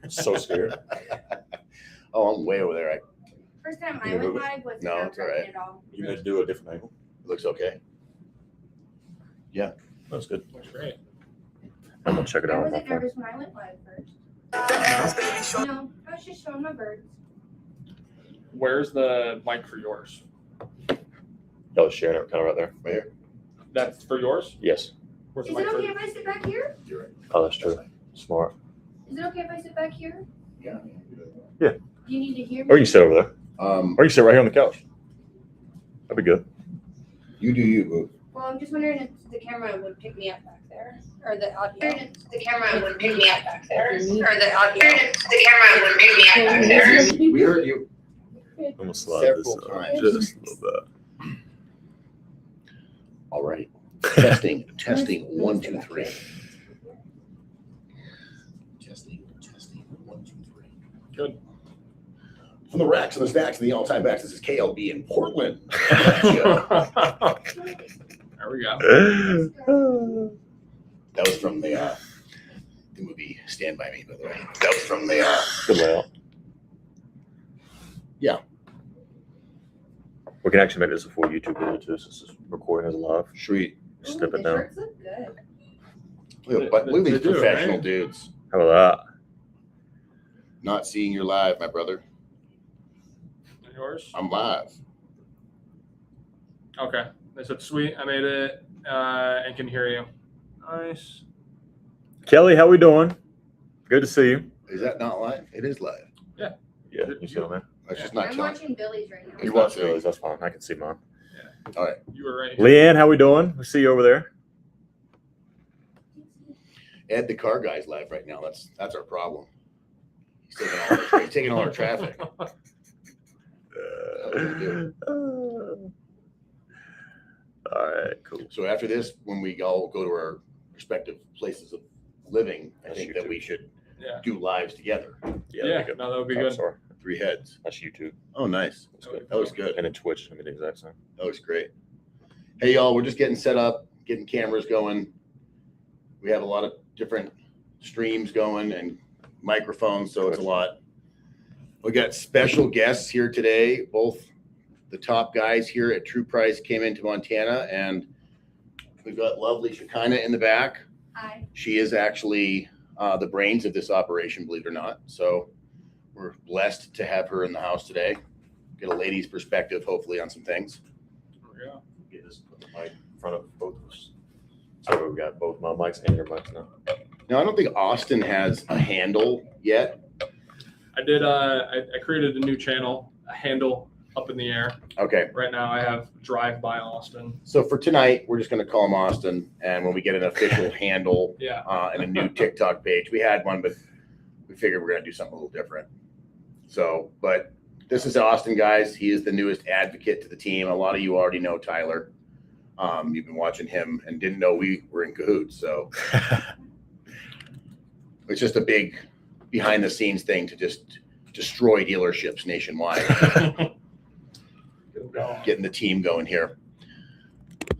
So scared. Oh, I'm way over there. First time You I went move it? live was No, not it's all right. at all. You may do a different angle. It looks okay. Yeah. That's good. Looks great. I'm gonna check it I out on my wasn't phone. nervous when I went live first. No, I was just showing my birds. Where's the mic for yours? I was sharing it kind of right there. Right here. That's for yours? Yes. Where's Is the it mic okay for if I sit back here? You're right. Oh, that's true. Smart. Is it okay if I sit back here? Yeah. Do you need to hear me? Or you can sit over there. Um, Or you can sit right here on the couch. That'd be good. you do you, boo. Well, I'm just wondering if the camera would pick me up back there, or the audio. The camera would pick me up back there, or the audio. The camera would pick me up back there. We heard you. I'm gonna slide this Several up times. just a little All right. Testing. 1, 2, 3. Testing. 1, 2, 3. Good. From the racks and the stacks and the all-time backs, this is KLB in Portland. There we go. bit. That was from the movie Stand By Me, by the way. That was from the Good layout. Yeah. We can actually make this a full YouTube video too, so this is recording as live. Sweet. Step Ooh, it the down. shirts look good. Look at these They do, professional right? dudes. How about Not seeing your live, my brother. Yours? I'm live. Okay. They said, sweet, I made it and can hear you. Nice. that? Kelly, how we doing? Good to see you. Is that not live? It is live. Yeah, you see what I mean? That's just not I'm telling. watching Billy's right now. You You watch watch those, that's fine. I can see mine. All right. You were right here. Leanne, how we doing? We see you over there. Ed, the car guy's live right now. That's our problem. He's taking all our traffic. All right, cool. So after this, when we all go to our respective places of living, I That's think YouTube. that we should Yeah. do lives together. Yeah, no, that would be Oh, good. sorry. 3 heads. That's YouTube. Oh, nice. That's good. That was good. And then Twitch, I mean the exact same. That was great. Hey, y'all, we're just getting set up, getting cameras going. We have a lot of different streams going and microphones, so it's a lot. We got special guests here today. Both the top guys here at True Price came into Montana, and we've got lovely Shekinah in the back. Hi. She is actually the brains of this operation, believe it or not. So we're blessed to have her in the house today. Get a lady's perspective, hopefully, on some things. Yeah. Get this mic in front of both of us. So we've got both my mics and your mics now. Now, I don't think Austin has a handle yet. I did, I created a new channel, a handle up in the air. Okay. Right now I have Drive by Austin. So for tonight, we're just going to call him Austin. And when we get an official handle Yeah. and a new TikTok page, we had one, but we figured we're going to do something a little different. So, but this is Austin, guys. He is the newest advocate to the team. A lot of you already know Tyler. You've been watching him and didn't know we were in cahoots. So it's just a big behind the scenes thing to just destroy dealerships nationwide. Getting the team going here.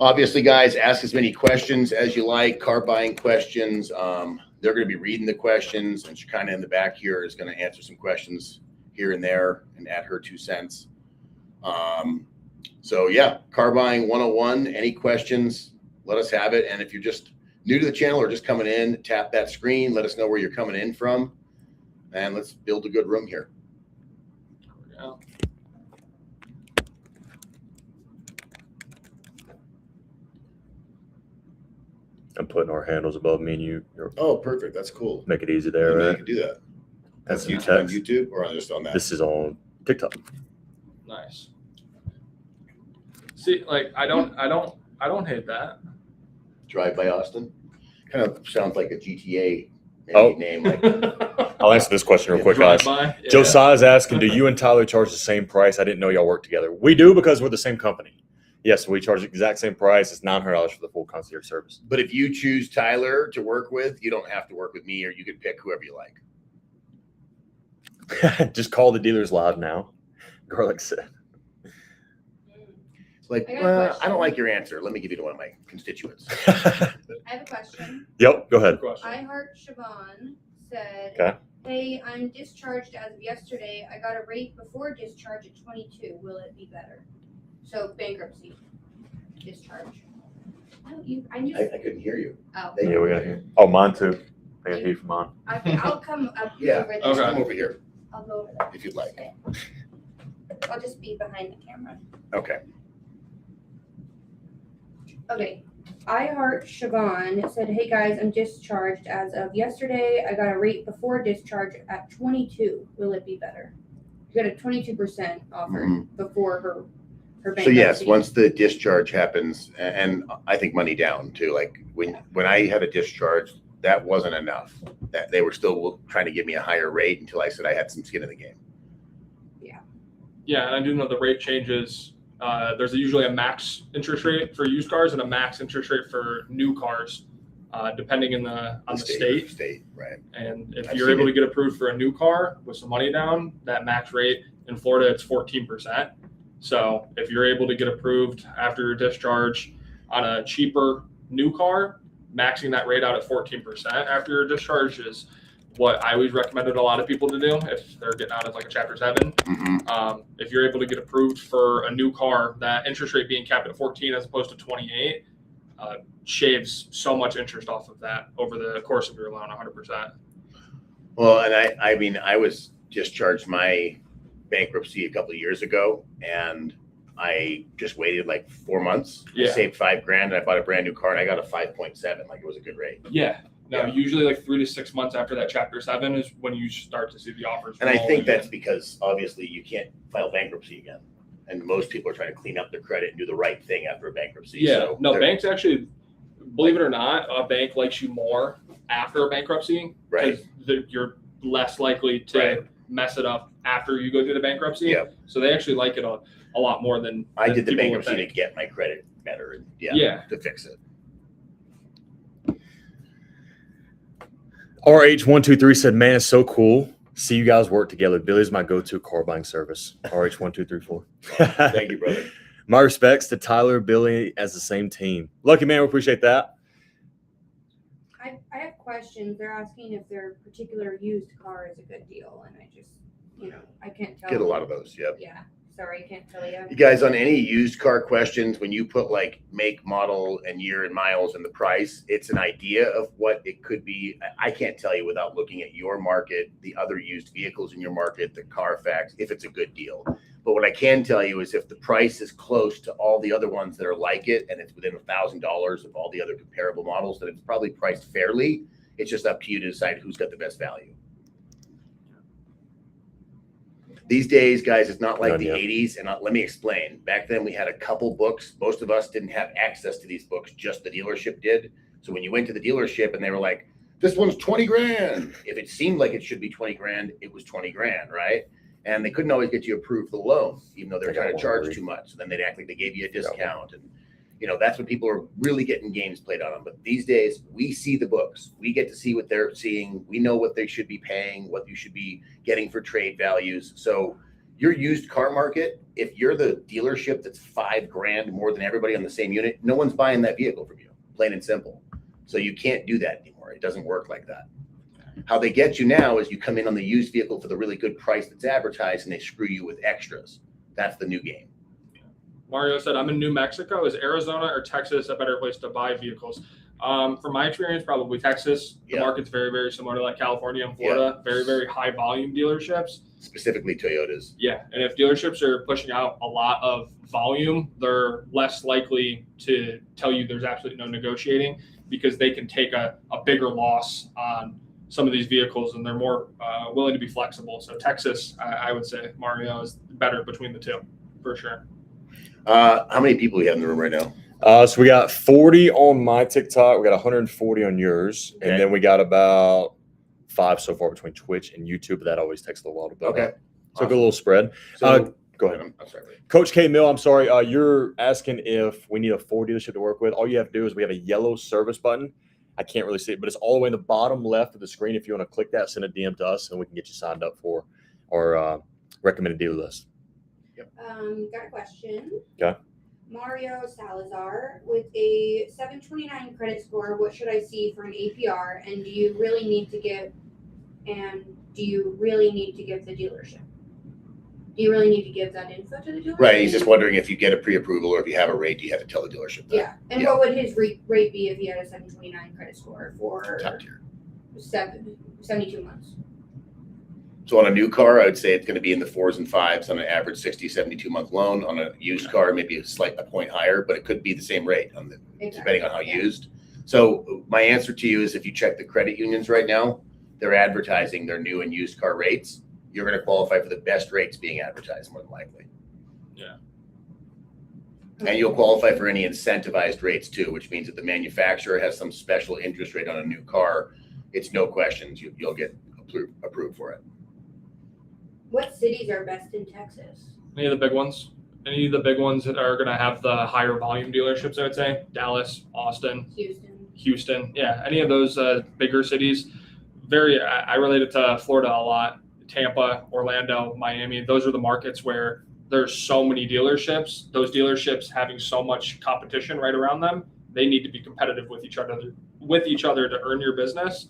Obviously, guys, ask as many questions as you like, car buying questions. They're going to be reading the questions, and Shekinah in the back here is going to answer some questions here and there and add her 2 cents. So yeah, car buying 101. Any questions, let us have it. And if you're just new to the channel or just coming in, tap that screen. Let us know where you're coming in from. And let's build a good room here. Yeah. I'm putting our handles above me and you. Oh, perfect. That's cool. Make it easy there, You right? can do that. That's in YouTube on text. YouTube or just on that? This is on TikTok. Nice. See, like I don't hate that. Drive by Austin. Kind of sounds like a GTA Oh. name. Like, I'll answer this question real quick, Drive guys. by. Yeah. Josiah's asking, do you and Tyler charge the same price? I didn't know y'all work together. We do because we're the same company. Yes, we charge the exact same price. It's $900 for the full concierge service. but if you choose Tyler to work with, you don't have to work with me, or you can pick whoever you like. Just call the dealers live now. Garlic said. It's like, I got a well, question. I don't like your answer. Let me give you to one of my constituents. I have a question. Yep, go ahead. Good question. I Heart Siobhan said, Okay. Hey, I'm discharged as of yesterday. I got a rate before discharge at 22. Will it be better? So bankruptcy, discharge. Oh, I just. I couldn't hear you. Oh. They- Yeah, we got here. Oh, mine too. I got heat from mine. Okay, I'll come up Yeah. over there. Just come over here I'll go over there. if you'd like. I'll just be behind the camera. Okay. Okay. I Heart Siobhan said, hey guys, I'm discharged as of yesterday. I got a rate before discharge at 22. Will it be better? You got a 22% offer before her bankruptcy. So yes, once the discharge happens, and I think money down too. Like when I had a discharge, that wasn't enough. That they were still trying to give me a higher rate until I said I had some skin in the game. Yeah, and I do know the rate changes. There's usually a max interest rate for used cars and a max interest rate for new cars, depending on the state. State, right? And if I've you're seen able it. to get approved for a new car with some money down, that max rate in Florida, it's 14%. So if you're able to get approved after your discharge on a cheaper new car, maxing that rate out at 14% after your discharge is what I always recommended a lot of people to do if they're getting out of like a Chapter 7. If you're able to get approved for a new car, that interest rate being capped at 14 as opposed to 28 shaves so much interest off of that over the course of your loan, 100%. Well, and I mean, I was discharged my bankruptcy a couple of years ago, and I just waited like 4 months. Yeah. I saved $5,000, and I bought a brand new car, and I got a 5.7. Like it was a good rate. Yeah. No, Yeah. usually like 3 to 6 months after that Chapter 7 is when you start to see the offers. And I roll think again. that's because obviously you can't file bankruptcy again, and most people are trying to clean up their credit and do the right thing after a bankruptcy. Yeah. So No, they're- banks actually, believe it or not, a bank likes you more after a bankruptcy Right. because you're less likely to Right. mess it up after you go through the bankruptcy. Yeah. So they actually like it a lot more than I than did the people would bankruptcy to think. get my credit better, and Yeah. to fix it. RH123 said, man, it's so cool. See you guys work together. Billy's my go-to car buying service. RH1234. Thank you, brother. My respects to Tyler, Billy as the same team. Lucky man, we appreciate that. I have questions. They're asking if their particular used car is a good deal, and I just, I can't tell. Get a lot of those. Yep. Yeah, sorry, I can't tell you. You guys, on any used car questions, when you put like make, model, and year and miles and the price, it's an idea of what it could be. I can't tell you without looking at your market, the other used vehicles in your market, the Carfax, if it's a good deal. But what I can tell you is if the price is close to all the other ones that are like it, and it's within $1,000 of all the other comparable models, then it's probably priced fairly. It's just up to you to decide who's got the best value. These days, guys, it's not like Done, the yeah. 80s. And let me explain. Back then, we had a couple books. Most of us didn't have access to these books. Just the dealership did. So when you went to the dealership and they were like, this one's 20 grand. If it seemed like it should be 20 grand, it was 20 grand, right? And they couldn't always get you approved for the loan, even though they're I got trying to one charge already. too much. So then they'd act like they gave you a got one. discount. And, that's when people are really getting games played on them. But these days, we see the books. We get to see what they're seeing. We know what they should be paying, what you should be getting for trade values. So your used car market, if you're the dealership that's $5,000 more than everybody on the same unit, no one's buying that vehicle from you, plain and simple. So you can't do that anymore. It doesn't work like that. How they get you now is you come in on the used vehicle for the really good price that's advertised, and they screw you with extras. That's the new game. Mario said, I'm in New Mexico. Is Arizona or Texas a better place to buy vehicles? From my experience, probably Texas. The Yeah. market's very, very similar to like California and Florida. Very, very high volume dealerships. Specifically Toyotas. Yeah. And if dealerships are pushing out a lot of volume, they're less likely to tell you there's absolutely no negotiating because they can take a bigger loss on some of these vehicles and they're more willing to be flexible. So Texas, I would say, Mario, is better between the two for sure. How many people do we have in the room right now? So we got 40 on my TikTok. We got 140 on yours. Okay. And then we got about 5 so far between Twitch and YouTube, but that always takes a little while to build Okay. up. So a little spread. So Go ahead. I'm sorry. Coach K. Mill, I'm sorry. You're asking if we need a Ford dealership to work with. All you have to do is we have a yellow service button. I can't really see it, but it's all the way in the bottom left of the screen. If you want to click that, send a DM to us, and we can get you signed up for our recommended dealer list. Got a question. Okay. Mario Salazar, with a 729 credit score, what should I see for an APR? And do you do you really need to give the dealership? Do you really need to give that info to the dealership? Right, he's just wondering if you get a pre-approval or if you have a rate, do you have to tell the dealership that? Yeah, and what would his rate be if he had a 729 credit score for Top tier. 72 months? So on a new car, I would say it's going to be in the 4s and 5s on an average 60, 72-month loan. On a used car, maybe a point higher, but it could be the same rate depending on how used. So my answer to you is if you check the credit unions right now, they're advertising their new and used car rates. You're going to qualify for the best rates being advertised more than likely. Yeah. And you'll qualify for any incentivized rates too, which means if the manufacturer has some special interest rate on a new car, it's no questions. You'll get approved for it. What cities are best in Texas? Any of the big ones? Any of the big ones that are going to have the higher volume dealerships, I would say? Dallas, Austin, Houston. Yeah, any of those bigger cities. I relate it to Florida a lot. Tampa, Orlando, Miami. Those are the markets where there's so many dealerships. Those dealerships having so much competition right around them, they need to be competitive with each other to earn your business.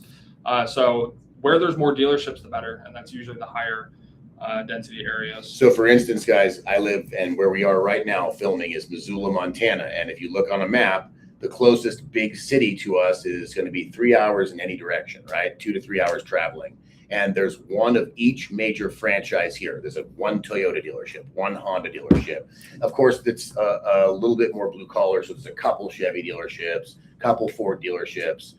So where there's more dealerships, the better, and that's usually the higher density areas. So for instance, guys, I live and where we are right now filming is Missoula, Montana. And if you look on a map, the closest big city to us is going to be 3 hours in any direction, right? 2 to 3 hours traveling. And there's one of each major franchise here. There's one Toyota dealership, one Honda dealership. Of course, it's a little bit more blue collar. So there's a couple Chevy dealerships, couple Ford dealerships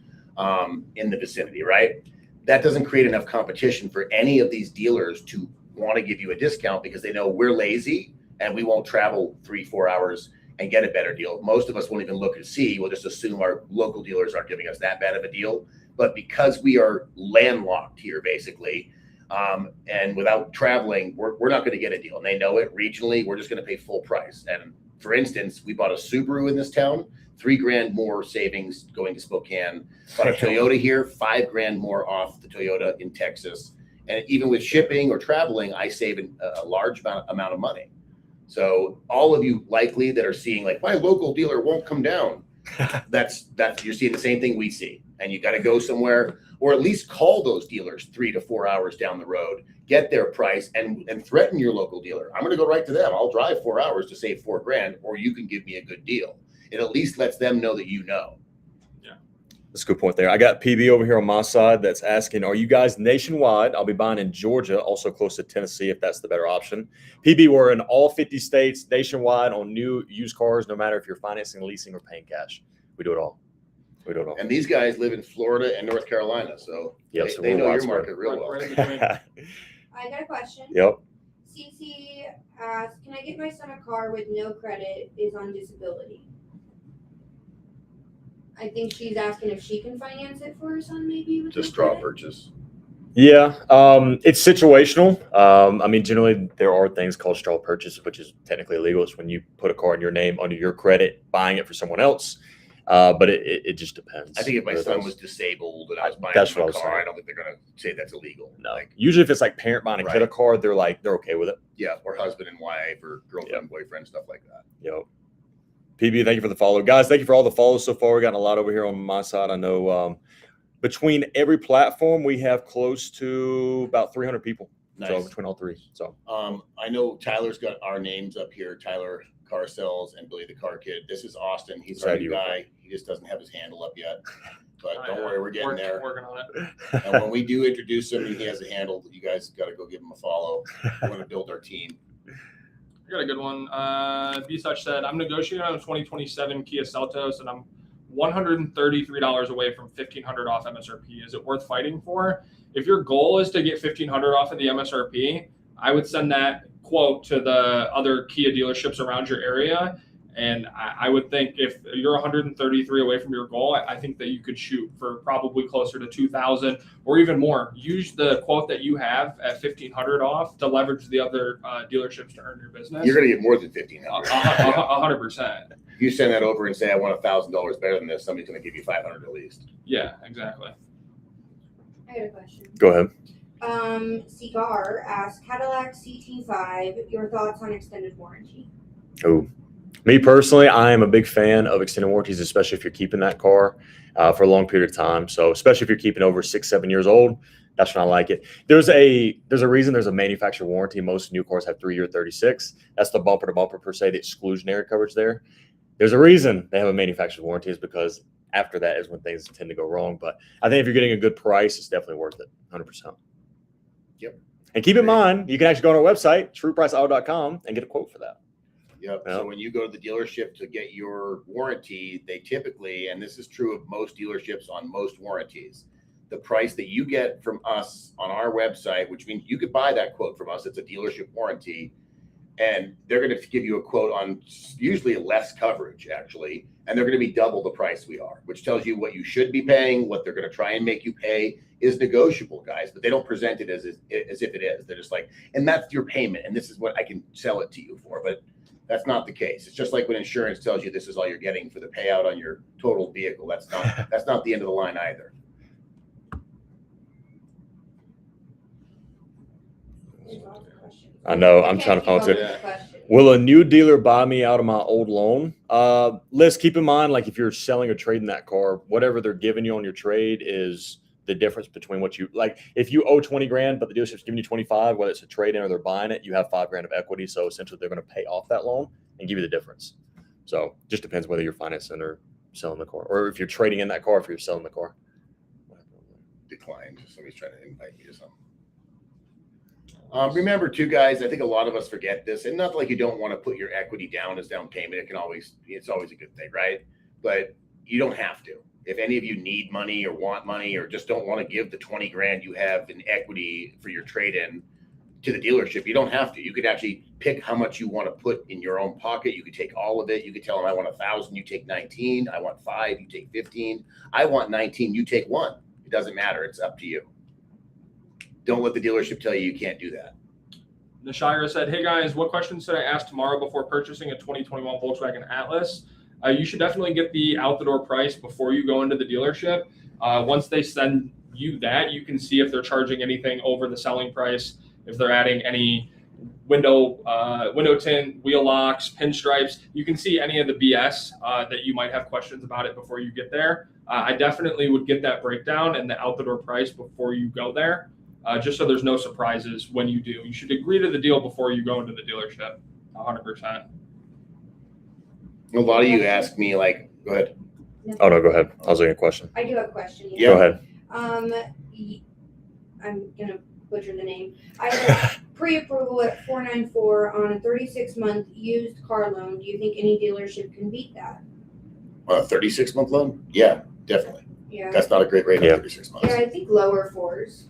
in the vicinity, right? That doesn't create enough competition for any of these dealers to want to give you a discount because they know we're lazy and we won't travel 3-4 hours and get a better deal. Most of us won't even look and see. We'll just assume our local dealers aren't giving us that bad of a deal. But because we are landlocked here, basically, and without traveling, we're not going to get a deal. And they know it regionally. We're just going to pay full price. And for instance, we bought a Subaru in this town, $3,000 more savings going to Spokane. Bought a Toyota here, $5,000 more off the Toyota in Texas. And even with shipping or traveling, I save a large amount of money. So all of you likely that are seeing like my local dealer won't come down, that's you're seeing the same thing we see. And you got to go somewhere or at least call those dealers 3 to 4 hours down the road, get their price and threaten your local dealer. I'm going to go right to them. I'll drive 4 hours to save $4,000 or you can give me a good deal. It at least lets them know that you know. Yeah, that's a good point there. I got PB over here on my side that's asking, are you guys nationwide? I'll be buying in Georgia, also close to Tennessee, if that's the better option. PB, we're in all 50 states nationwide on new used cars, no matter if you're financing, leasing, or paying cash. We do it all. We do it all. And these guys live in Florida and North Carolina, so yes, they know your market real well. I got a question. Yep. CC asked, can I get my son a car with no credit, is on disability? I think she's asking if she can finance it for her son, maybe. With Just no straw credit? purchase. Yeah, it's situational. I mean, generally there are things called straw purchase, which is technically illegal. It's when you put a car in your name under your credit, buying it for someone else. But it just depends. I think if my son was disabled and I was buying That's him what I a was car, saying. I don't think they're going to say that's illegal. No, usually if it's like parent buying a kid a car, they're okay with it. Yeah, or husband and wife or girlfriend, boyfriend, stuff like that. Yep. PB, thank you for the follow. Guys, thank you for all the follows so far. We've gotten a lot over here on my side. I know between every platform, we have close to about 300 people. Nice. So between all three. So I know Tyler's got our names up here, Tyler Car Sales and Billy the Car Kid. This is Austin. He's our new guy. He just doesn't have his handle up yet. But don't worry, we're getting there. Working on it. And when we do introduce him and he has a handle, you guys got to go give him a follow. We want to build our team. I got a good one. B-Such said, I'm negotiating on a 2027 Kia Seltos and I'm $133 away from $1,500 off MSRP. Is it worth fighting for? If your goal is to get $1,500 off of the MSRP, I would send that quote to the other Kia dealerships around your area. And I would think if you're 133 away from your goal, I think that you could shoot for probably closer to 2,000 or even more. Use the quote that you have at 1,500 off to leverage the other dealerships to earn your business. You're going to get more than 1,500. 100%. If you send that over and say, I want $1,000 better than this, somebody's going to give you 500 at least. Yeah, exactly. I got a question. go ahead. Cigar asked, Cadillac CT5, your thoughts on extended warranty? Oh, me personally, I am a big fan of extended warranties, especially if you're keeping that car for a long period of time. So especially if you're keeping over 6-7 years old, That's when I like it. There's a reason there's a manufacturer warranty. Most new cars have 3-year 36. That's the bumper to bumper per se, the exclusionary coverage there. There's a reason they have a manufacturer warranty is because after that is when things tend to go wrong. But I think if you're getting a good price, it's definitely worth it. 100%. Yep. And keep in mind, you can actually go on our website, truepriceauto.com, and get a quote for that. Yep. So when you go to the dealership to get your warranty, they typically, and this is true of most dealerships on most warranties, the price that you get from us on our website, which means you could buy that quote from us. It's a dealership warranty. And they're going to give you a quote on usually less coverage, actually. And they're going to be double the price we are, which tells you what you should be paying, what they're going to try and make you pay is negotiable, guys. But they don't present it as if it is. They're just like, and that's your payment. And this is what I can sell it to you for. But that's not the case. It's just like when insurance tells you this is all you're getting for the payout on your total vehicle. That's not the end of the line either. I know. I'm trying to find it. Yeah. Will a new dealer buy me out of my old loan? Let's keep in mind, like if you're selling or trading that car, whatever they're giving you on your trade is the difference between what you like. If you owe 20 grand, but the dealership's giving you 25, whether it's a trade in or they're buying it, you have 5 grand of equity. So essentially they're going to pay off that loan and give you the difference. So just depends whether you're financing or selling the car, or if you're trading in that car, if you're selling the car. Declined. Somebody's trying to invite me to something. Remember too, guys, I think a lot of us forget this, and not like you don't want to put your equity down as down payment. It's always a good thing, right? But you don't have to. If any of you need money or want money or just don't want to give the 20 grand you have in equity for your trade-in to the dealership, you don't have to. You could actually pick how much you want to put in your own pocket. You could take all of it. You could tell them, I want 1,000, you take 19. I want 5, you take 15. I want 19, you take 1. It doesn't matter. It's up to you. Don't let the dealership tell you can't do that. Nashira said, hey guys, what questions should I ask tomorrow before purchasing a 2021 Volkswagen Atlas? You should definitely get the out-the-door price before you go into the dealership. Once they send you that, you can see if they're charging anything over the selling price, if they're adding any window tint, wheel locks, pinstripes. You can see any of the BS that you might have questions about it before you get there. I definitely would get that breakdown and the out-the-door price before you go there. Just so there's no surprises when you do. You should agree to the deal before you go into the dealership, 100%. A lot of you ask me, like, go ahead. Oh, no, go ahead. I was looking at a question. I do have a question. Yeah. Go ahead. I'm gonna butcher the name. I have a pre-approval at 494 on a 36-month used car loan. Do you think any dealership can beat that? On a 36-month loan? Yeah, definitely. Yeah. That's not a great rate Yeah. on 36 months. Yeah, I think lower 4s.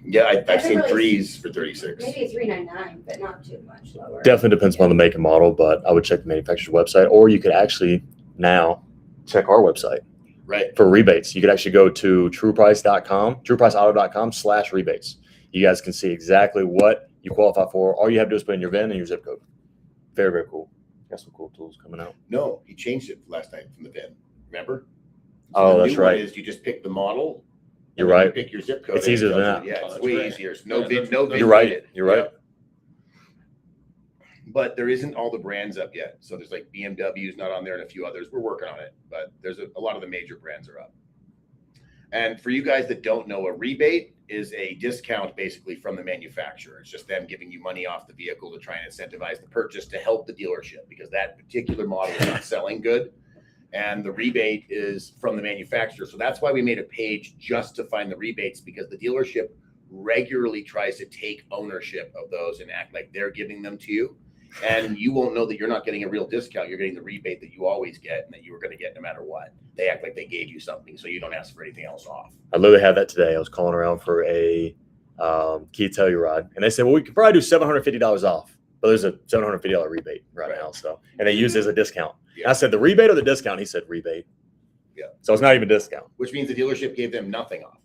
Yeah, I've seen really- 3s for 36. Maybe a 399, but not too much lower. Definitely depends on the make and model, but I would check the manufacturer's website, or you could actually now check our website Right. for rebates. You could actually go to trueprice.com, truepriceauto.com/rebates. You guys can see exactly what you qualify for. All you have to do is put in your VIN and your zip code. Very, very cool. Got some cool tools coming out. No, he changed it last night from the VIN. Remember? Oh, the that's new one right. Is you just pick the model. You're and then you right. pick your zip code. It's and it easier than tells that. you. Yeah, Oh, it's that's way great. easier. Yeah, VIN You're right. needed. You're right. But there isn't all the brands up yet. So there's like BMW's not on there and a few others. We're working on it, but there's a lot of the major brands are up. And for you guys that don't know, a rebate is a discount basically from the manufacturer. It's just them giving you money off the vehicle to try and incentivize the purchase to help the dealership because that particular model is not selling good. And the rebate is from the manufacturer. So that's why we made a page just to find the rebates, because the dealership regularly tries to take ownership of those and act like they're giving them to you. And you won't know that you're not getting a real discount. You're getting the rebate that you always get and that you were going to get no matter what. They act like they gave you something, so you don't ask for anything else off. I literally had that today. I was calling around for a Kia Telluride, and they said, well, we could probably do $750 off, but there's a $750 rebate right now. So, and they use it as a discount. Yeah. I said, the rebate or the discount? He said, rebate. Yeah. So it's not even a discount. Which means the dealership gave them nothing off.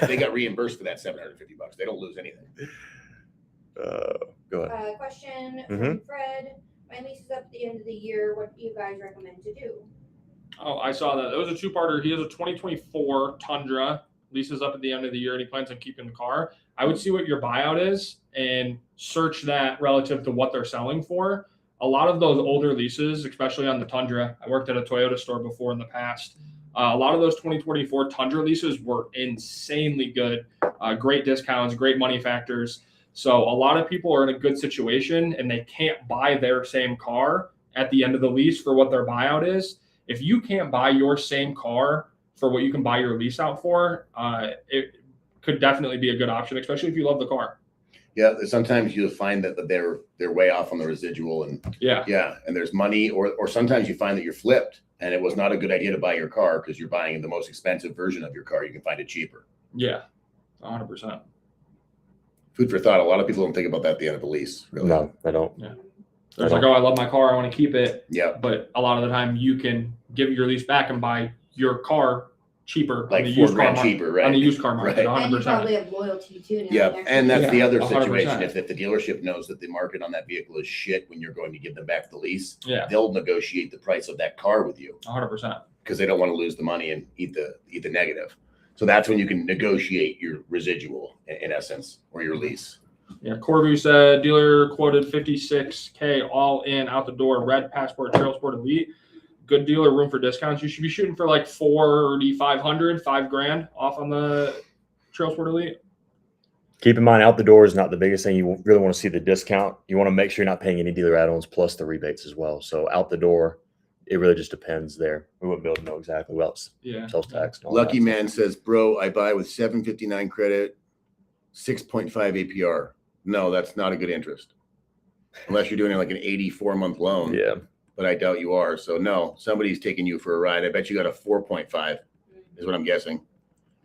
They got reimbursed for that $750. They don't lose anything. Go ahead. Question Mhm. from Fred. My lease is up at the end of the year. What do you guys recommend to do? Oh, I saw that. It was a two-parter. He has a 2024 Tundra. Leases up at the end of the year, and he plans on keeping the car. I would see what your buyout is and search that relative to what they're selling for. A lot of those older leases, especially on the Tundra, I worked at a Toyota store before in the past. A lot of those 2024 Tundra leases were insanely good. great discounts, great money factors. So a lot of people are in a good situation and they can't buy their same car at the end of the lease for what their buyout is. If you can't buy your same car for what you can buy your lease out for, it could definitely be a good option, especially if you love the car. Yeah, sometimes you'll find that they're way off on the residual, and and there's money, or sometimes you find that you're flipped and it was not a good idea to buy your car because you're buying the most expensive version of your car. You can find it cheaper. Yeah, 100%. Food for thought. A lot of people don't think about that at the end of the lease. Really. No, I don't. Yeah. There's like, oh, I love my car, I want to keep it. Yeah. But a lot of the time you can give your lease back and buy your car cheaper, like on the $4 used car grand market, cheaper, right? On the used car market, Right. 100%. And you probably have loyalty too. Now Yeah, and that's the other 100%. situation. If the dealership knows that the market on that vehicle is shit when you're going to give them back the lease, they'll negotiate the price of that car with you. 100%. Because they don't want to lose the money and eat the negative. So that's when you can negotiate your residual, in essence, or your lease. Yeah, Corbu said dealer quoted $56K all in out the door. Red Passport Trail Sport Elite. Good dealer, room for discounts. You should be shooting for like 4,500, $5,000 off on the Trail Sport Elite. Keep in mind, out the door is not the biggest thing. You really want to see the discount. You want to make sure you're not paying any dealer add-ons plus the rebates as well. So out the door, it really just depends there. We wouldn't be able to know exactly what else. Yeah. Sales tax. And all Lucky that. Man says, bro, I buy with 759 credit, 6.5 APR. No, that's not a good interest. Unless you're doing it like an 84-month loan. Yeah. But I doubt you are. So no, somebody's taking you for a ride. I bet you got a 4.5 is what I'm guessing.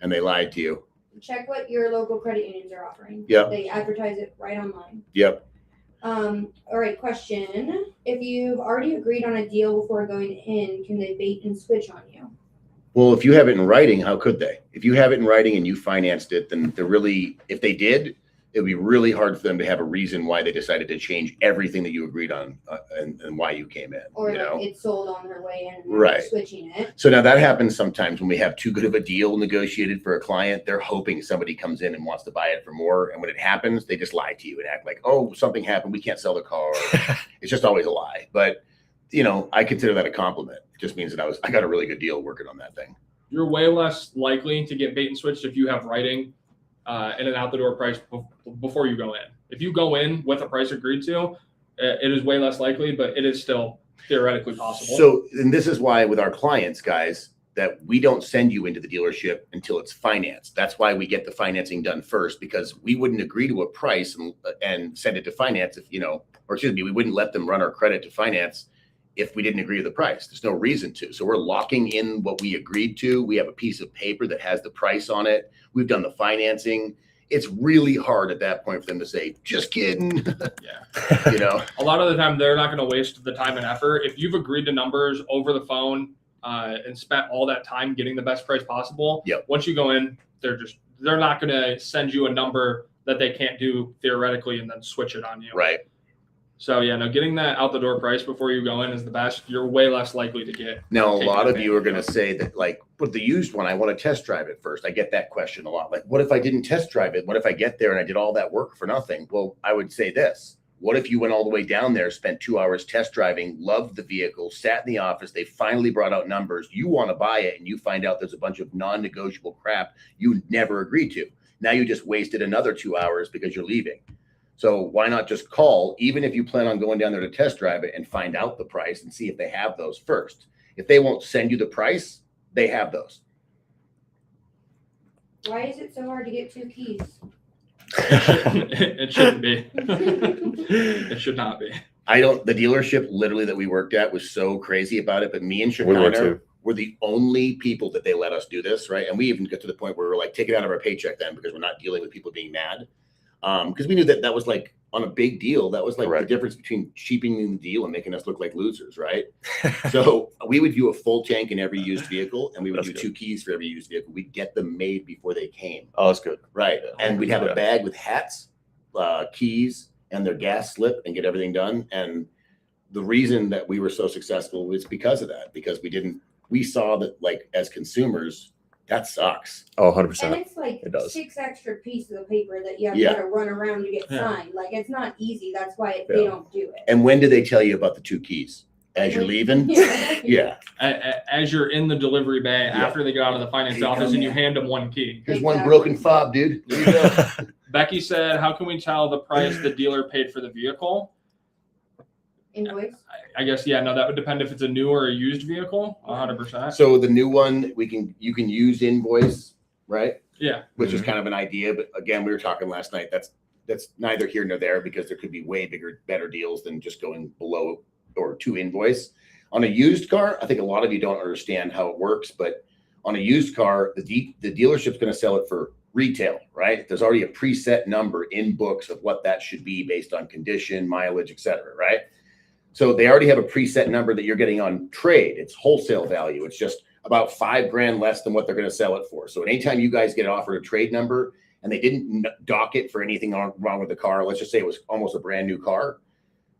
And they lied to you. Check what your local credit unions are offering. Yep. They advertise it right online. Yep. All right, question. If you've already agreed on a deal before going in, can they bait and switch on you? Well, if you have it in writing, how could they? If you have it in writing and you financed it, then they're really, if they did, it would be really hard for them to have a reason why they decided to change everything that you agreed on and why you came in. Or you like know? it's sold on their way in and Right. they're switching it. So now that happens sometimes when we have too good of a deal negotiated for a client. They're hoping somebody comes in and wants to buy it for more. And when it happens, they just lie to you and act like, oh, something happened. We can't sell the car. It's just always a lie. But, you know, I consider that a compliment. It just means that I got a really good deal working on that thing. You're way less likely to get bait and switched if you have writing and an out the door price before you go in. If you go in with a price agreed to, it is way less likely, but it is still theoretically possible. So, and this is why with our clients, guys, that we don't send you into the dealership until it's financed. That's why we get the financing done first, because we wouldn't agree to a price and send it to finance if, you know, or excuse me, we wouldn't let them run our credit to finance if we didn't agree to the price. There's no reason to. So we're locking in what we agreed to. We have a piece of paper that has the price on it. We've done the financing. It's really hard at that point for them to say, just kidding. Yeah. You know, a lot of the time they're not going to waste the time and effort. If you've agreed to numbers over the phone and spent all that time getting the best price possible, once you go in, they're not going to send you a number that they can't do theoretically and then switch it on you. Right. So yeah, no, getting that out the door price before you go in is the best. You're way less likely to get. Now, a lot of you are going to say that, like, with the used one, I want to test drive it first. I get that question a lot. Like, what if I didn't test drive it? What if I get there and I did all that work for nothing? Well, I would say this. What if you went all the way down there, spent 2 hours test driving, loved the vehicle, sat in the office, they finally brought out numbers, you want to buy it, and you find out there's a bunch of non-negotiable crap you never agreed to. Now you just wasted another 2 hours because you're leaving. So why not just call, even if you plan on going down there to test drive it, and find out the price and see if they have those first. If they won't send you the price, they have those. Why is it so hard to get 2 keys? It shouldn't be. It should not be. The dealership literally that we worked at was so crazy about it, but me and Shekinah were the only people that they let us do this, right? And we even got to the point where we were like, take it out of our paycheck then, because we're not dealing with people being mad. Because we knew that was like on a big deal. That was like the difference between cheapening the deal and making us look like losers, right? So we would do a full tank in every used vehicle, and we would do 2 keys for every used vehicle. We'd get them made before they came. Oh, that's good. Right. And we'd have a bag with hats, keys, and their gas slip, and get everything done. And the reason that we were so successful was because of that, because we saw that, like, as consumers, that sucks. Oh, 100%. And it's like 6 extra pieces of paper that you have got to run around to get signed. Like, it's not easy. That's why they don't do it. And when do they tell you about the 2 keys? as you're leaving. Yeah. Yeah. As you're in the delivery bay, Yeah. after they get out of the finance Here you office, come, and you yeah. hand them one key. Here's one Exactly. broken fob, dude. There you go. Becky said, "How can we tell the price the dealer paid for the vehicle?" Invoice. I guess no, that would depend if it's a new or a used vehicle. 100%. So the new one, you can use invoice, right? Yeah. Which is kind of an idea, but again, we were talking last night. That's neither here nor there because there could be way bigger, better deals than just going below or to invoice. On a used car, I think a lot of you don't understand how it works, but on a used car, the dealership's going to sell it for retail, right? There's already a preset number in books of what that should be based on condition, mileage, et cetera, right? So they already have a preset number that you're getting on trade. It's wholesale value. It's just about $5,000 less than what they're going to sell it for. So anytime you guys get offered a trade number and they didn't dock it for anything wrong with the car, let's just say it was almost a brand new car,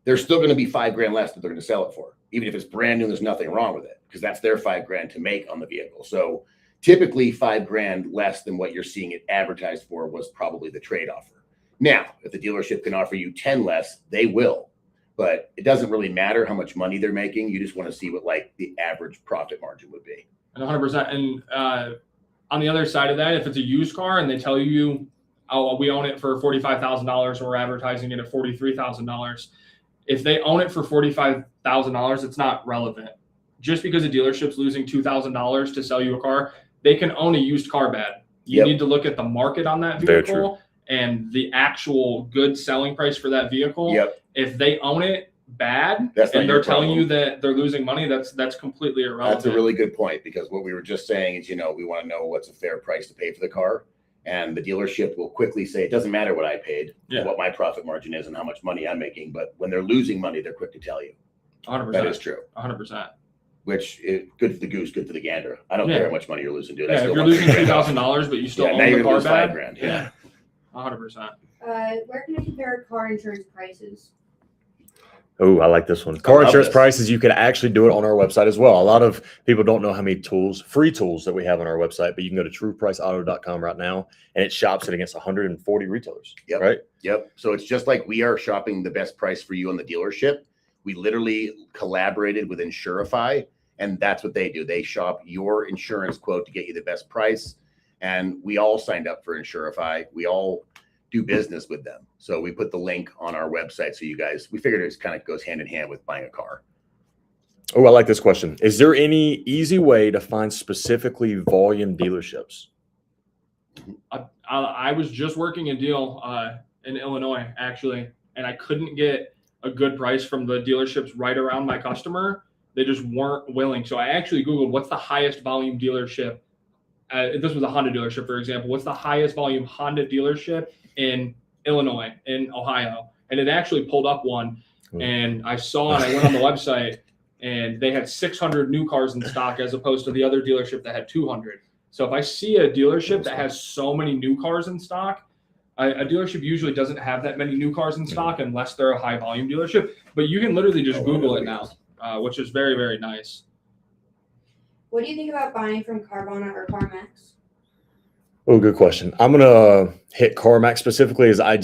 there's still going to be $5,000 less that they're going to sell it for, even if it's brand new. There's nothing wrong with it because that's their $5,000 to make on the vehicle. So typically $5,000 less than what you're seeing it advertised for was probably the trade offer. Now, if the dealership can offer you 10 less, they will. But it doesn't really matter how much money they're making. You just want to see what like the average profit margin would be. 100%. And on the other side of that, if it's a used car and they tell you, "Oh, we own it for $45,000, we're advertising it at $43,000." If they own it for $45,000, it's not relevant. Just because a dealership's losing $2,000 to sell you a car, they can own a used car bad. You need to look at the market on that vehicle and the actual good selling price for that vehicle. If they own it bad and they're telling you that they're losing money, that's completely irrelevant. That's a really good point because what we were just saying is, we want to know what's a fair price to pay for the car. And the dealership will quickly say, it doesn't matter what I paid, what my profit margin is and how much money I'm making. But when they're losing money, they're quick to tell you. 100%. That is true. 100%. Which is good for the goose, good for the gander. I don't care how much money you're losing, dude. If you're losing $2,000, but you still own the car bad. $5,000. 100%. Where can I compare car insurance prices? Oh, I like this one. Car insurance this. prices, you can actually do it on our website as well. A lot of people don't know how many free tools that we have on our website, but you can go to truepriceauto.com right now and it shops it against 140 retailers. Right? Yep. So it's just like we are shopping the best price for you on the dealership. We literally collaborated with Insurify, and that's what they do. They shop your insurance quote to get you the best price. And we all signed up for Insurify. We all do business with them. So we put the link on our website. So we figured it kind of goes hand in hand with buying a car. Oh, I like this question. Is there any easy way to find specifically volume dealerships? I was just working a deal in Illinois, actually, and I couldn't get a good price from the dealerships right around my customer. They just weren't willing. So I actually Googled what's the highest volume dealership. This was a Honda dealership, for example. What's the highest volume Honda dealership in Illinois, in Ohio? And it actually pulled up one. And I saw it. I went on the website, and they had 600 new cars in stock as opposed to the other dealership that had 200. So if I see a dealership that has so many new cars in stock, a dealership usually doesn't have that many new cars in stock unless they're a high volume dealership. But you can literally just Google it now, which is very, very nice. What do you think about buying from Carvana or CarMax? Oh, good question. I'm gonna hit CarMax specifically, as I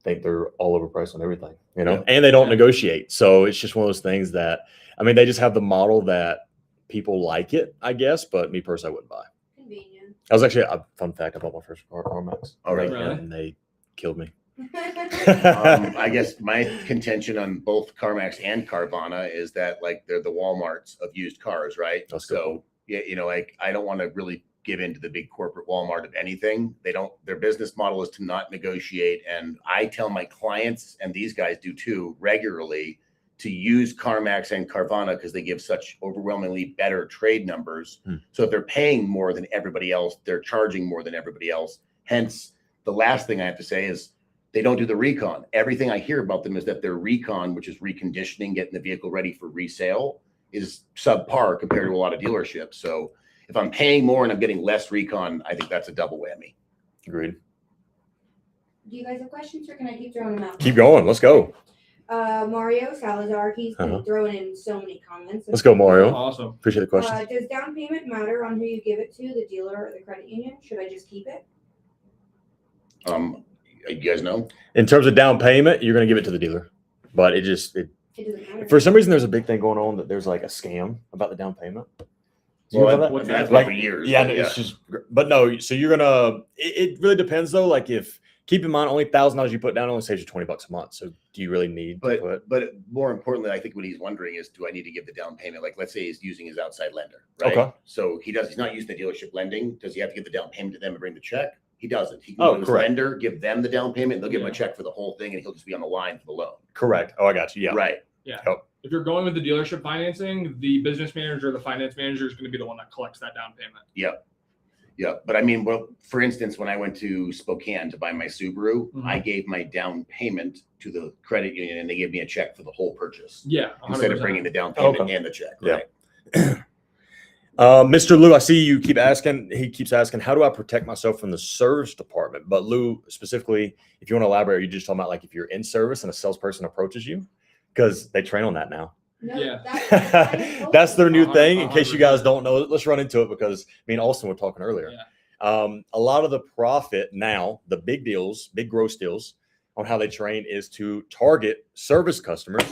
think they're all overpriced on everything, and they don't negotiate. So it's just one of those things that, they just have the model that people like it, I guess, but me personally, I wouldn't buy. Convenient. I was actually a fun fact. I bought my first car at CarMax. All right. Really? And they killed me. I guess my contention on both CarMax and Carvana is that they're the Walmarts of used cars, right? So I don't want to really give in to the big corporate Walmart of anything. Their business model is to not negotiate. And I tell my clients, and these guys do too, regularly, to use CarMax and Carvana because they give such overwhelmingly better trade numbers. So if they're paying more than everybody else, they're charging more than everybody else. Hence, the last thing I have to say is they don't do the recon. Everything I hear about them is that their recon, which is reconditioning, getting the vehicle ready for resale, is subpar compared to a lot of dealerships. So if I'm paying more and I'm getting less recon, I think that's a double whammy. Agreed. Do you guys have questions, or can I keep throwing them out? Keep going. Let's go. Mario Salazar, he's been throwing in so many comments. Let's go, Mario. Awesome. Appreciate the question. Does down payment matter on who you give it to, the dealer or the credit union? Should I just keep it? You guys know? In terms of down payment, you're going to give it to the dealer, but It doesn't matter. For some reason, there's a big thing going on that there's like a scam about the down payment. Do you know about what's that? That's Like, for years. yeah, but it's just, but no. So you're gonna. It really depends though. Like if keep in mind, only $1,000 you put down only saves you $20 a month. So do you really need to put? But more importantly, I think what he's wondering is, do I need to give the down payment? Like, let's say he's using his outside lender, right? Okay. So he's not using the dealership lending. Does he have to give the down payment to them and bring the check? He doesn't. He can go to his correct. lender, give them the down payment. They'll give him a check for the whole thing, and he'll just be on the line for the loan. Correct. Oh, I got you. Yeah. Right. Yeah. Yep. If you're going with the dealership financing, the business manager or the finance manager is going to be the one that collects that down payment. Yep. Yeah, but I mean, well, for instance, when I went to Spokane to buy my Subaru, I gave my down payment to the credit union, and they gave me a check for the whole purchase. Yeah, 100%. Instead of bringing the down payment Okay. and the check. Yeah. Right? Mr. Lou, I see you keep asking. He keeps asking, how do I protect myself from the service department? But Lou, specifically, if you want to elaborate, you just talking about like if you're in service and a salesperson approaches you, because they train on that now. No, Yeah. That's their new thing. In 100%. case you guys don't know, let's run into it because me and Austin were talking earlier. Yeah. A lot of the profit now, the big deals, big gross deals on how they train is to target service customers.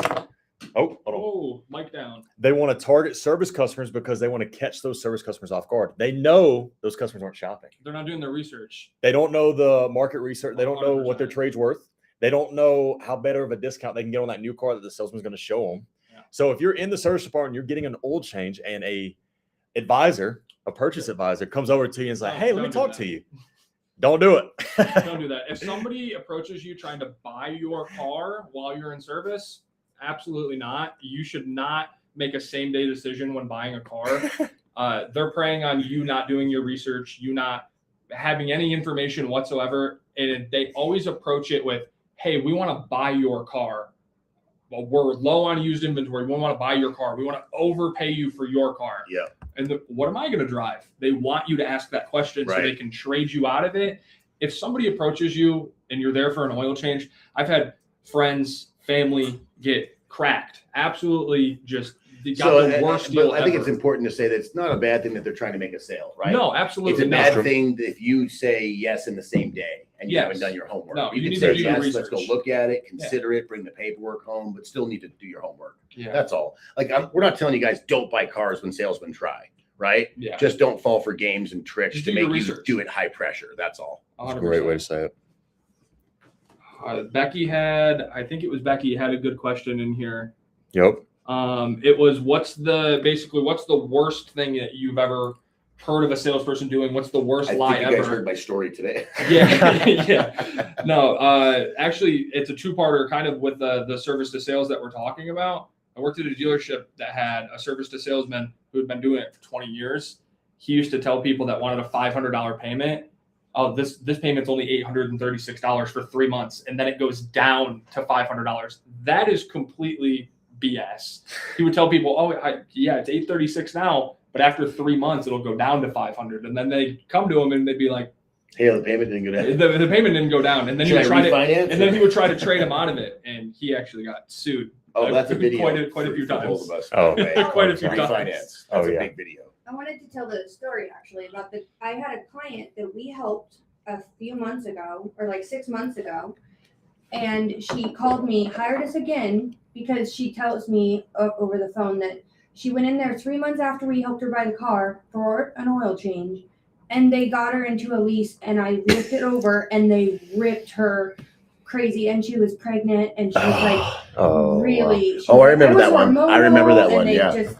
Oh, hold on. Oh, mic down. They want to target service customers because they want to catch those service customers off guard. They know those customers aren't shopping. They're not doing their research. They don't know the market research. They don't know what their 100%. trade's worth. They don't know how better of a discount they can get on that new car that the salesman's going to show them. Yeah. So if you're in the service department, you're getting an oil change and a purchase advisor comes over to you and is like, No, hey, let me don't do talk that. to you. Don't do it. Don't do that. If somebody approaches you trying to buy your car while you're in service, absolutely not. You should not make a same day decision when buying a car. They're preying on you not doing your research, you not having any information whatsoever. And they always approach it with, hey, we want to buy your car. Well, we're low on used inventory. We want to buy your car. We want to overpay you for your car. Yeah. And what am I going to drive? They want you to ask that question so Right. they can trade you out of it. If somebody approaches you and you're there for an oil change, I've had friends, family get cracked. Absolutely just they got the worst deal but I think it's ever. important to say that it's not a bad thing that they're trying to make a sale, right? No, It's absolutely a not. bad thing if you say yes in the same day and you Yes. haven't done your homework. No, you you can need say to do your yes, let's go research. look at it, consider it, bring the paperwork home, but still need to do your homework. Yeah. That's all. Like we're not telling you guys don't buy cars when salesmen try, right? Yeah. Just don't fall for games and tricks Just to do your make you research. do it high pressure. That's all. 100%. say it. Becky had a good question in here. Yep. It was what's the worst thing that you've ever heard of a salesperson doing? What's the worst I lie think you guys ever? heard my story today. Yeah, yeah. No, actually, it's a two-parter, kind of with the service to sales that we're talking about. I worked at a dealership that had a service to salesman who had been doing it for 20 years. He used to tell people that wanted a $500 payment, oh, this payment's only $836 for 3 months, and then it goes down to $500. That is completely BS. He would tell people, oh, it's $836 now, but after 3 months it'll go down to $500, and then they come to him and they'd be like, Hey, the payment didn't go down. the payment didn't go down, and then Should I refinance? and then he would try to trade him out of it, and he actually got sued. Oh, that's a video. Quite a few for both times. of us. Oh. Quite a few Refinance. times. That's Oh, a yeah. big video. I wanted to tell the story actually about I had a client that we helped a few months ago, or like 6 months ago, and she called me, hired us again, because she tells me over the phone that she went in there 3 months after we helped her buy the car for an oil change, and they got her into a lease, and I looked it over, and they ripped her crazy, and she was pregnant, and she was like really. Oh, I it remember was that one. I remember hormonal, that one, and they yeah. just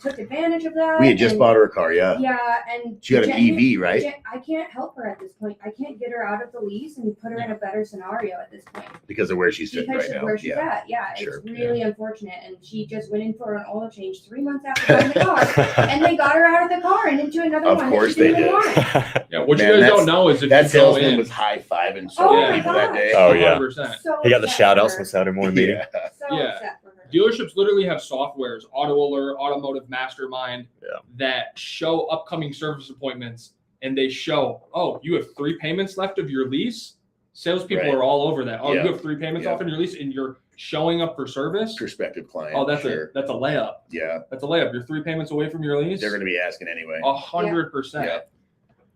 took advantage of that. We had just and- bought her a car, yeah. Yeah, and She got an EV, right? I can't help her at this point. I can't get her out of the lease and put her in a better scenario at this point Because of where she's sitting because right of now. where she's Yeah. at. Yeah, Sure. it's really unfortunate. And she just went in for an oil change 3 months after buying the car, and they got her out of the car and into another Of one. course that she they didn't did. want. Yeah, what Man, you guys that's- don't know is if That you go salesman in, was high-fiving so Oh many my people that gosh. day. Oh, yeah. 100%. So He got the upset shout for outs her. on Saturday morning meeting. Yeah. So Yeah. upset for her. Dealerships literally have softwares, Auto Alert, Automotive Mastermind, Yeah. that show upcoming service appointments, and they show, oh, you have 3 payments left of your lease. Salespeople Right. are all over that. Oh, Yeah. you have 3 payments Yeah. off in your lease, and you're showing up for service. Prospective client. Oh, that's sure. a layup. Yeah. That's a layup. You're 3 payments away from your lease. They're going to be asking anyway. 100%. Yeah.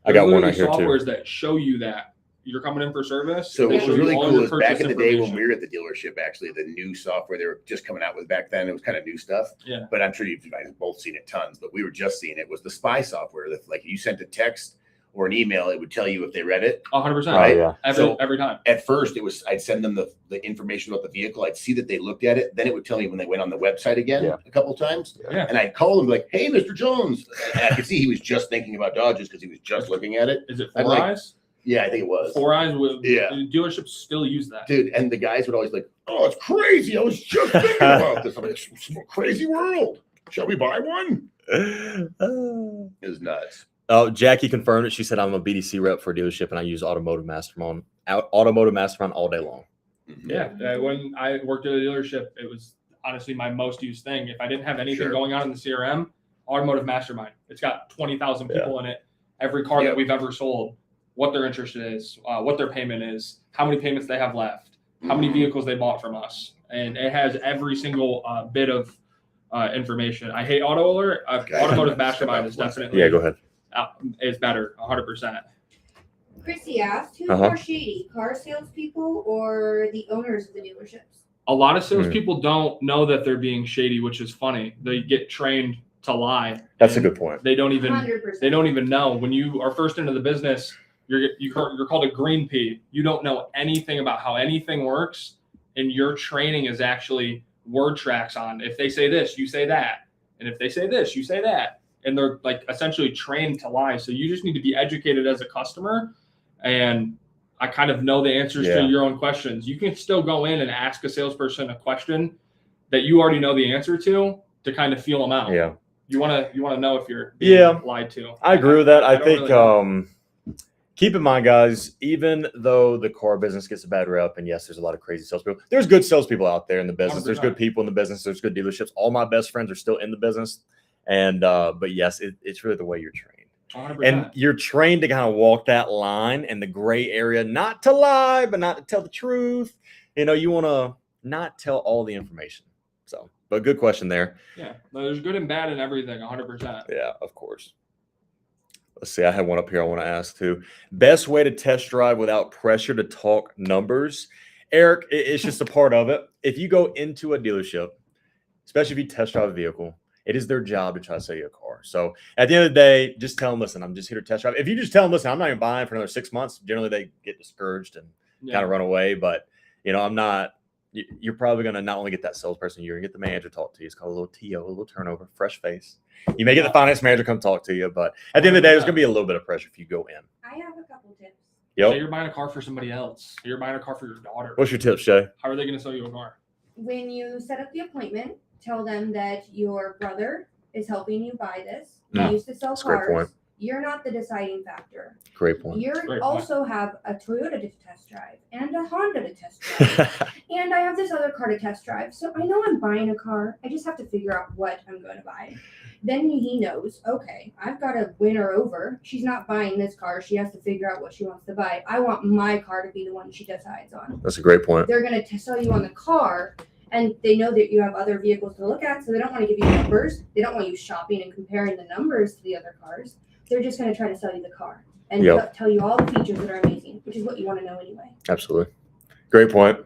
I got one There's right here literally too. softwares that show you that you're coming in for service. So they what show was you really all cool your is back purchase in the day when information. we were at the dealership, actually, the new software they were just coming out with back then, it was kind of new stuff. Yeah. But I'm sure you guys have both seen it tons, but we were just seeing it was the spy software that like you sent a text or an email, it would tell you if they read it. 100%. Right. yeah. Every time. At first it was, I'd send them the information about the vehicle. I'd see that they looked at it. Then it would tell me when they went on the website again Yeah. a couple times. Yeah. And I'd call him like, hey, Mr. Jones. And I could see he was just thinking about Dodges because he was just looking at it. Is it I'd 4 like- eyes? Yeah, I think it was. 4 eyes with Yeah. dealerships still use that. Dude, and the guys would always like, oh, it's crazy. I was just thinking about this. I'm like, it's a crazy world. Shall we buy one? It was nuts. Oh, Jackie confirmed it. She said I'm a BDC rep for a dealership and I use Automotive Mastermind all day long. Mhm. Yeah. When I worked at a dealership, it was honestly my most used thing. If I didn't have anything Sure. going on in the CRM, Automotive Mastermind. It's got 20,000 Yeah. people in it. Every car Yep. that we've ever sold, what their interest is, what their payment is, how many payments they have left, how many Mhm. vehicles they bought from us. And it has every single bit of information. I hate Auto Alert. Okay. Automotive Step Mastermind up is one second. definitely Yeah, go ahead. is better, 100%. Chrissy asked, who's Uh-huh. more shady, car salespeople or the owners of the dealerships? A lot of salespeople don't know that they're being shady, which is funny. They get trained to lie. That's a and good point. They don't even 100%. they don't even know. When you are first into the business, you're called a green pea. You don't know anything about how anything works, and your training is actually word tracks on. If they say this, you say that, and if they say this, you say that, and they're like essentially trained to lie. So you just need to be educated as a customer, and I kind of know the answers Yeah. to your own questions. You can still go in and ask a salesperson a question that you already know the answer to kind of feel them out. Yeah. You want to know if you're being Yeah. lied to. I agree with that. I don't think really know. keep in mind, guys, even though the car business gets a bad rep, and yes, there's a lot of crazy salespeople, there's good salespeople out there in the business. There's 100%. good people in the business. There's good dealerships. All my best friends are still in the business. And but yes, it's really the way you're trained. 100%. And you're trained to kind of walk that line in the gray area, not to lie, but not to tell the truth. You know, you want to not tell all the information. So, but good question there. Yeah, there's good and bad in everything, 100%. Yeah, of course. Let's see. I have one up here I want to ask too. Best way to test drive without pressure to talk numbers. Eric, it's just a part of it. If you go into a dealership, especially if you test drive a vehicle, it is their job to try to sell you a car. So at the end of the day, just tell them, listen, I'm just here to test drive. If you just tell them, listen, I'm not even buying for another 6 months, generally they get discouraged and kind of run away. But, you know, I'm not, you're probably going to not only get that salesperson, you're going to get the manager to talk to you. It's called a little TO, a little turnover, fresh face. You may get the finance manager come talk to you, but at the end of the day, there's going to be a little bit of pressure if you go in. I have a couple tips. Say Yep. you're buying a car for somebody else. You're buying a car for your daughter. What's your tips, Shay? How are they going to sell you a car? When you set up the appointment, tell them that your brother is helping you buy this. He Mm. used to sell That's a great cars. point. You're not the deciding factor. Great point. You Great point. also have a Toyota to test drive and a Honda to test drive. And I have this other car to test drive. So I know I'm buying a car. I just have to figure out what I'm going to buy. Then he knows, okay, I've got to win her over. She's not buying this car. She has to figure out what she wants to buy. I want my car to be the one she decides on. That's a great point. They're going to sell you on the car, and they know that you have other vehicles to look at, so they don't want to give you numbers. They don't want you shopping and comparing the numbers to the other cars. They're just going to try to sell you the car and Yep. tell you all the features that are amazing, which is what you want to know anyway. Absolutely. Great point.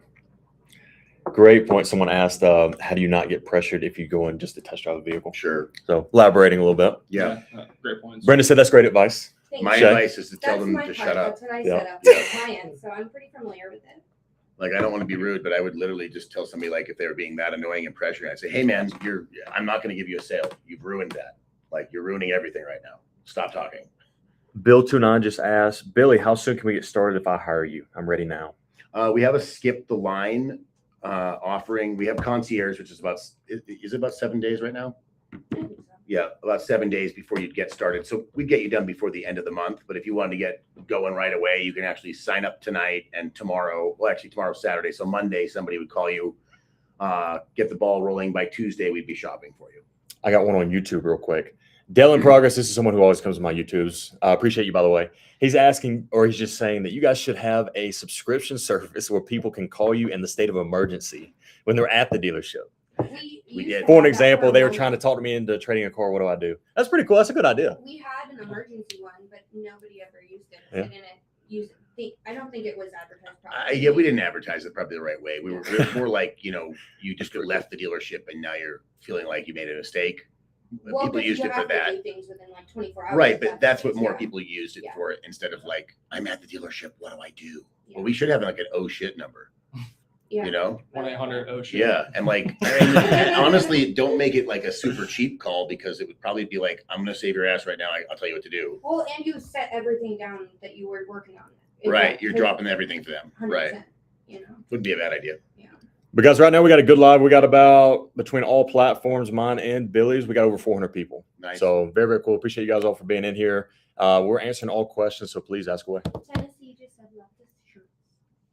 Great point. Someone asked, how do you not get pressured if you go in just to test drive a vehicle? Sure. So elaborating a little bit. Yeah. Great points. Brenda said that's great advice. Thank My you. advice is to tell That's them my to part. shut up. That's what I Yeah. set up Yeah. with clients, so I'm pretty familiar with it. Like, I don't want to be rude, but I would literally just tell somebody, like, if they were being that annoying and pressuring, I'd say, hey man, I'm not going to give you a sale. You've ruined that. Like, you're ruining everything right now. Stop talking. Bill29 just asked, Billy, how soon can we get started if I hire you? I'm ready now. We have a skip the line offering. We have concierge, which is it about 7 days right now? I think so. Yeah, about 7 days before you'd get started. So we'd get you done before the end of the month. But if you wanted to get going right away, you can actually sign up tonight and tomorrow. Well, actually tomorrow's Saturday. So Monday, somebody would call you, get the ball rolling. By Tuesday, we'd be shopping for you. I got one on YouTube real quick. Dale in Progress, this is someone who always comes to my YouTubes. I appreciate you, by the way. He's asking, or he's just saying that you guys should have a subscription service where people can call you in the state of emergency when they're at the dealership. We We used did. to For an have that example, a they were while trying to ago. talk to me into trading a car. What do I do? That's pretty cool. That's a good idea. We had an emergency one, but nobody ever used it. Yeah. They didn't use it. don't think it was advertised properly. Yeah, we didn't advertise it probably the right way. We were more like, you just left the dealership and now you're feeling like you made a mistake. Well, People but used you it for have to that. do things within like 24 hours. Right, but that's what more yeah. people used it Yeah. for, instead of like, I'm at the dealership, what do I do? Yeah. Well, we should have like an oh shit number, Yeah. 1-800-OSHA. Yeah, and like, and honestly, don't make it like a super cheap call, because it would probably be like, I'm gonna save your ass right now. I'll tell you what to do. Well, and you set everything down that you were working on. Right, you're dropping everything for them. 100%, Right, You know. wouldn't be a bad idea. But guys, right now we got a good live. We got about, between all platforms, mine and Billy's, we got over 400 people. Nice. So very, very cool. Appreciate you guys all for being in here. We're answering all questions, so please ask away. Tennessee just said, love this shirt.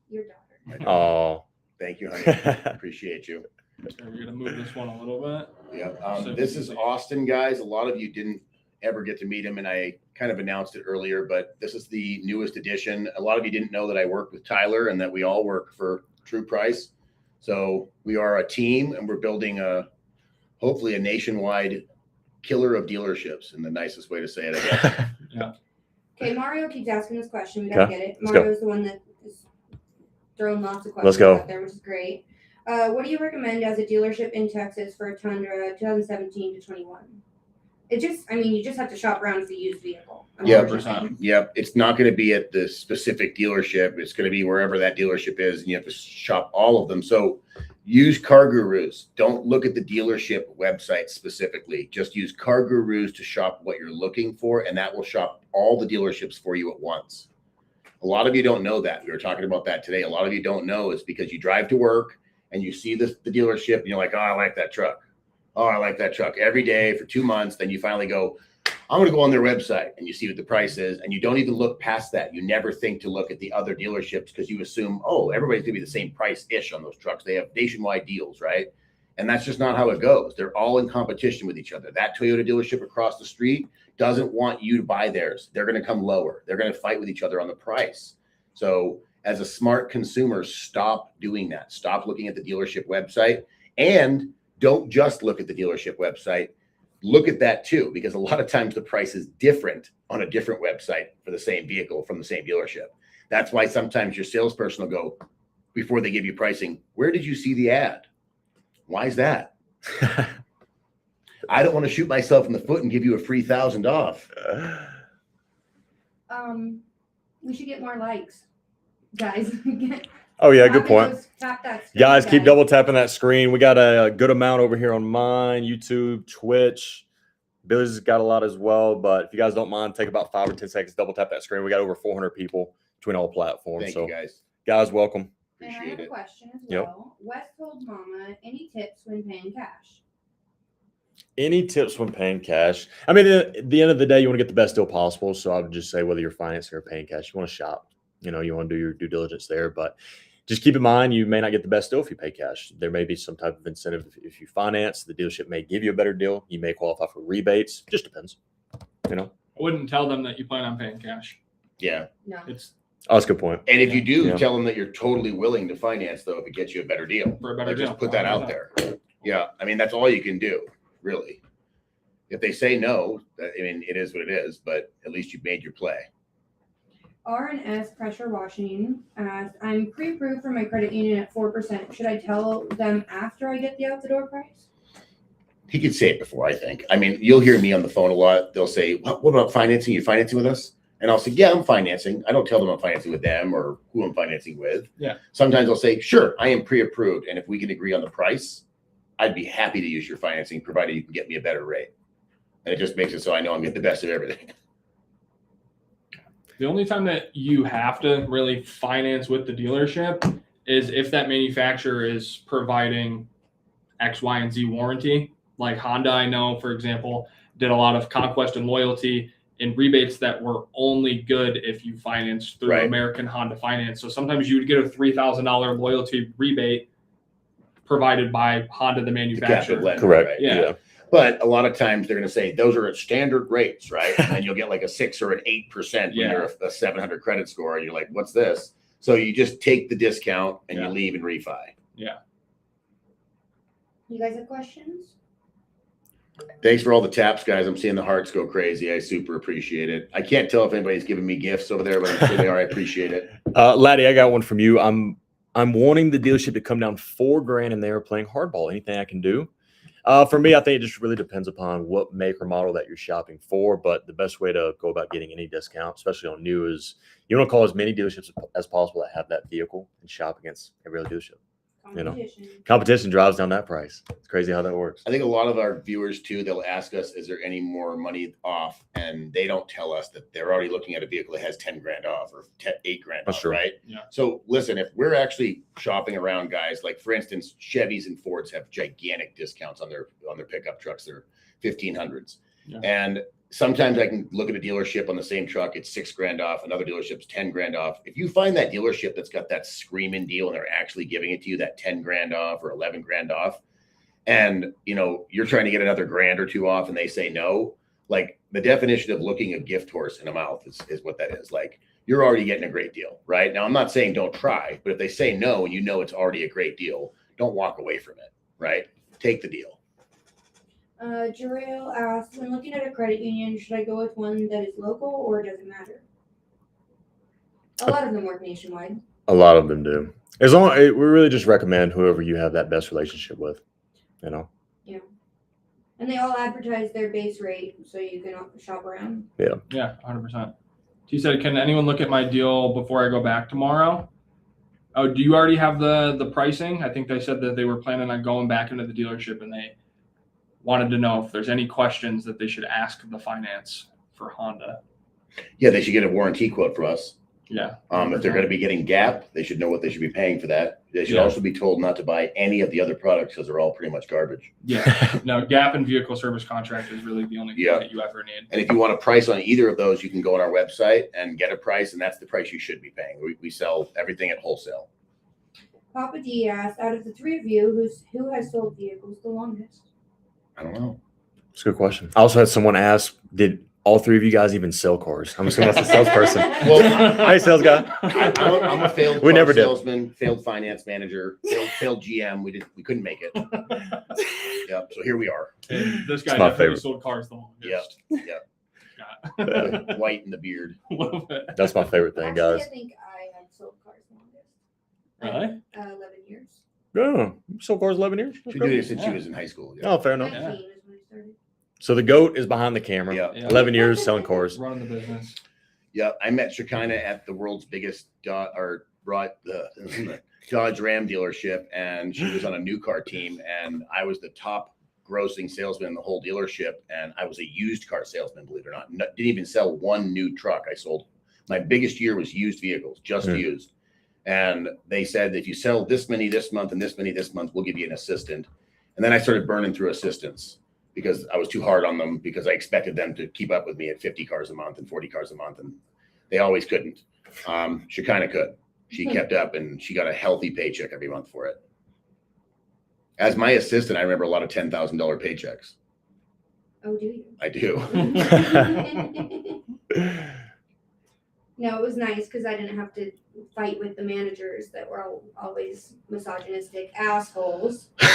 Your daughter. Oh, Thank you, honey. Appreciate you. So we're gonna move this one a little bit. Yeah. So This is Austin, guys. A lot of you didn't ever get to meet him, and I kind of announced it earlier, but this is the newest edition. A lot of you didn't know that I worked with Tyler and that we all work for True Price. So we are a team, and we're building hopefully a nationwide killer of dealerships, in the nicest way to say it, I guess. Okay, Mario keeps asking this question. We gotta Okay, get it. let's go. Mario's the one that is throwing lots of questions Let's go. out there, which is great. What do you recommend as a dealership in Texas for a Tundra 2017 to 21? You just have to shop around for the used vehicle. Yeah, unfortunately. Yep. It's not going to be at the specific dealership. It's going to be wherever that dealership is, and you have to shop all of them. So use Car Gurus. Don't look at the dealership website specifically. Just use Car Gurus to shop what you're looking for, and that will shop all the dealerships for you at once. A lot of you don't know that. We were talking about that today. A lot of you don't know is because you drive to work and you see the dealership and you're like, oh, I like that truck. Oh, I like that truck every day for 2 months. Then you finally go, I'm going to go on their website, and you see what the price is. And you don't even look past that. You never think to look at the other dealerships, because you assume, oh, everybody's going to be the same price-ish on those trucks. They have nationwide deals, right? And that's just not how it goes. They're all in competition with each other. That Toyota dealership across the street doesn't want you to buy theirs. They're going to come lower. They're going to fight with each other on the price. So as a smart consumer, stop doing that. Stop looking at the dealership website, and don't just look at the dealership website. Look at that too, because a lot of times the price is different on a different website for the same vehicle from the same dealership. That's why sometimes your salesperson will go, before they give you pricing, where did you see the ad? Why is that? I don't want to shoot myself in the foot and give you a free $1,000 off. We should get more likes, guys. Oh yeah, good point. Tap that screen, Guys, keep double tapping that screen. We got a good amount over here on mine, YouTube, Twitch. Billy's got a lot as well, but if you guys don't mind, take about 5 or 10 seconds, double tap that screen. We got over 400 people between all platforms. Thank so you, guys. guys, welcome. And I Appreciate have a it. question as Yep. well. Wes told Mama, any tips when paying cash? Any tips when paying cash? I mean, at the end of the day, you want to get the best deal possible. So I would just say, whether you're financing or paying cash, you want to shop. You want to do your due diligence there, but just keep in mind, you may not get the best deal if you pay cash. There may be some type of incentive if you finance. The dealership may give you a better deal. You may qualify for rebates. Just depends. I wouldn't tell them that you plan on paying cash. Yeah. No. It's Oh, that's a good point. And if you do, Yeah. tell them that you're totally willing to finance, though, if it gets you a better deal. for a better Like, deal. just put that out there. Yeah. I mean, that's all you can do, really. If they say no, it is what it is, but at least you've made your play. R&S Pressure Washing asked, I'm pre-approved for my credit union at 4%. Should I tell them after I get the out-the-door price? He could say it before, I think. I mean, you'll hear me on the phone a lot. They'll say, what about financing? You financing with us? And I'll say, yeah, I'm financing. I don't tell them I'm financing with them or who I'm financing with. Yeah. Sometimes I'll say, sure, I am pre-approved. And if we can agree on the price, I'd be happy to use your financing, provided you can get me a better rate. And it just makes it so I know I'm getting the best of everything. The only time that you have to really finance with the dealership is if that manufacturer is providing X, Y, and Z warranty. Like Honda, I know, for example, did a lot of Conquest and Loyalty in rebates that were only good if you financed through Right. American Honda Finance. So sometimes you would get a $3,000 loyalty rebate provided by Honda, the The manufacturer. captive lender, Correct. right? Yeah. But a lot of times they're going to say those are at standard rates, right? And then you'll get like a 6 or an 8% when Yeah. you're a 700 credit score. And you're like, what's this? So you just take the discount and Yeah. you leave and refi. You guys have questions? Thanks for all the taps, guys. I'm seeing the hearts go crazy. I super appreciate it. I can't tell if anybody's giving me gifts over there, but I'm sure they are. I appreciate it. Laddie, I got one from you. I'm wanting the dealership to come down $4,000 and they are playing hardball. Anything I can do? For me, I think it just really depends upon what make or model that you're shopping for. But the best way to go about getting any discount, especially on new, is you want to call as many dealerships as possible that have that vehicle and shop against every other dealership. You know, competition drives down that price. It's crazy how that works. I think a lot of our viewers too, they'll ask us, is there any more money off? And they don't tell us that they're already looking at a vehicle that has 10 grand off or 8 grand That's off, true. right? Yeah. So listen, if we're actually shopping around, guys, like for instance, Chevys and Fords have gigantic discounts on their pickup trucks. They're 1500s. Yeah. And sometimes I can look at a dealership on the same truck, it's 6 grand off, another dealership's 10 grand off. If you find that dealership that's got that screaming deal and they're actually giving it to you, that 10 grand off or 11 grand off, and you know, you're trying to get another grand or two off and they say no, like the definition of looking a gift horse in a mouth is what that is. Like you're already getting a great deal, right? Now I'm not saying don't try, but if they say no and you know it's already a great deal, don't walk away from it, right? Take the deal. Jarrell asked, when looking at a credit union, should I go with one that is local or does it matter? A lot of them work nationwide. A lot of them do. As long we really just recommend whoever you have that best relationship with, you know. Yeah. And they all advertise their base rate so you can shop around. Yeah, 100%. He said, can anyone look at my deal before I go back tomorrow? Oh, do you already have the pricing? I think they said that they were planning on going back into the dealership and they wanted to know if there's any questions that they should ask the finance for Honda. Yeah, they should get a warranty quote for us. Yeah. If they're going to be getting Gap, they should know what they should be paying for that. They should Yeah. also be told not to buy any of the other products because they're all pretty much garbage. Yeah. No, Gap and vehicle service contract is really the only thing that you ever need. And if you want a price on either of those, you can go on our website and get a price, and that's the price you should be paying. We sell everything at wholesale. Papa D asked, out of the three of you, who has sold vehicles the longest? I don't know. It's a good question. I also had someone ask, did all three of you guys even sell cars? I'm assuming that's a salesperson. Well, Hey, sales guy. I'm a failed We never did. salesman, failed finance manager, failed GM. We couldn't make it. Yep. So here we are. And this guy It's my definitely favorite. sold cars the longest. Yep. Yeah. White in the beard. A little bit. That's my favorite thing, Actually, guys. I think I have sold cars the longest. Really? 11 years. Yeah, you sold cars 11 years. That's She did great. it since she was in high school. Yeah. Oh, fair enough. 19 is when I started. So the GOAT is behind the camera. Yeah. Yeah. 11 years selling cars. Running the business. Yeah, I met Shekinah at the world's biggest Dodge Ram dealership, and she was on a new car team, and I was the top grossing salesman in the whole dealership, and I was a used car salesman, believe it or not. Didn't even sell one new truck. I sold, my biggest year was used vehicles, just used. And they said, if you sell this many this month and this many this month, we'll give you an assistant. And then I started burning through assistants because I was too hard on them, because I expected them to keep up with me at 50 cars a month and 40 cars a month. And they always couldn't. Shekinah could. She kept up, and she got a healthy paycheck every month for it. As my assistant, I remember a lot of $10,000 paychecks. Oh, do you? I do. No, it was nice because I didn't have to fight with the managers that were always misogynistic assholes. So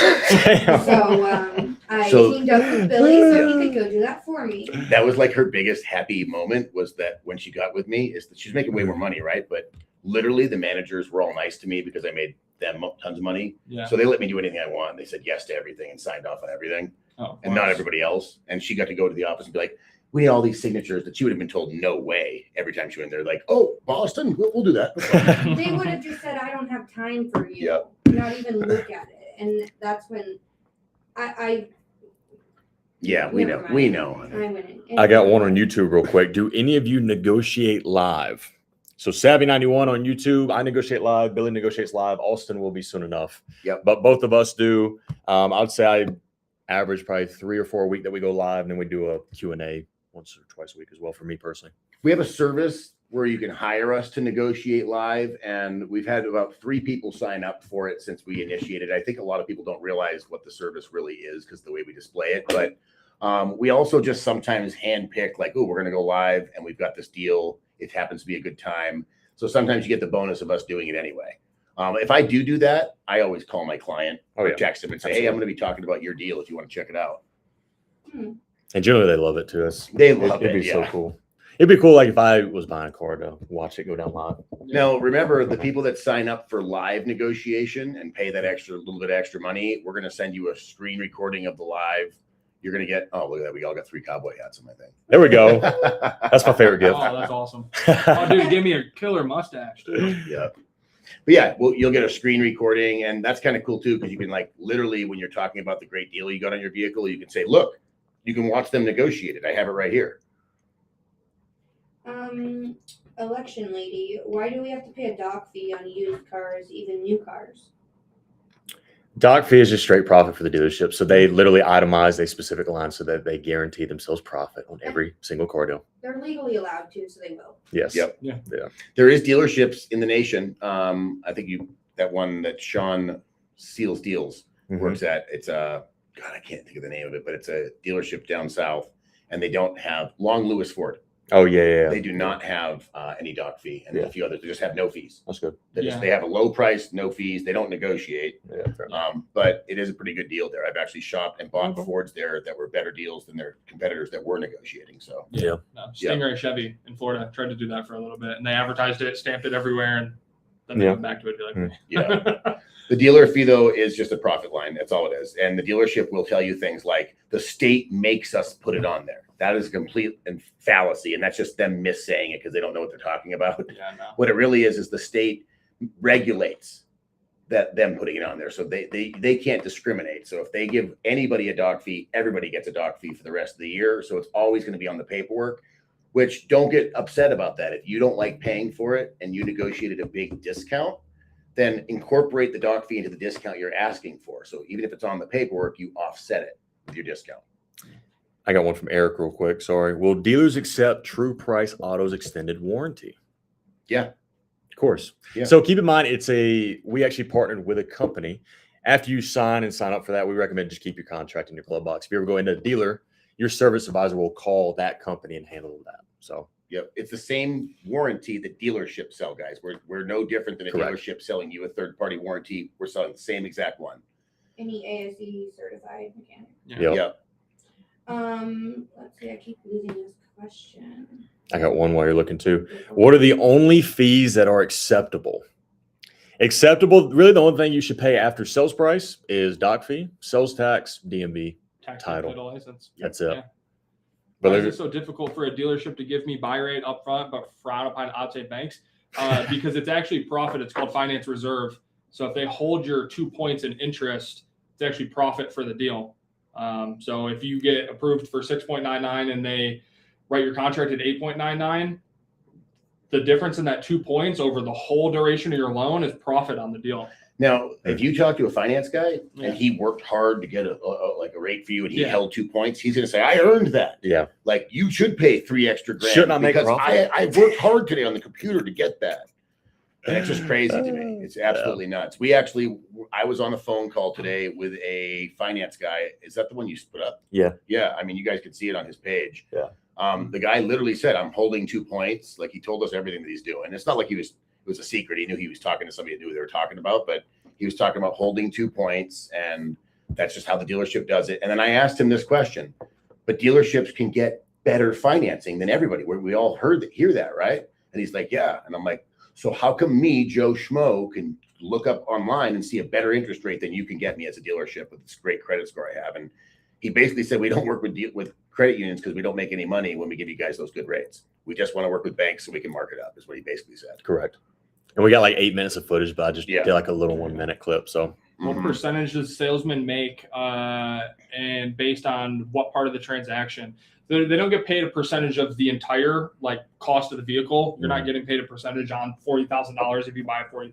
I teamed up with Billy so he could go do that for me. That was like her biggest happy moment, was that when she got with me, is that she's making way more money, right? But literally the managers were all nice to me because I made them tons of money. Yeah. So they let me do anything I want. They said yes to everything and signed off on everything, Oh, and not everybody else. And she got to go to the office and be like, we need all these signatures, that she would have been told no way every time she went there. Like, oh, Boston, we'll do that. They would have just said, I don't have time for you. Yep. Not even look at it. And that's when Yeah, we Never know. mind. We know. I went in. I got one on YouTube real quick. Do any of you negotiate live? So Savvy91 on YouTube, I negotiate live. Billy negotiates live. Austin will be soon enough. Yep. But both of us do. I would say I average probably 3 or 4 a week that we go live, and then we do a Q&A once or twice a week as well for me personally. We have a service where you can hire us to negotiate live, and we've had about 3 people sign up for it since we initiated. I think a lot of people don't realize what the service really is because the way we display it. But we also just sometimes handpick, like, oh, we're going to go live and we've got this deal. It happens to be a good time. So sometimes you get the bonus of us doing it anyway. If I do that, I always call my client or text them and say, hey, I'm going to be talking about your deal if you want to check it out. And generally they love it too. They love It'd it, be so yeah. cool. It'd be cool like if I was buying a car to watch it go down live. Now, remember the people that sign up for live negotiation and pay that little bit extra money, we're going to send you a screen recording of the live. You're going to get, oh, look at that. We all got 3 cowboy hats on my thing. There we go. That's my favorite gift. Oh, that's awesome. Oh, dude, give me a killer mustache, dude. Yeah. But yeah, well, you'll get a screen recording, and that's kind of cool too, because you can like literally when you're talking about the great deal you got on your vehicle, you can say, look, you can watch them negotiate it. I have it right here. Election lady, why do we have to pay a dock fee on used cars, even new cars? Dock fee is just straight profit for the dealership. So they literally itemize a specific line so that they guarantee themselves profit on every single car deal. They're legally allowed to, so they will. Yes. Yep. Yeah. There is dealerships in the nation. I think that one that Sean Seals Deals works at. It's God, I can't think of the name of it, but it's a dealership down south, and they don't have Long Lewis Ford. Oh yeah. They do not have any dock fee, and a few others. They just have no fees. That's good. They have a low price, no fees. They don't negotiate. Yeah, fair enough. But it is a pretty good deal there. I've actually shopped and bought Fords there that were better deals than their competitors that were negotiating. So Yeah. No, Stingray Chevy in Florida tried to do that for a little bit, and they advertised it, stamped it everywhere, and then they went back to it. Like, yeah. The dealer fee, though, is just a profit line. That's all it is. And the dealership will tell you things like the state makes us put it on there. That is a complete fallacy. And that's just them saying it because they don't know what they're talking about. Yeah, no. What it really is the state regulates them putting it on there. So they can't discriminate. So if they give anybody a dock fee, everybody gets a dock fee for the rest of the year. So it's always going to be on the paperwork, which don't get upset about that. If you don't like paying for it and you negotiated a big discount, then incorporate the dock fee into the discount you're asking for. So even if it's on the paperwork, you offset it with your discount. I got one from Eric real quick. Sorry. Will dealers accept True Price Auto's extended warranty? Yeah. Of course. Yeah. So keep in mind, we actually partnered with a company. After you sign up for that, we recommend just keep your contract in your glove box. If you ever go into a dealer, your service advisor will call that company and handle that. So yep, it's the same warranty that dealerships sell, guys. We're no different than a dealership selling you a third-party warranty. We're selling the same exact one. Any ASE certified mechanic. Yep. Let's see, I keep losing this question. I got one while you're looking too. What are the only fees that are acceptable? Really the only thing you should pay after sales price is dock fee, sales tax, DMV, Tax title. license. That's it. Yeah. But Why is it so difficult for a dealership to give me buy rate up front, but frown upon outside banks? Because it's actually profit. It's called finance reserve. So if they hold your 2 points in interest, it's actually profit for the deal. So if you get approved for 6.99 and they write your contract at 8.99, the difference in that 2 points over the whole duration of your loan is profit on the deal. Now, if you talk to a finance guy and he worked hard to get a rate for you and he held 2 points, he's going to say, I earned that. Yeah. Like you should pay $3 extra grand. Shouldn't I make because profit? I worked hard today on the computer to get that. And it's just crazy to me. It's absolutely nuts. I was on a phone call today with a finance guy. Is that the one you put up? Yeah. Yeah. I mean, you guys could see it on his page. Yeah. The guy literally said, I'm holding 2 points. Like he told us everything that he's doing. It's not like it was a secret. He knew he was talking to somebody that knew what they were talking about, but he was talking about holding 2 points, and that's just how the dealership does it. And then I asked him this question, but dealerships can get better financing than everybody. We all hear that, right? And he's like, yeah. And I'm like, so how come me, Joe Schmo, can look up online and see a better interest rate than you can get me as a dealership with this great credit score I have? And he basically said, we don't work with credit unions because we don't make any money when we give you guys those good rates. We just want to work with banks so we can mark it up, is what he basically said. Correct. And we got like 8 minutes of footage, but I just did like a little 1 minute clip. So what percentage does salesmen make and based on what part of the transaction? They don't get paid a percentage of the entire cost of the vehicle. You're not getting paid a percentage on $40,000 if you buy a $40,000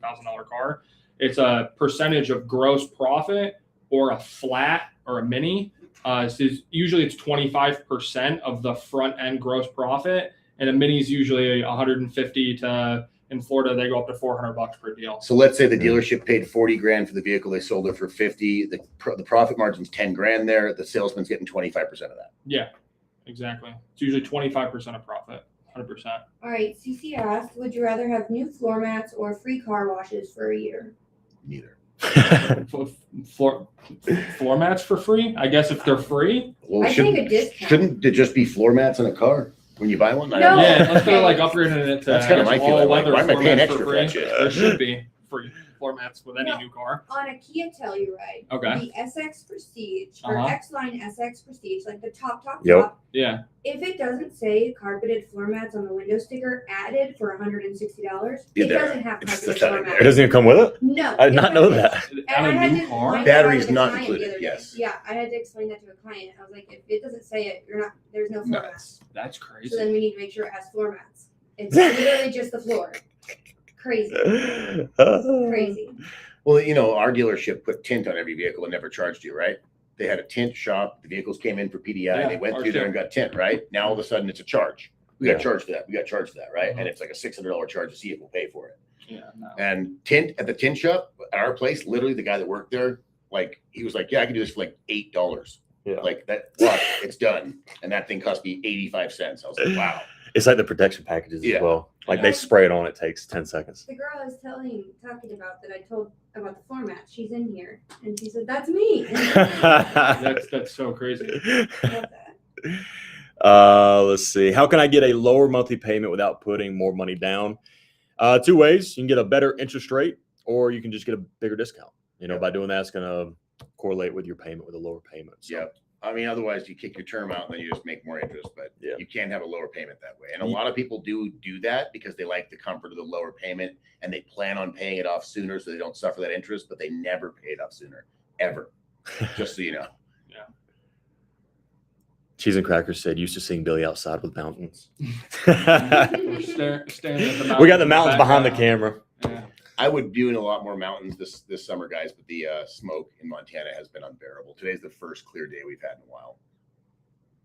car. It's a percentage of gross profit or a flat or a mini. So usually it's 25% of the front end gross profit, and a mini is usually 150 to. In Florida, they go up to $400 per deal. So let's say the dealership paid 40 grand for the vehicle. They sold it for 50. The profit margin's 10 grand there. The salesman's getting 25% of that. Yeah, exactly. It's usually 25% of profit, 100%. All right. CC asked, would you rather have new floor mats or free car washes for a year? Neither. floor mats for free. I guess if they're free. Well, I take a discount. shouldn't it just be floor mats in a car when you buy one? I No. don't know. Yeah, unless they're like upgrading it to That's kinda my feeling, like, all-weather why am I floor paying mats extra for for that free. shit? There should be free floor mats with any No. new car. On a Kia Telluride, Okay. the SX Prestige or Uh-huh. X-Line SX Prestige, like the top, Yep. Yeah. if it doesn't say carpeted floor mats on the window sticker added for $160, Yeah, it there. doesn't have It's carpeted the floor setting mats. It doesn't even come with it? No. I did not know doesn't. that. And I On a had new to car. find that out Batteries with a not client the included, other day. yes. Yeah, I had to explain that to a client. I was like, if it doesn't say it, there's no floor mats. That's So crazy. then we need to make sure it has floor mats. It's literally just the floor. Crazy. Crazy. Well, you know, our dealership put tint on every vehicle and never charged you, right? They had a tint shop. The vehicles came in for PDI. Yeah, They went ours through there too. and got tint, right? Now all of a sudden it's a charge. We got Yeah. charged for that. We got charged for that, right? Mhm. And it's like a $600 charge to see if we'll pay for it. Yeah. No. And tint at the tint shop at our place, literally the guy that worked there, like he was like, "Yeah, I can do this for like $8." Yeah. Like that, watch, it's done. And that thing cost me 85 cents. I was like, wow. It's like the protection packages Yeah. as well. Like Yeah. they spray it on, it takes 10 seconds. The girl I was talking about that I told about the floor mat, she's in here. And she said, that's me. That's so crazy. Love that. Let's see. How can I get a lower monthly payment without putting more money down? Two ways. You can get a better interest rate, or you can just get a bigger discount. You know, Yep. by doing that, it's going to correlate with your payment with a lower payment. So, Yep. I mean, otherwise you kick your term out and then you just make more interest, but Yeah. you can't have a lower payment that way. And a Ye- lot of people do that because they like the comfort of the lower payment and they plan on paying it off sooner so they don't suffer that interest, but they never pay it off sooner, ever. Just so you know. Cheese and Crackers said, used to seeing Billy outside with mountains. We're staring at the We got the in mountains behind the background. camera. Yeah. I would do in a lot more mountains this summer, guys, but the smoke in Montana has been unbearable. Today's the first clear day we've had in a while.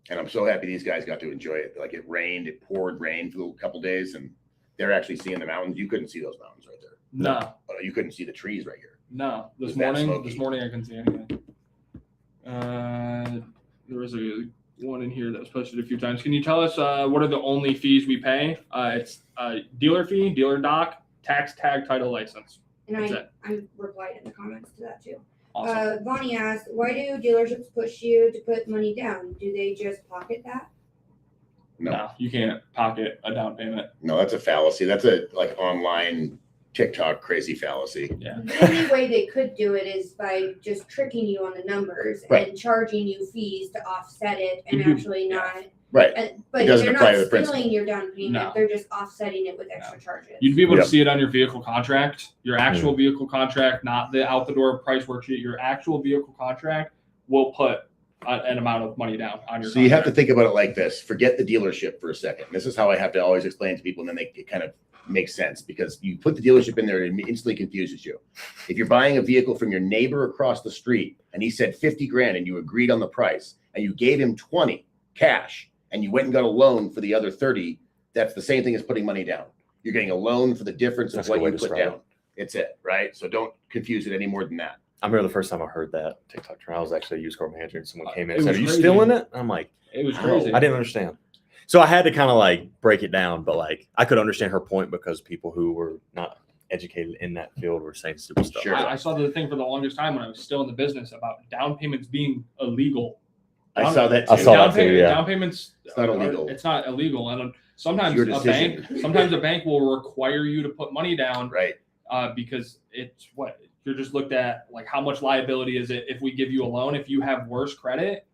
And I'm so happy these guys got to enjoy it. Like it rained, it poured rain for a couple days, and they're actually seeing the mountains. You couldn't see those mountains right there. No. You couldn't see the trees right here. No. Was that smoky? This morning I couldn't see anything. There was one in here that was posted a few times. Can you tell us what are the only fees we pay? It's dealer fee, dealer doc, tax, tag, title, license. And That's I it. replied in the comments to that too. Awesome. Bonnie asked, why do dealerships push you to put money down? Do they just pocket that? No, You can't pocket a down payment. no, that's a fallacy. That's a like online TikTok crazy fallacy. Yeah. The only way they could do it is by just tricking you on the numbers Right. and charging you fees to offset it and Mhm. actually not. Right. But It doesn't they're apply not to the principal. stealing your down payment. No. They're just offsetting it with extra charges. You'd be able Yep. to see it on your vehicle contract, your actual vehicle contract, not the out the door price worksheet. Your actual vehicle contract will put an amount of money down on your So you have to contract. think about it like this. Forget the dealership for a second. This is how I have to always explain to people, and then it kind of makes sense because you put the dealership in there and it instantly confuses you. If you're buying a vehicle from your neighbor across the street and he said 50 grand and you agreed on the price and you gave him 20 cash and you went and got a loan for the other 30, that's the same thing as putting money down. You're getting a loan for the difference That's of a what good way you to put describe down. It's it, right? So don't confuse it any more than that. I remember the first time I heard that TikTok trend. I was actually a used car manager and someone came in It and said, was are you crazy. still in it? I'm like, It was "Oh." crazy. I didn't understand. So I had to kind of like break it down, but like I could understand her point because people who were not educated in that field were saying stupid stuff. Sure. I saw the thing for the longest time when I was still in the business about down payments being illegal. I saw that too. I saw down that too, yeah. Down payments. It's not illegal. It's not illegal, and sometimes Your a decision. bank. Sometimes a bank will require you to put money down Right. because it's what you're just looked at. Like how much liability is it if we give you a loan? If you have worse credit,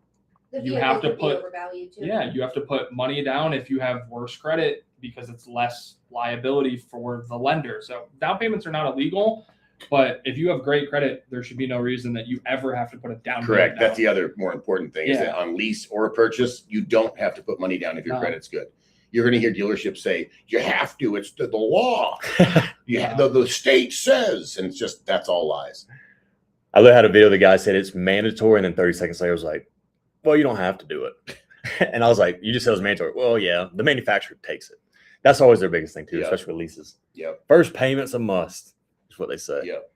The you vehicle have to could be put- overvalued too. yeah, you have to put money down if you have worse credit because it's less liability for the lender. So down payments are not illegal, but if you have great credit, there should be no reason that you ever have to put a down Correct. payment That's down. the other more important thing is Yeah. that on lease or a purchase, you don't have to put money down if your No. credit's good. You're going to hear dealerships say, you have to, it's the law. Yeah, the state says, and it's just, that's all lies. I literally had a video. The guy said it's mandatory, and then 30 seconds later, I was like, "Well, you don't have to do it." And I was like, "You just said it was mandatory." Well, yeah, the manufacturer takes it. That's always their biggest thing too, Yeah. especially with leases. Yep. First payment's a must. Is what they say. Yep.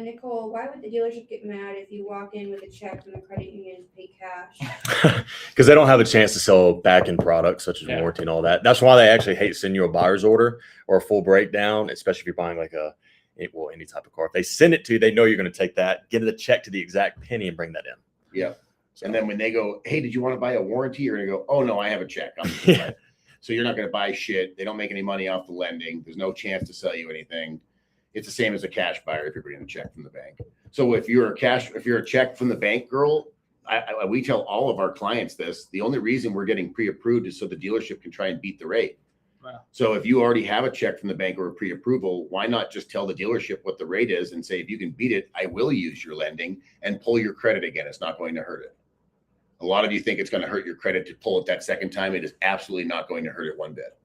Nicole, why would the dealership get mad if you walk in with a check from the credit union to pay cash? Because they don't have a chance to sell back-end products such as Yeah. warranty and all that. That's why they actually hate sending you a buyer's order or a full breakdown, especially if you're buying like a any type of car. If they send it to you, they know you're going to take that, get the check to the exact penny, and bring that in. Yeah. So, And then when they go, hey, did you want to buy a warranty? You're going to go, oh, no, I have a check. yeah. So you're not going to buy shit. They don't make any money off the lending. There's no chance to sell you anything. It's the same as a cash buyer if you're bringing a check from the bank. So if you're a check from the bank girl, we tell all of our clients this. The only reason we're getting pre-approved is so the dealership can try and beat the rate. Wow. So if you already have a check from the bank or a pre-approval, why not just tell the dealership what the rate is and say, if you can beat it, I will use your lending and pull your credit again. It's not going to hurt it. A lot of you think it's going to hurt your credit to pull it that second time. It is absolutely not going to hurt it one bit.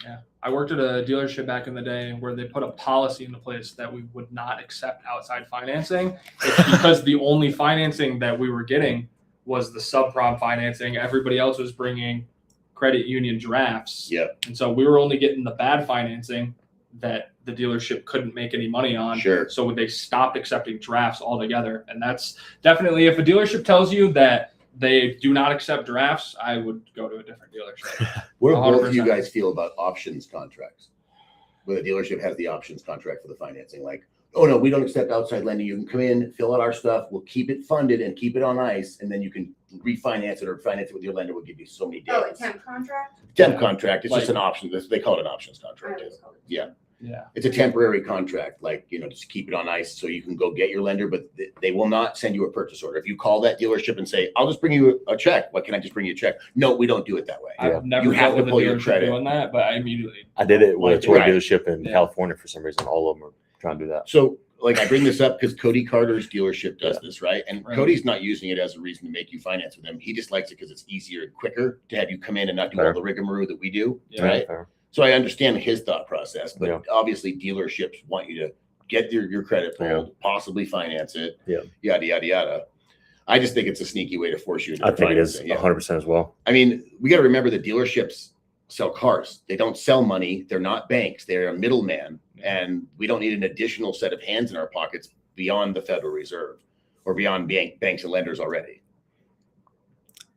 Yeah. I worked at a dealership back in the day where they put a policy into place that we would not accept outside financing. It's because the only financing that we were getting was the subprime financing. Everybody else was bringing credit union drafts. Yep. And so we were only getting the bad financing that the dealership couldn't make any money on. Sure. So they stopped accepting drafts altogether. And that's definitely, if a dealership tells you that they do not accept drafts, I would go to a different dealership. Where both of you 100%. guys feel about options contracts? Where the dealership has the options contract for the financing, like, oh no, we don't accept outside lending. You can come in, fill out our stuff. We'll keep it funded and keep it on ice, and then you can refinance it or finance it with your lender. We'll give you so many days. Oh, a temp contract? Temp contract. It's Like- just an option. They call it an options I contract. always call it. Yeah. Yeah. It's a temporary contract, like, just keep it on ice so you can go get your lender, but they will not send you a purchase order. If you call that dealership and say, I'll just bring you a check. What, can I just bring you a check? No, we don't do it that way. I've never You have dealt to with a pull your dealership credit. doing that, but I immediately I did it with a Toyota Right. dealership in Yeah. California for some reason. All of them are trying to do that. So like I bring this up because Cody Carter's dealership does this, right? And Right. Cody's not using it as a reason to make you finance with him. He just likes it because it's easier and quicker to have you come in and not do all Fair. the rigmarole that we do, Yeah. right? Fair. So I understand his thought process, but Yeah. obviously dealerships want you to get your credit pulled, possibly finance it, Yeah. yada, yada, yada. I just think it's a sneaky way to force you into I think it is financing, yeah. 100% as well. I mean, we got to remember the dealerships sell cars. They don't sell money. They're not banks. They're a middleman. And we don't need an additional set of hands in our pockets beyond the Federal Reserve or beyond banks and lenders already.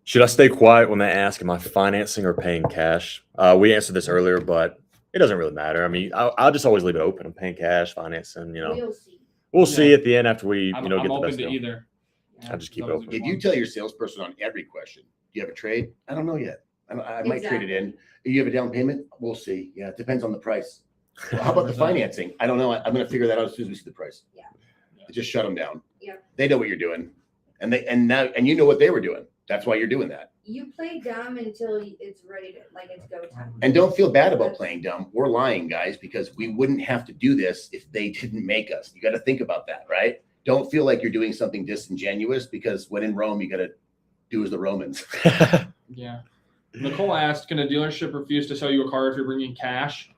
Should I stay quiet when they ask, am I financing or paying cash? We answered this earlier, but it doesn't really matter. I mean, I'll just always leave it open. I'm paying cash, financing, We'll see. We'll see Yeah. at the end after we, I'm get the open best to deal. either. I just keep it Those open. are If you ones. tell your salesperson on every question, do you have a trade? I don't know yet. I might trade it in. Exactly. You have a down payment? We'll see. Yeah, it depends on the price. Well, how about the 100%. financing? I don't know. I'm going to figure that out as soon as we see the price. Yeah. Just shut them down. Yeah. They know what you're doing, and you know what they were doing. That's why you're doing that. You play dumb until it's ready to, like, it's go time. And don't feel bad about playing dumb. We're lying, guys, because we wouldn't have to do this if they didn't make us. You got to think about that, right? Don't feel like you're doing something disingenuous, because when in Rome, you got to do as the Romans. Yeah. Nicole asked, can a dealership refuse to sell you a car if you're bringing cash?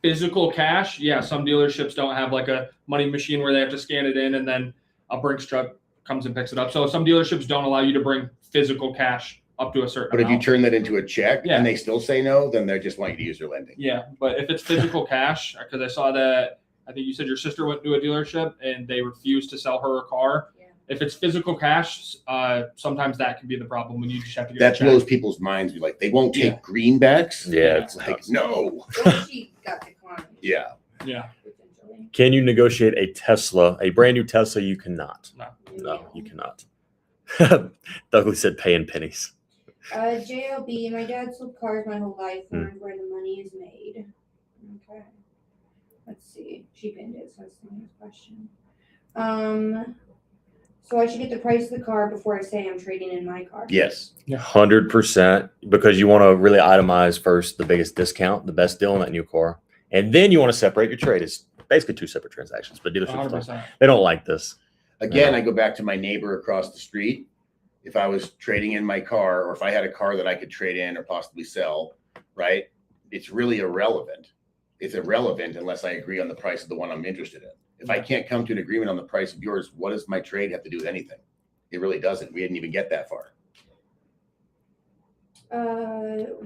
Physical cash? Yeah, some dealerships don't have like a money machine where they have to scan it in and then a Brinks truck comes and picks it up. So some dealerships don't allow you to bring physical cash up to a certain But if you amount. turn that into a check Yeah. and they still say no, then they just want you to use their lending. Yeah, but if it's physical cash, because I saw that, I think you said your sister went to a dealership and they refused to sell her a car. Yeah. If it's physical cash, sometimes that can be the problem when you just have to get That a check. blows people's minds. Like, they won't take Yeah. greenbacks. Yeah, It's like, no. Or she got declined. Yeah. Yeah. Potentially. Can you negotiate a Tesla, a brand new Tesla? You cannot. No, you cannot. Douglas said pay in pennies. JLB, my dad sold cars my whole life, learned where the money is made. Okay. Let's see. She pinned it, so that's the next question. So I should get the price of the car before I say I'm trading in my car. Yes. 100%, because you want to really itemize first the biggest discount, the best deal on that new car. And then you want to separate your trade. It's basically two separate transactions, but dealerships, 100%. they don't like this. Again, Yeah. I go back to my neighbor across the street. If I was trading in my car, or if I had a car that I could trade in or possibly sell, right? It's really irrelevant. It's irrelevant unless I agree on the price of the one I'm interested in. If I can't come to an agreement on the price of yours, what does my trade have to do with anything? It really doesn't. We didn't even get that far.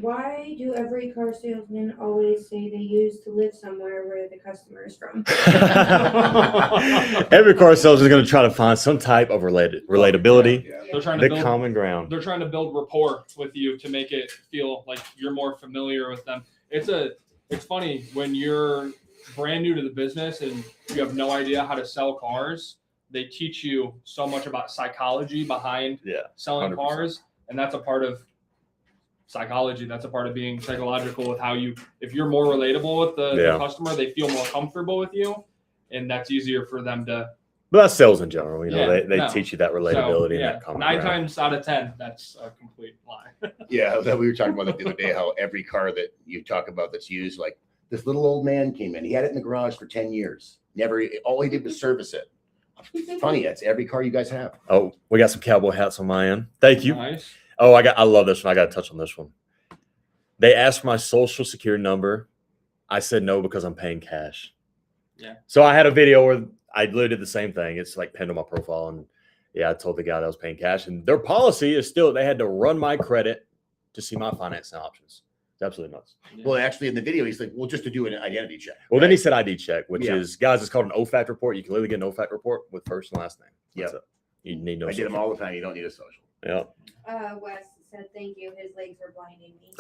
Why do every car salesman always say they used to live somewhere where the customer is from? Every car salesman is going to try to find some type of relatability, Yeah. They're trying to the build common ground. they're trying to build rapport with you to make it feel like you're more familiar with them. It's funny when you're brand new to the business and you have no idea how to sell cars, they teach you so much about psychology behind selling 100%. cars. And that's a part of psychology. That's a part of being psychological with how if you're more relatable with the customer, they feel more comfortable with you. And that's easier for them to. But that's sales in general. They teach you that relatability and that common 9 ground. times out of 10, that's a complete lie. Yeah, that we were talking about that the other day, how every car that you talk about that's used, like this little old man came in, he had it in the garage for 10 years. All he did was service it. Funny, that's every car you guys have. Oh, we got some cowboy hats on my end. Thank you. Nice. Oh, I love this one. I got to touch on this one. They asked for my social security number. I said no because I'm paying cash. Yeah. So I had a video where I literally did the same thing. It's like pinned on my profile. And I told the guy that I was paying cash. And their policy is still, they had to run my credit to see my financing options. It's absolutely nuts. Yeah. Well, actually, in the video, he's like, well, just to do an identity check. Well, then he said ID check, which Yeah. is, guys, it's called an OFAC report. You can literally get an OFAC report with first and last name. That's it. You need no I did them all the time. You don't need a social. Yeah. Wes said thank you. His legs are blinding me.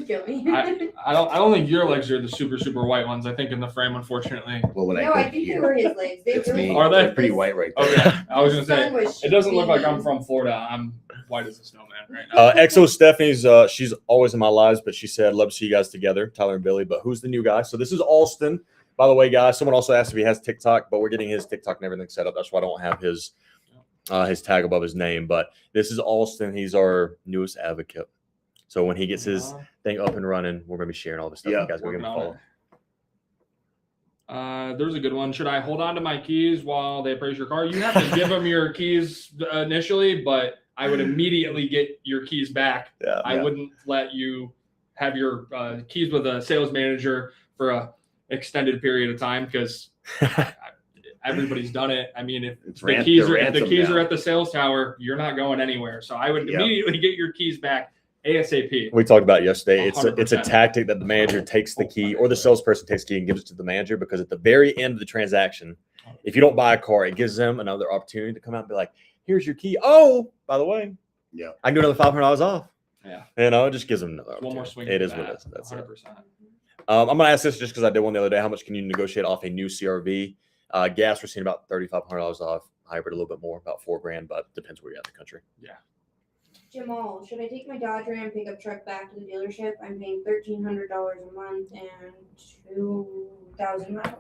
Kill me. I don't think your legs are the super white ones. I think in the frame, unfortunately. Well, when No, I think they were his legs. They it's really me. Are they? They're pretty white right there. Okay, I was gonna The sun say was it doesn't look like I'm beaming. from Florida. I'm white as a snowman right now. Exo Stephanie's, she's always in my lives, but she said, love to see you guys together, Tyler and Billy. But who's the new guy? So this is Alston. By the way, guys, someone also asked if he has TikTok, but we're getting his TikTok and everything set up. That's why I don't have his tag above his name. But this is Alston. He's our newest advocate. So when he gets his thing up and running, we're going to be sharing all this stuff. Yeah. You guys are going to follow. There's a good one. Should I hold on to my keys while they appraise your car? You have to give them your keys initially, but I would immediately get your keys back. Yeah. I wouldn't let you have your keys with a sales manager for a extended period of time because everybody's done it. I mean, if the keys are at the sales tower, you're not going anywhere. So I would immediately get your keys back ASAP. We talked about it yesterday. It's a 100%. tactic that the manager takes the key or the salesperson takes the key and gives it to the manager because at the very end of the transaction, if you don't buy a car, it gives them another opportunity to come out and be like, here's your key. Oh, by the way, I can do another $500 off. Yeah. It just gives them another One more opportunity. swing. It at is that. what it is. That's 100%. it. I'm going to ask this just because I did one the other day. How much can you negotiate off a new CRV? Gas, we're seeing about $3,500 off. Hybrid, a little bit more, about $4,000, but depends where you're at in the country. Yeah. Jamal, should I take my Dodge Ram pickup truck back to the dealership? I'm paying $1,300 a month and 2,000 miles.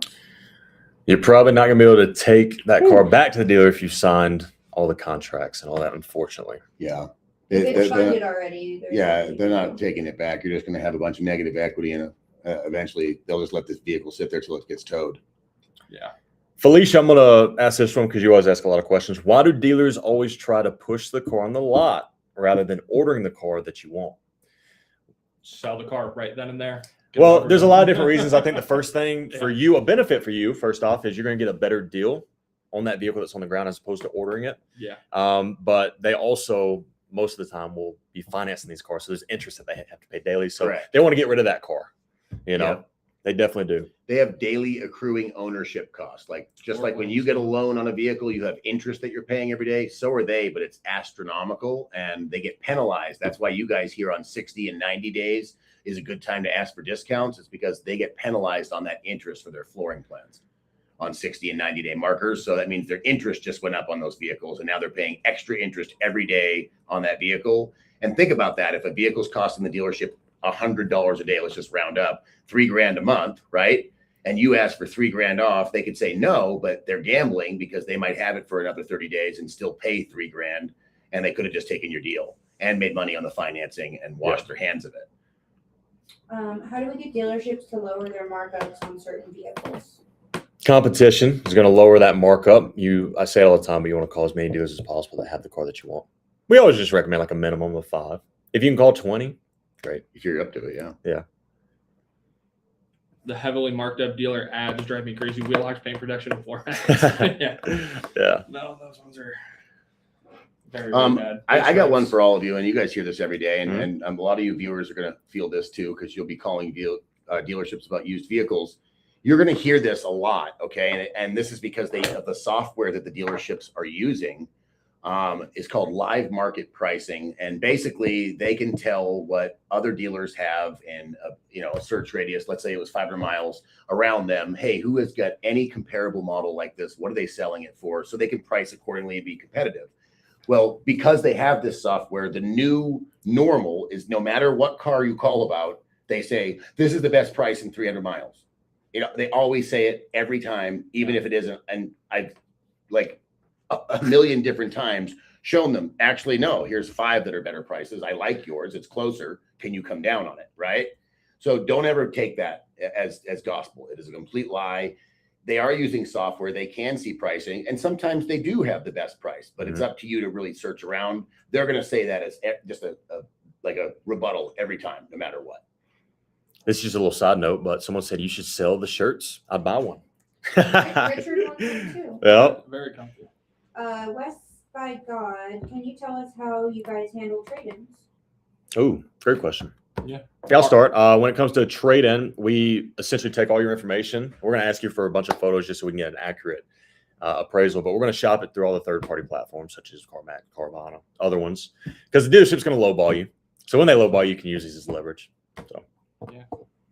You're probably not going to be able to take that car back to the dealer if you signed all the contracts and all that, unfortunately. Yeah. It's funded already. They're not taking it back. You're just going to have a bunch of negative equity and eventually they'll just let this vehicle sit there till it gets towed. Yeah. Felicia, I'm going to ask this one because you always ask a lot of questions. Why do dealers always try to push the car on the lot rather than ordering the car that you want? Sell the car right then and there. Well, there's a lot of different reasons. I think the first thing for you, a benefit for you, first off, is you're going to get a better deal on that vehicle that's on the ground as opposed to ordering it. Yeah. But they also, most of the time, will be financing these cars. So there's interest that they have to pay daily. So Correct. they want to get rid of that car. Yeah. They definitely do. They have daily accruing ownership costs. Like when you get a loan on a vehicle, you have interest that you're paying every day. So are they, but it's astronomical and they get penalized. That's why you guys here on 60 and 90 days is a good time to ask for discounts. It's because they get penalized on that interest for their flooring plans on 60 and 90 day markers. So that means their interest just went up on those vehicles and now they're paying extra interest every day on that vehicle. And think about that. If a vehicle's costing the dealership $100 a day, let's just round up, $3,000 a month, right? And you ask for $3,000 off, they could say no, but they're gambling because they might have it for another 30 days and still pay $3,000. And they could have just taken your deal and made money on the financing and washed their hands of it. How do we get dealerships to lower their markups on certain vehicles? Competition is going to lower that markup. I say it all the time, but you want to call as many dealers as possible that have the car that you want. We always just recommend like a minimum of 5. If you can call 20, great. If you're up to it, yeah. The heavily marked up dealer ads drive me crazy. Wheelbox paint protection and floor mats. Yeah. No, those ones are very, very bad. I got one for all of you, and you guys hear this every day, and a lot of you viewers are going to feel this too because you'll be calling dealerships about used vehicles. You're going to hear this a lot, okay? And this is because of the software that the dealerships are using. It's called live market pricing, and basically they can tell what other dealers have in a search radius. Let's say it was 500 miles around them. Hey, who has got any comparable model like this? What are they selling it for? So they can price accordingly and be competitive. Well, because they have this software, the new normal is no matter what car you call about, they say this is the best price in 300 miles. They always say it every time, even if it isn't. And I've like a million different times shown them, actually, no, here's 5 that are better prices. I like yours. It's closer. Can you come down on it? Right. So don't ever take that as gospel. It is a complete lie. They are using software. They can see pricing, and sometimes they do have the best price, but it's up to you to really search around. They're going to say that as just a rebuttal every time, no matter what. This is just a little side note, but someone said you should sell the shirts. I'd buy one. Richard wants it too. Yeah, very comfy. West by God, can you tell us how you guys handle trade-ins? Oh, great question. Yeah. I'll start. When it comes to trade-in, we essentially take all your information. We're going to ask you for a bunch of photos just so we can get an accurate appraisal, but we're going to shop it through all the third-party platforms such as CarMax, Carvana, other ones, because the dealership's going to lowball you. So when they lowball you, can use these as leverage. So. Yeah.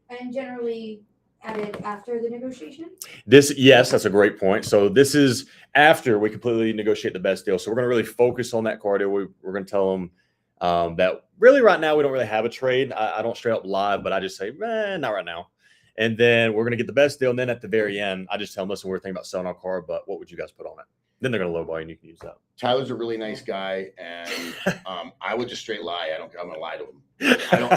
And generally added after the negotiation? Yes, that's a great point. So this is after we completely negotiate the best deal. So we're going to really focus on that car deal. We're going to tell them that really right now we don't really have a trade. I don't straight up lie, but I just say, not right now. And then we're going to get the best deal. And then at the very end, I just tell them, listen, we're thinking about selling our car, but what would you guys put on it? Then they're going to lowball you and you can use that. Tyler's a really nice guy, and I would just straight lie. I'm going to lie to him.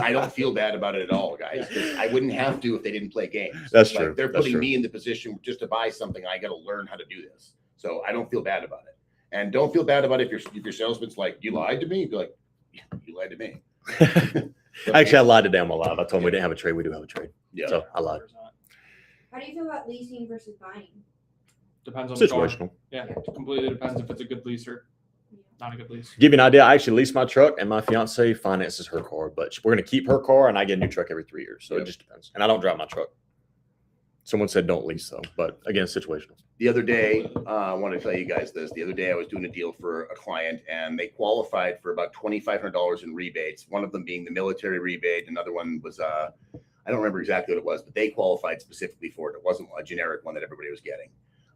I don't feel bad about it at all, guys. I wouldn't have to if they didn't play games. That's true. They're putting me in the position just to buy something. I got to learn how to do this. So I don't feel bad about it. And don't feel bad about it if your salesman's like, you lied to me. You'd be like, you lied to me. Actually, I lied today on my live. I told them we didn't have a trade. We do have a trade. Yeah. So I lied. How do you feel about leasing versus buying? Depends on the car. Situational. Yeah, it completely depends if it's a good lease or not a good lease. Give you an idea. I actually lease my truck, and my fiance finances her car, but we're going to keep her car, and I get a new truck every 3 years. So It just depends. And I don't drive my truck. Someone said don't lease though, but again, situational. The other day, I want to tell you guys this. The other day, I was doing a deal for a client, and they qualified for about $2,500 in rebates. One of them being the military rebate. Another one was I don't remember exactly what it was, but they qualified specifically for it. It wasn't a generic one that everybody was getting.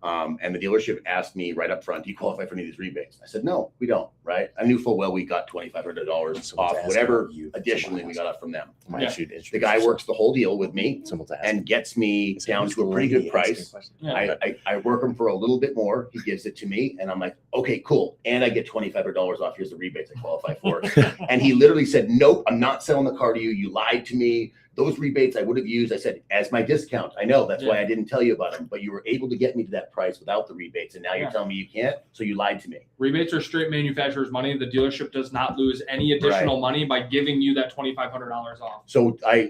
And the dealership asked me right up front, do you qualify for any of these rebates? I said, no, we don't, right? I knew full well we got $2,500 off whatever additionally we got off from them. Yeah. The guy works the whole deal with me and gets me down to a pretty good price. Yeah. I work him for a little bit more. He gives it to me, and I'm like, okay, cool. And I get $2,500 off. Here's the rebates I qualify for. And he literally said, nope, I'm not selling the car to you. You lied to me. Those rebates I would have used, I said, as my discount. I know that's why I didn't tell you about them, but you were able to get me to that price without the rebates. And now you're telling me you can't. So you lied to me. Rebates are straight manufacturer's money. The dealership does not lose any additional money by giving you that $2,500 off. So I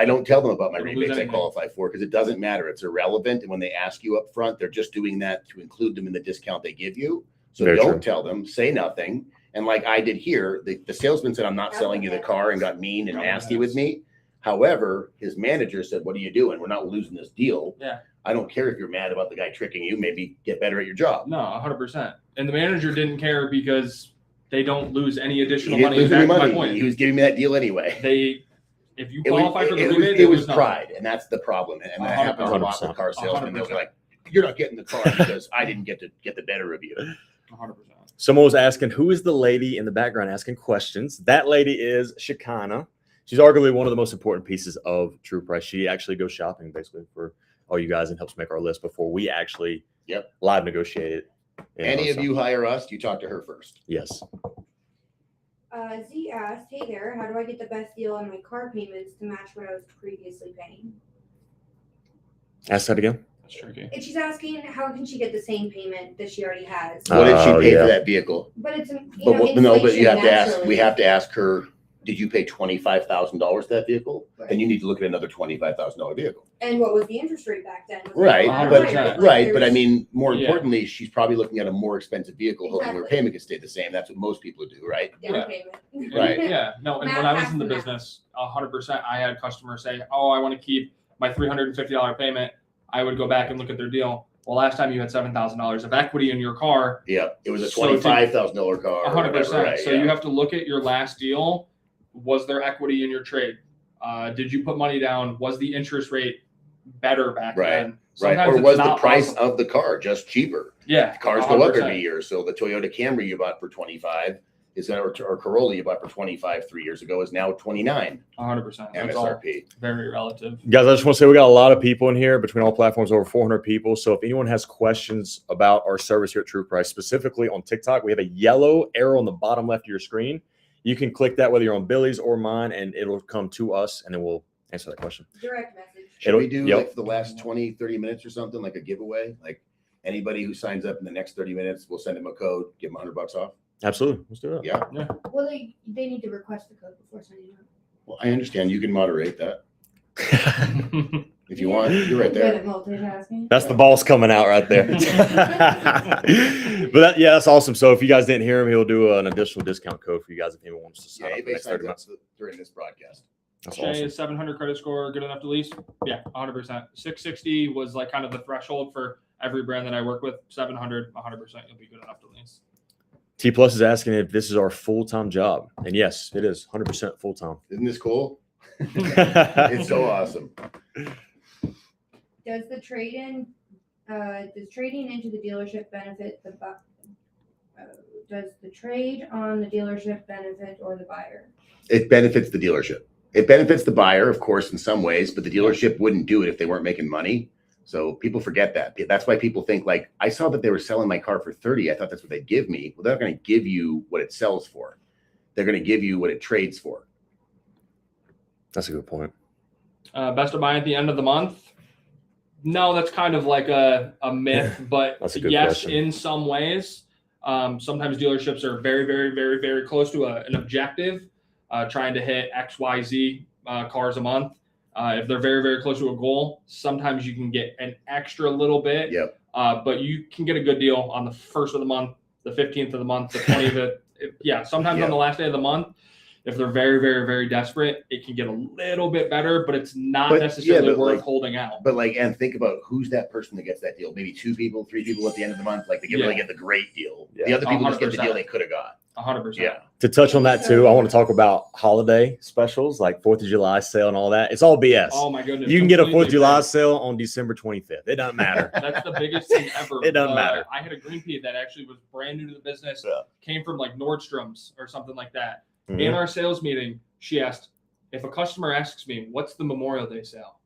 don't tell them about my Don't lose rebates I anything. qualify for because it doesn't matter. It's irrelevant. And when they ask you up front, they're just doing that to include them in the discount they give you. So Very don't true. tell them, say nothing. And like I did here, the salesman said, I'm not selling you the car and got mean and nasty with me. However, his manager said, what are you doing? We're not losing this deal. Yeah. I don't care if you're mad about the guy tricking you. Maybe get better at your job. No, 100%. And the manager didn't care because they don't lose any He additional didn't money. lose Back any to my money. point. He was giving me that deal anyway. If you qualify for the rebate, it they was lose nothing. pride, and that's the problem. And that happens a lot with car salesmen. They'll be like, you're not getting the car because I didn't get the better of you. 100%. Someone was asking, who is the lady in the background asking questions? That lady is Shekinah. She's arguably one of the most important pieces of True Price. She actually goes shopping basically for all you guys and helps make our list before we actually live negotiate it. Any of you hire us, you talk to her first. Yes. Z asked, hey there, how do I get the best deal on my car payments to match what I was previously paying? Ask that again. That's tricky. And she's asking, how can she get the same payment that she already has? What did she pay yeah. for that vehicle? But it's, But you have to ask. naturally. We have to ask her. Did you pay $25,000 for that vehicle? Right. Then you need to look at another $25,000 vehicle. And what was the interest rate back then? Was it Right, higher? but Like, right, but I there's- mean, more Yeah. importantly, she's probably looking at a more expensive vehicle, hoping her Exactly. payment can stay the same. That's what most people do, right? down Yeah. payment. Right. Yeah. No, and Math when I was has in the to math. business, 100%, I had customers say, oh, I want to keep my $350 payment. I would go back and look at their deal. Well, last time you had $7,000 of equity in your car. Yeah, it was a So $25,000 car. 100%. Right, So you have to look at your last deal. Was there equity in your trade? Did you put money down? Was the interest rate better back then? Right. Sometimes Or it's was the not price possible. of the car just cheaper? Yeah, The cars go up 100%. every year. So the Toyota Camry you bought for 25 is or Corolla you bought for 25 3 years ago is now 29 100%. That's all MSRP. very relative. Guys, I just want to say we got a lot of people in here between all platforms, over 400 people. So if anyone has questions about our service here at True Price, specifically on TikTok, we have a yellow arrow on the bottom left of your screen. You can click that whether you're on Billy's or mine, and it'll come to us, and then we'll answer that question. Direct message. Should we do like for the last 20, 30 minutes or something, like a giveaway? Like anybody who signs up in the next 30 minutes, we'll send them a code, give them $100 off. Absolutely. Let's do that. Yeah. Well, they need to request the code before signing up. Well, I understand. You can moderate that if you want. You're right Good there. at multitasking. That's the boss coming out right there. But that's awesome. So if you guys didn't hear him, he'll do an additional discount code for you guys if anyone wants to sign Yeah, up for the anybody next 30 signs up minutes. during this broadcast. That's Shay, awesome. is 700 credit score good enough to lease? Yeah, 100%. 660 was like kind of the threshold for every brand that I work with. 700, 100%, you'll be good enough to lease. T Plus is asking if this is our full-time job. And yes, it is 100% full-time. Isn't this cool? It's so awesome. Does the trade-in, does trading into the dealership benefit the does the trade on the dealership benefit or the buyer? It benefits the dealership. It benefits the buyer, of course, in some ways, but the dealership wouldn't do it if they weren't making money. So people forget that. That's why people think like, I saw that they were selling my car for 30. I thought that's what they'd give me. Well, they're not going to give you what it sells for. They're going to give you what it trades for. That's a good point. Best of buy at the end of the month? No, that's kind of like a myth, but That's a good yes, question. in some ways. Sometimes dealerships are very, very, very, very close to an objective, trying to hit X, Y, Z cars a month. If they're very, very close to a goal, sometimes you can get an extra little bit. Yep. But you can get a good deal on the 1st of the month, the 15th of the month, the 20th. Yeah, sometimes on the last day of the month. If they're very, very, very desperate, it can get a little bit better, but it's not necessarily worth holding out. But like, and think about who's that person that gets that deal. Maybe 2 people, 3 people at the end of the month. Like they can really get the great deal. Yeah. The other people just get the 100%. deal they could have got. 100%. Yeah. To touch on that too, I want to talk about holiday specials like 4th of July sale and all that. It's all BS. Oh my goodness. You can get a 4th completely of July fake. sale on December 25th. It doesn't matter. That's the biggest thing ever. It doesn't matter. I had a green pea that actually was brand new to the business, Yeah. came from like Nordstrom's or something like that. Mhm. In our sales meeting, she asked, if a customer asks me, what's the Memorial Day sale?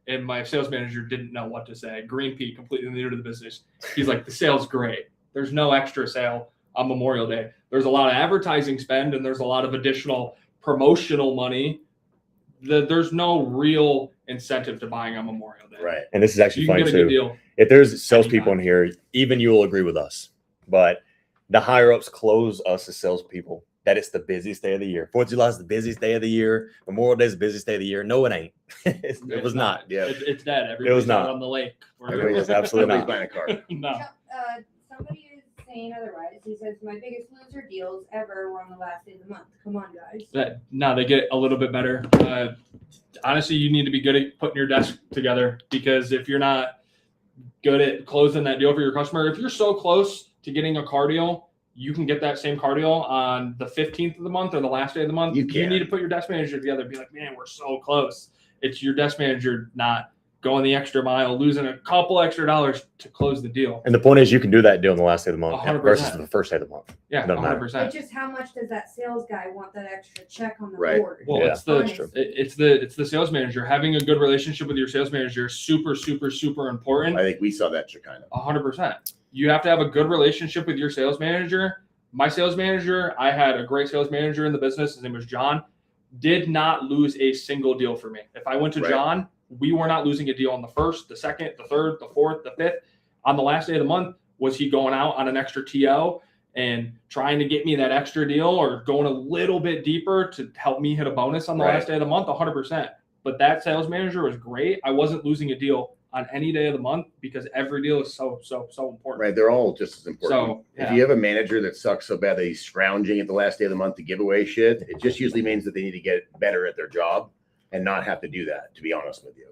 And my sales manager didn't know what to say. Green pea, completely new to the business. He's like, the sale's great. There's no extra sale on Memorial Day. There's a lot of advertising spend and there's a lot of additional promotional money. There's no real incentive to buying on Memorial Day. Right. And this is actually You can funny get a good too. deal. If there's salespeople in Anytime. here, even you will agree with us. But the higher ups close us as salespeople that it's the busiest day of the year. 4th of July is the busiest day of the year. Memorial Day is the busiest day of the year. No, it ain't. It was not. Yeah. It's dead. Everybody's not. out on the lake. Everybody's absolutely Nobody's not. buying a car. No. Somebody is saying otherwise. He says my biggest loser deals ever were on the last day of the month. Come on, guys. No, they get a little bit better. Honestly, you need to be good at putting your desk together because if you're not good at closing that deal for your customer, if you're so close to getting a car deal, you can get that same car deal on the 15th of the month or the last day of the month. You can. need to put your desk manager together and be like, man, we're so close. It's your desk manager not going the extra mile, losing a couple extra dollars to close the deal. And the point is, you can do that deal on the last day of the month 100%. versus the first day of the month. Yeah, Doesn't matter. 100%. It's just how much does that sales guy want that extra check on the Right. board? Well, Yeah, it's the that's true. it's the sales manager. Having a good relationship with your sales manager is super, super, super important. I think we saw that Chicana. 100%. You have to have a good relationship with your sales manager. My sales manager, I had a great sales manager in the business. His name was John. Did not lose a single deal for me. If I went to Right. John, we were not losing a deal on the 1st, the 2nd, the 3rd, the 4th, the 5th. On the last day of the month, was he going out on an extra TO and trying to get me that extra deal or going a little bit deeper to help me hit a bonus on the Right. last day of the month? 100%. But that sales manager was great. I wasn't losing a deal on any day of the month because every deal is so important. Right. They're all just as important. So, If yeah. you have a manager that sucks so bad that he's scrounging at the last day of the month to give away shit, it just usually means that they need to get better at their job and not have to do that, to be honest with you.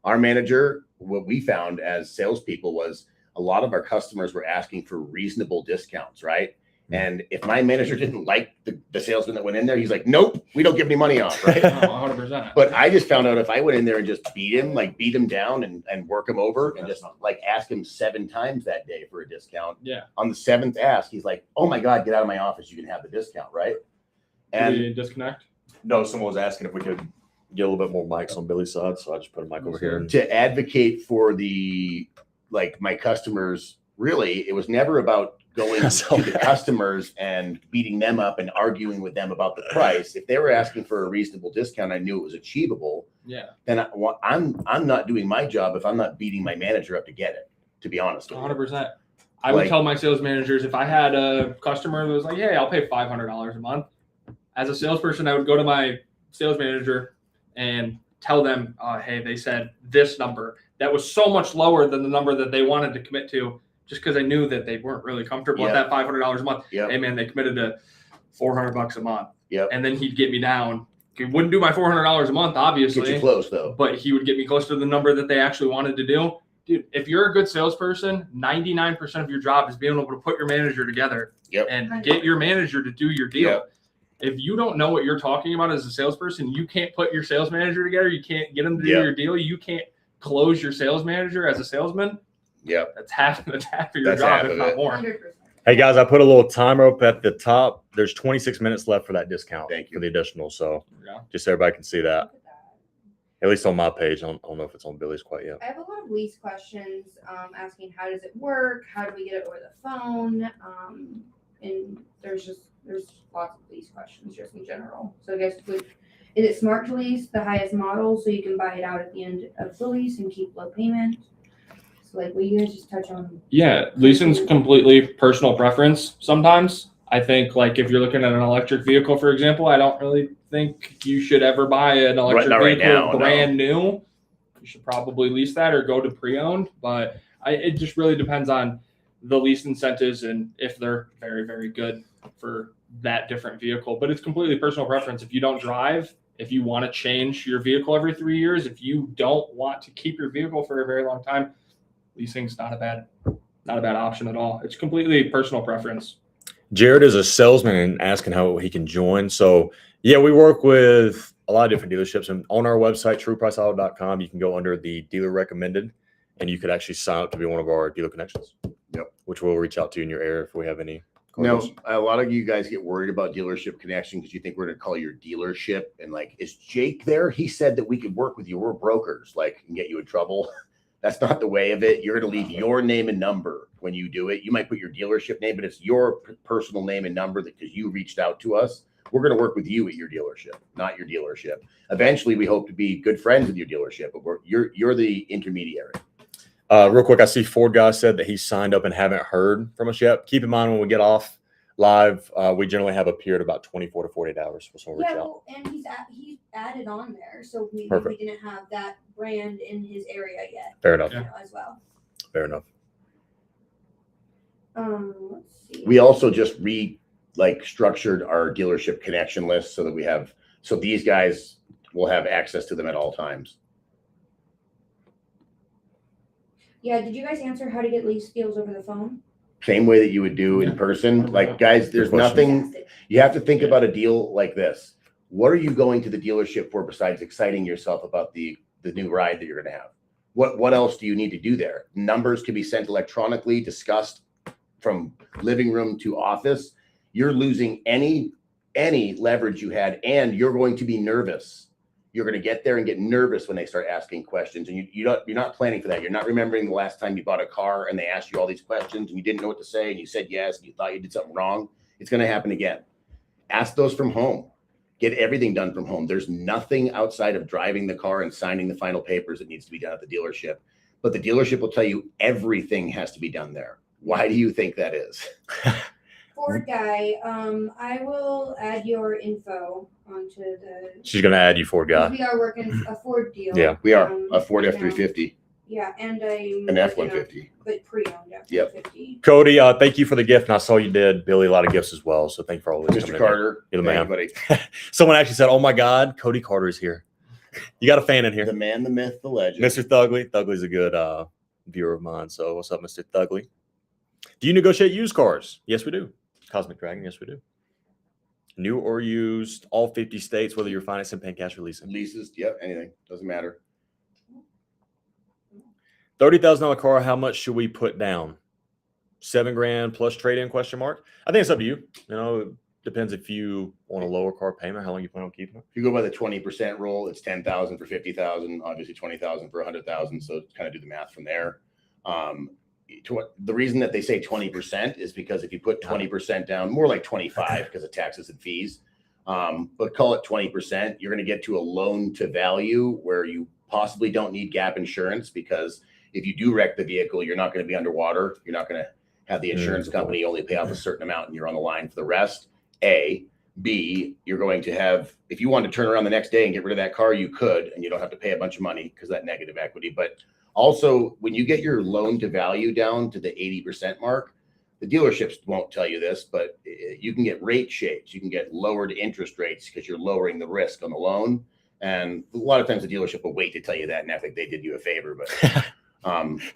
Our manager, what we found as salespeople was a lot of our customers were asking for reasonable discounts, right? And if my manager didn't like the salesman that went in there, he's like, nope, we don't give any money off, right? 100%. But I just found out if I went in there and just beat him down and work him over and just like ask him 7 times that day for a discount. Yeah. On the 7th ask, he's like, oh my God, get out of my office. You can have the discount, right? Did And we disconnect? No, someone was asking if we could get a little bit more mics on Billy's side, so I just put a mic over here. to advocate for my customers, really, it was never about going to the customers and beating them up and arguing with them about the price. If they were asking for a reasonable discount, I knew it was achievable. Yeah. Then I'm not doing my job if I'm not beating my manager up to get it, to be honest with you. 100%. I would tell my sales managers, if I had a customer that was like, hey, I'll pay $500 a month. As a salesperson, I would go to my sales manager and tell them, hey, they said this number that was so much lower than the number that they wanted to commit to, just because I knew that they weren't really comfortable with that $500 a month. Yep. Hey, man, they committed to $400 a month. Yep. And then he'd get me down. He wouldn't do my $400 a month, obviously. Get you close, though. But he would get me close to the number that they actually wanted to do. Dude, if you're a good salesperson, 99% of your job is being able to put your manager together and get your manager to do your deal. Yep. If you don't know what you're talking about as a salesperson, you can't put your sales manager together. You can't get them to do your deal. You can't close your sales manager as a salesman. Yeah. That's half of your job, if not more. 100%. Hey guys, I put a little timer up at the top. There's 26 minutes left for that discount. Thank you. For the additional. So Yeah. just so everybody can see that. Look at that. At least on my page. I don't know if it's on Billy's quite yet. I have a lot of lease questions asking how does it work? How do we get it over the phone? And there's lots of lease questions just in general. So I guess is it smart to lease the highest model so you can buy it out at the end of the lease and keep low payment? So like, will you guys just touch on? Yeah, leasing's completely personal preference sometimes. I think like if you're looking at an electric vehicle, for example, I don't really think you should ever buy an electric vehicle brand new. You should probably lease that or go to pre-owned, but it just really depends on the lease incentives and if they're very, very good for that different vehicle. But it's completely personal preference. If you don't drive, if you want to change your vehicle every 3 years, if you don't want to keep your vehicle for a very long time, leasing's not a bad option at all. It's completely personal preference. Jared is a salesman and asking how he can join. So yeah, we work with a lot of different dealerships, and on our website, truepriceauto.com, you can go under the dealer recommended and you could actually sign up to be one of our dealer connections. Yep. Which we'll reach out to you in your area if we have any. Now, a lot of you guys get worried about dealership connection because you think we're going to call your dealership and like, is Jake there? He said that we could work with you. We're brokers, like, and get you in trouble. That's not the way of it. You're going to leave your name and number when you do it. You might put your dealership name, but it's your personal name and number because you reached out to us. We're going to work with you at your dealership, not your dealership. Eventually, we hope to be good friends with your dealership, but you're the intermediary. Real quick, I see Ford guy said that he signed up and haven't heard from us yet. Keep in mind when we get off live, we generally have a period of about 24 to 48 hours for someone to reach out. Well, and he's added on there, so we didn't have that brand in his area yet. Fair enough. As well. Fair enough. Let's see. We also just structured our dealership connection list so that so these guys will have access to them at all times. Yeah, did you guys answer how to get lease deals over the phone? Same way that you would do in person. Like, guys, there's nothing, you have to think about a deal like this. What are you going to the dealership for besides exciting yourself about the new ride that you're going to have? What else do you need to do there? Numbers can be sent electronically, discussed from living room to office. You're losing any leverage you had, and you're going to be nervous. You're going to get there and get nervous when they start asking questions, and you're not planning for that. You're not remembering the last time you bought a car and they asked you all these questions and you didn't know what to say and you said yes and you thought you did something wrong. It's going to happen again. Ask those from home. Get everything done from home. There's nothing outside of driving the car and signing the final papers that needs to be done at the dealership. But the dealership will tell you everything has to be done there. Why do you think that is? Ford guy, I will add your info onto the. She's going to add you, Ford guy. We are working a Ford deal. Yeah. We are a Ford right F-350. Yeah, and An F-150. But pre-owned F-150. Yep. Cody, thank you for the gift. And I saw you did Billy a lot of gifts as well. So thank you for all this. Mr. Carter. You're the man. Buddy. Someone actually said, oh my God, Cody Carter is here. You got a fan in here. The man, the myth, the legend. Mr. Thugley. Thugley's a good viewer of mine. So what's up, Mr. Thugley? Do you negotiate used cars? Yes, we do. Cosmic Dragon, yes, we do. New or used, all 50 states, whether you're financing, paying cash, or leasing. Leases, yep, anything, doesn't matter. $30,000 car, how much should we put down? $7,000 plus trade-in, question mark? I think it's up to you. You know, it depends if you want a lower car payment, how long you plan on keeping it. If you go by the 20% rule, it's 10,000 for 50,000, obviously 20,000 for 100,000. So kind of do the math from there. The reason that they say 20% is because if you put 20% down, more like 25 because of taxes and fees, but call it 20%, you're going to get to a loan to value where you possibly don't need gap insurance, because if you do wreck the vehicle, you're not going to be underwater. You're not going to have the insurance company only pay off a certain amount and you're on the line for the rest. A. B, you're going to have, if you want to turn around the next day and get rid of that car, you could, and you don't have to pay a bunch of money because that negative equity. But also, when you get your loan to value down to the 80% mark, the dealerships won't tell you this, but you can get rate shapes. You can get lowered interest rates because you're lowering the risk on the loan. And a lot of times the dealership will wait to tell you that and act like they did you a favor, but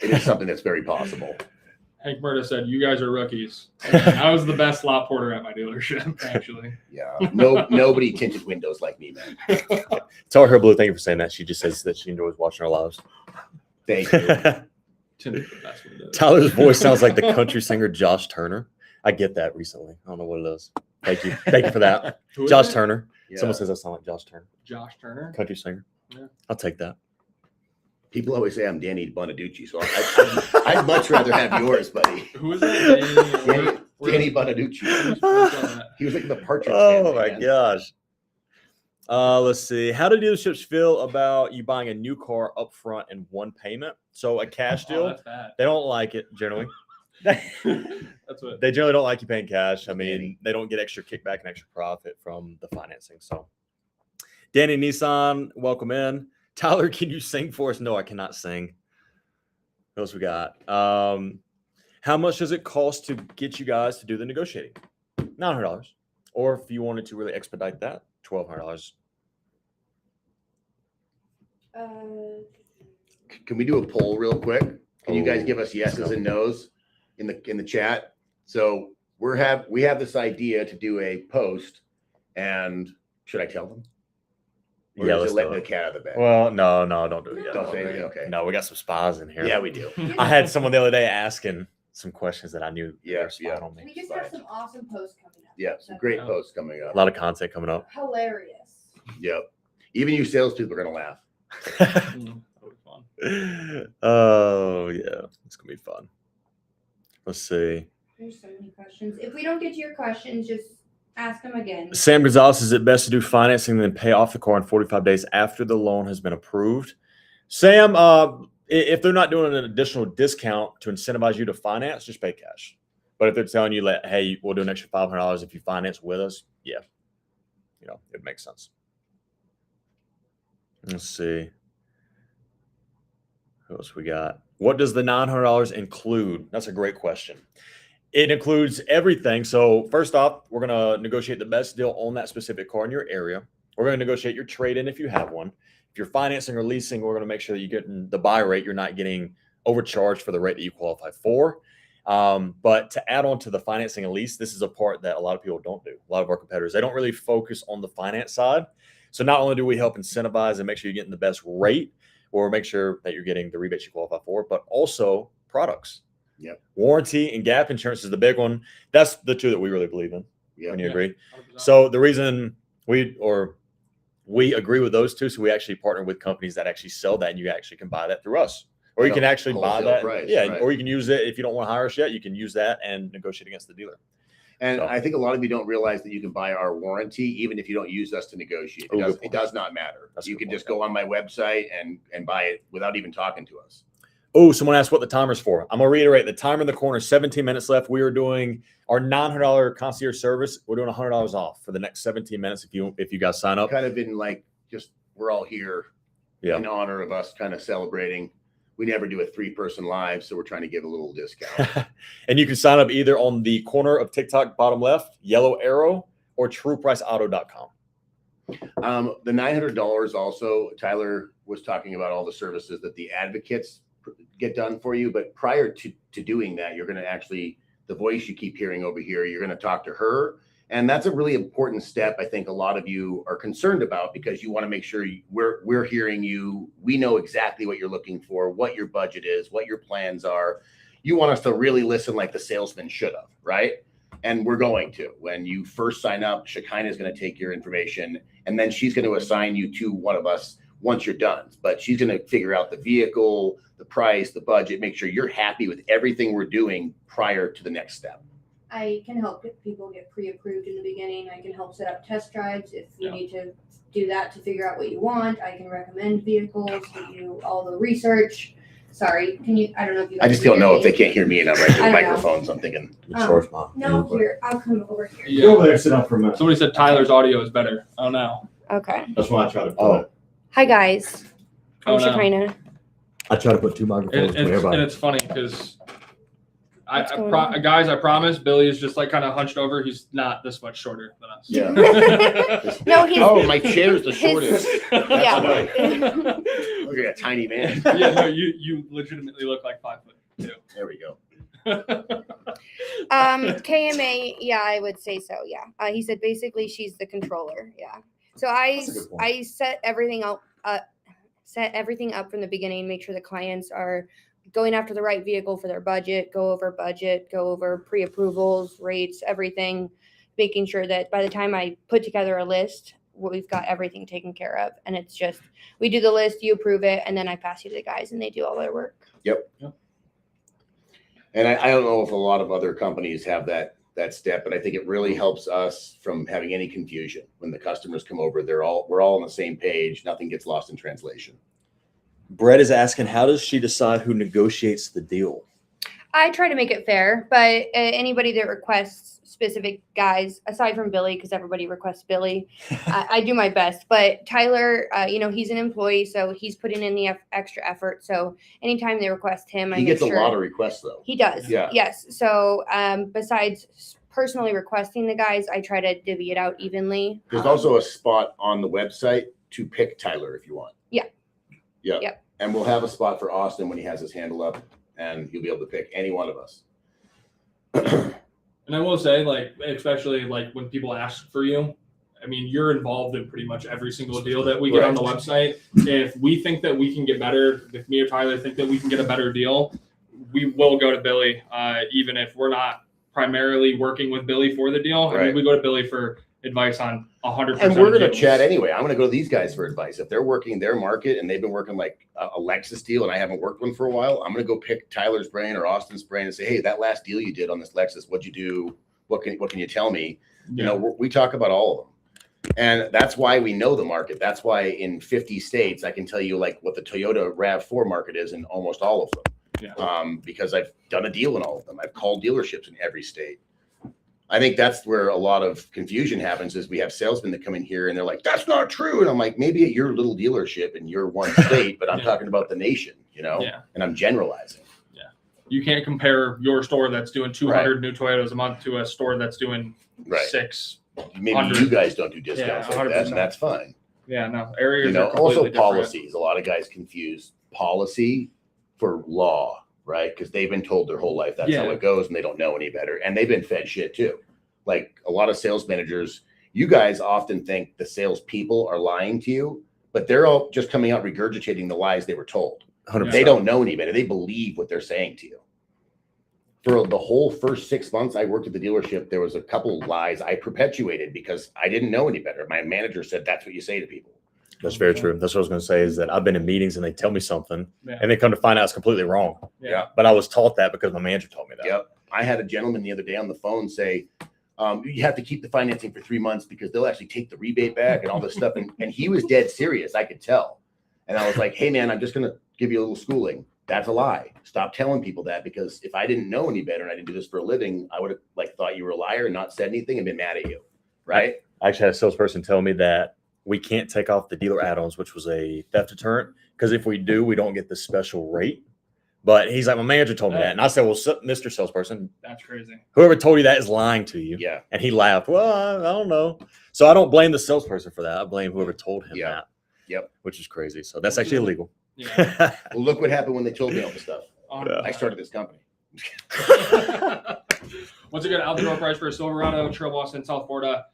it is something that's very possible. Hank Murda said, "You guys are rookies." I was the best lot porter at my dealership, actually. Yeah, nobody tinted windows like me, man. Tell her, Blue, thank you for saying that. She just says that she enjoys watching our lives. Thank you. Tinted the best windows. Tyler's voice sounds like the country singer Josh Turner. I get that recently. I don't know what it is. Thank you. Thank you for that. Who is Josh it? Turner. Yeah. Someone says I sound like Josh Turner. Josh Turner. Country singer. Yeah. I'll take that. People always say I'm Danny Bonaducci, so I'd much rather have yours, buddy. Who is that? Danny Bonaducci. He was like the Partridge Oh Family, my man. gosh. Let's see. How do dealerships feel about you buying a new car up front in one payment? So a cash Oh, deal, that's bad. they don't like it generally. That's what. They generally don't like you paying cash. I mean, they don't get extra kickback and extra profit from the financing. So, Danny Nissan, welcome in. Tyler, can you sing for us? No, I cannot sing. What else we got? How much does it cost to get you guys to do the negotiating? $900. Or if you wanted to really expedite that, $1,200. Can we do a poll real quick? Can you guys give us yeses and nos in the chat? So we have this idea to do a post, and should I tell them? Or Yeah, is let's it letting do the it. cat out of the bag? Well, no, don't do it yet. Don't say anything. Okay. No, we got some spies in here. Yeah, we do. I had someone the other day asking some questions that I knew Yeah, were spying on me. We just have some awesome posts coming up. Yeah, some great posts coming A up. lot of content coming up. Hilarious. Yep. Even you salespeople are gonna laugh. That would be fun. Oh yeah, it's gonna be fun. Let's see. There's so many questions. If we don't get to your questions, just ask them again. Sam Gonzalez, is it best to do financing and then pay off the car in 45 days after the loan has been approved? Sam, if they're not doing an additional discount to incentivize you to finance, just pay cash. But if they're telling you that, hey, we'll do an extra $500 if you finance with us, yeah, it makes sense. Let's see. What else we got? What does the $900 include? That's a great question. It includes everything. So first off, we're going to negotiate the best deal on that specific car in your area. We're going to negotiate your trade-in if you have one. If you're financing or leasing, we're going to make sure that you get the buy rate. You're not getting overcharged for the rate that you qualify for. But to add on to the financing and lease, this is a part that a lot of people don't do. A lot of our competitors, they don't really focus on the finance side. So not only do we help incentivize and make sure you're getting the best rate, or make sure that you're getting the rebates you qualify for, but also products. Yep. Warranty and gap insurance is the big one. That's the two that we really believe in. Yep. When you agree. 100%. So the reason we agree with those two, so we actually partner with companies that actually sell that, and you actually can buy that through us. Or you can actually buy Wholesale that. price, Yeah. right. Or you can use it if you don't want to hire us yet. You can use that and negotiate against the dealer. And So. I think a lot of you don't realize that you can buy our warranty even if you don't use us to negotiate. Oh, good It point. does not matter. That's a You good can point, just go on my website and buy it without even talking to us. Oh, someone asked what the timer's for. I'm going to reiterate the timer in the corner, 17 minutes left. We are doing our $900 concierge service. We're doing $100 off for the next 17 minutes if you guys sign up. Kind of been like, just we're all here Yeah. in honor of us kind of celebrating. We never do a 3-person live, so we're trying to give a little discount. And you can sign up either on the corner of TikTok, bottom left, yellow arrow, or truepriceauto.com. The $900 also, Tyler was talking about all the services that the advocates get done for you. But prior to doing that, you're going to actually, the voice you keep hearing over here, you're going to talk to her. And that's a really important step. I think a lot of you are concerned about, because you want to make sure we're hearing you. We know exactly what you're looking for, what your budget is, what your plans are. You want us to really listen like the salesman should have, right? And we're going to. When you first sign up, Shekinah is going to take your information, and then she's going to assign you to one of us once you're done. But she's going to figure out the vehicle, the price, the budget, make sure you're happy with everything we're doing prior to the next step. I can help people get pre-approved in the beginning. I can help set up test drives if you need to do that to figure out what you want. I can recommend vehicles, give you all the research. Sorry, can you? I don't know if you. I just don't know if they can't hear me and I'm right I to the don't know. microphones. I'm thinking. No, here, I'll come over here. Yeah. Go over there and sit down for a minute. Somebody said Tyler's audio is better. Oh no. Okay. That's why I try to put Oh. Hi guys. I'm Oh, no. Shekinah. I try to put two microphones And for everybody. it's funny because What's going on? guys, I promise Billy is just like kind of hunched over. He's not this much shorter than us. Yeah. No, he's. Oh, my chair's the his- shortest. Yeah. Look at a tiny man. Yeah, no, you legitimately look like 5'2". There we go. KMA, yeah, I would say so. Yeah. He said basically she's the controller. Yeah. So That's a good point. I set everything up, from the beginning, make sure the clients are going after the right vehicle for their budget, go over pre-approvals, rates, everything, making sure that by the time I put together a list, we've got everything taken care of. And it's just, we do the list, you approve it, and then I pass you to the guys and they do all their work. Yep. And I don't know if a lot of other companies have that step, but I think it really helps us from having any confusion when the customers come over. We're all on the same page. Nothing gets lost in translation. Brett is asking, how does she decide who negotiates the deal? I try to make it fair, but anybody that requests specific guys, aside from Billy, because everybody requests Billy, I do my best. But Tyler, he's an employee, so he's putting in the extra effort. So anytime they request him, I He make gets a sure lot of requests though. he does. Yeah. Yes. So besides personally requesting the guys, I try to divvy it out evenly. There's also a spot on the website to pick Tyler if you want. Yeah. Yeah. Yep. And we'll have a spot for Austin when he has his handle up, and he'll be able to pick any one of us. And I will say, like, especially like when people ask for you, I mean, you're involved in pretty much every single deal that we get on the website. If we think that we can get better, if me or Tyler think that we can get a better deal, we will go to Billy, even if we're not primarily working with Billy for the deal. I Right. mean, we go to Billy for advice on 100%. And we're going to deals. chat anyway. I'm going to go to these guys for advice. If they're working their market and they've been working like a Lexus deal and I haven't worked one for a while, I'm going to go pick Tyler's brain or Austin's brain and say, hey, that last deal you did on this Lexus, what'd you do? What can you tell me? You know, we talk about all of them. And that's why we know the market. That's why in 50 states, I can tell you like what the Toyota RAV4 market is in almost all of them. Yeah. Because I've done a deal in all of them. I've called dealerships in every state. I think that's where a lot of confusion happens is we have salesmen that come in here and they're like, that's not true. And I'm like, maybe at your little dealership in your one state, but I'm talking about the nation, Yeah. and I'm generalizing. You can't compare your store that's doing 200 new Toyotas a month to a store that's doing Right. 6. Maybe 100. you guys don't do discounts Yeah, like that, 100%. and that's fine. Yeah, no, areas You know, are completely also different. policies. A lot of guys confuse policy for law, right? Because they've been told their whole life that's how Yeah. it goes and they don't know any better. And they've been fed shit too. Like a lot of sales managers, you guys often think the salespeople are lying to you, but they're all just coming out regurgitating the lies they were told. 100%. They don't know any better. They believe what they're saying to you. For the whole first 6 months I worked at the dealership, there was a couple lies I perpetuated because I didn't know any better. My manager said, that's what you say to people. That's very true. That's what I was going to say is that I've been in meetings and they tell me something Yeah. and they come to find out it's completely wrong. Yeah. But I was taught that because my manager told me that. Yep. I had a gentleman the other day on the phone say, you have to keep the financing for 3 months because they'll actually take the rebate back and all this stuff. And he was dead serious. I could tell. And I was like, hey man, I'm just going to give you a little schooling. That's a lie. Stop telling people that, because if I didn't know any better and I didn't do this for a living, I would have like thought you were a liar and not said anything and been mad at you. Right. I actually had a salesperson tell me that we can't take off the dealer add-ons, which was a theft deterrent, because if we do, we don't get the special rate. But he's like, my manager told me that. And I said, well, Mr. Salesperson, That's crazy. whoever told you that is lying to you. Yeah. And he laughed. Well, I don't know. So I don't blame the salesperson for that. I blame whoever told him Yeah. that. Yep. Which is crazy. So that's actually illegal. Yeah. Well, look what happened when they told me all the stuff. Yeah. I started this company. Once again, out the door price for a Silverado, Trail Boston, South Florida.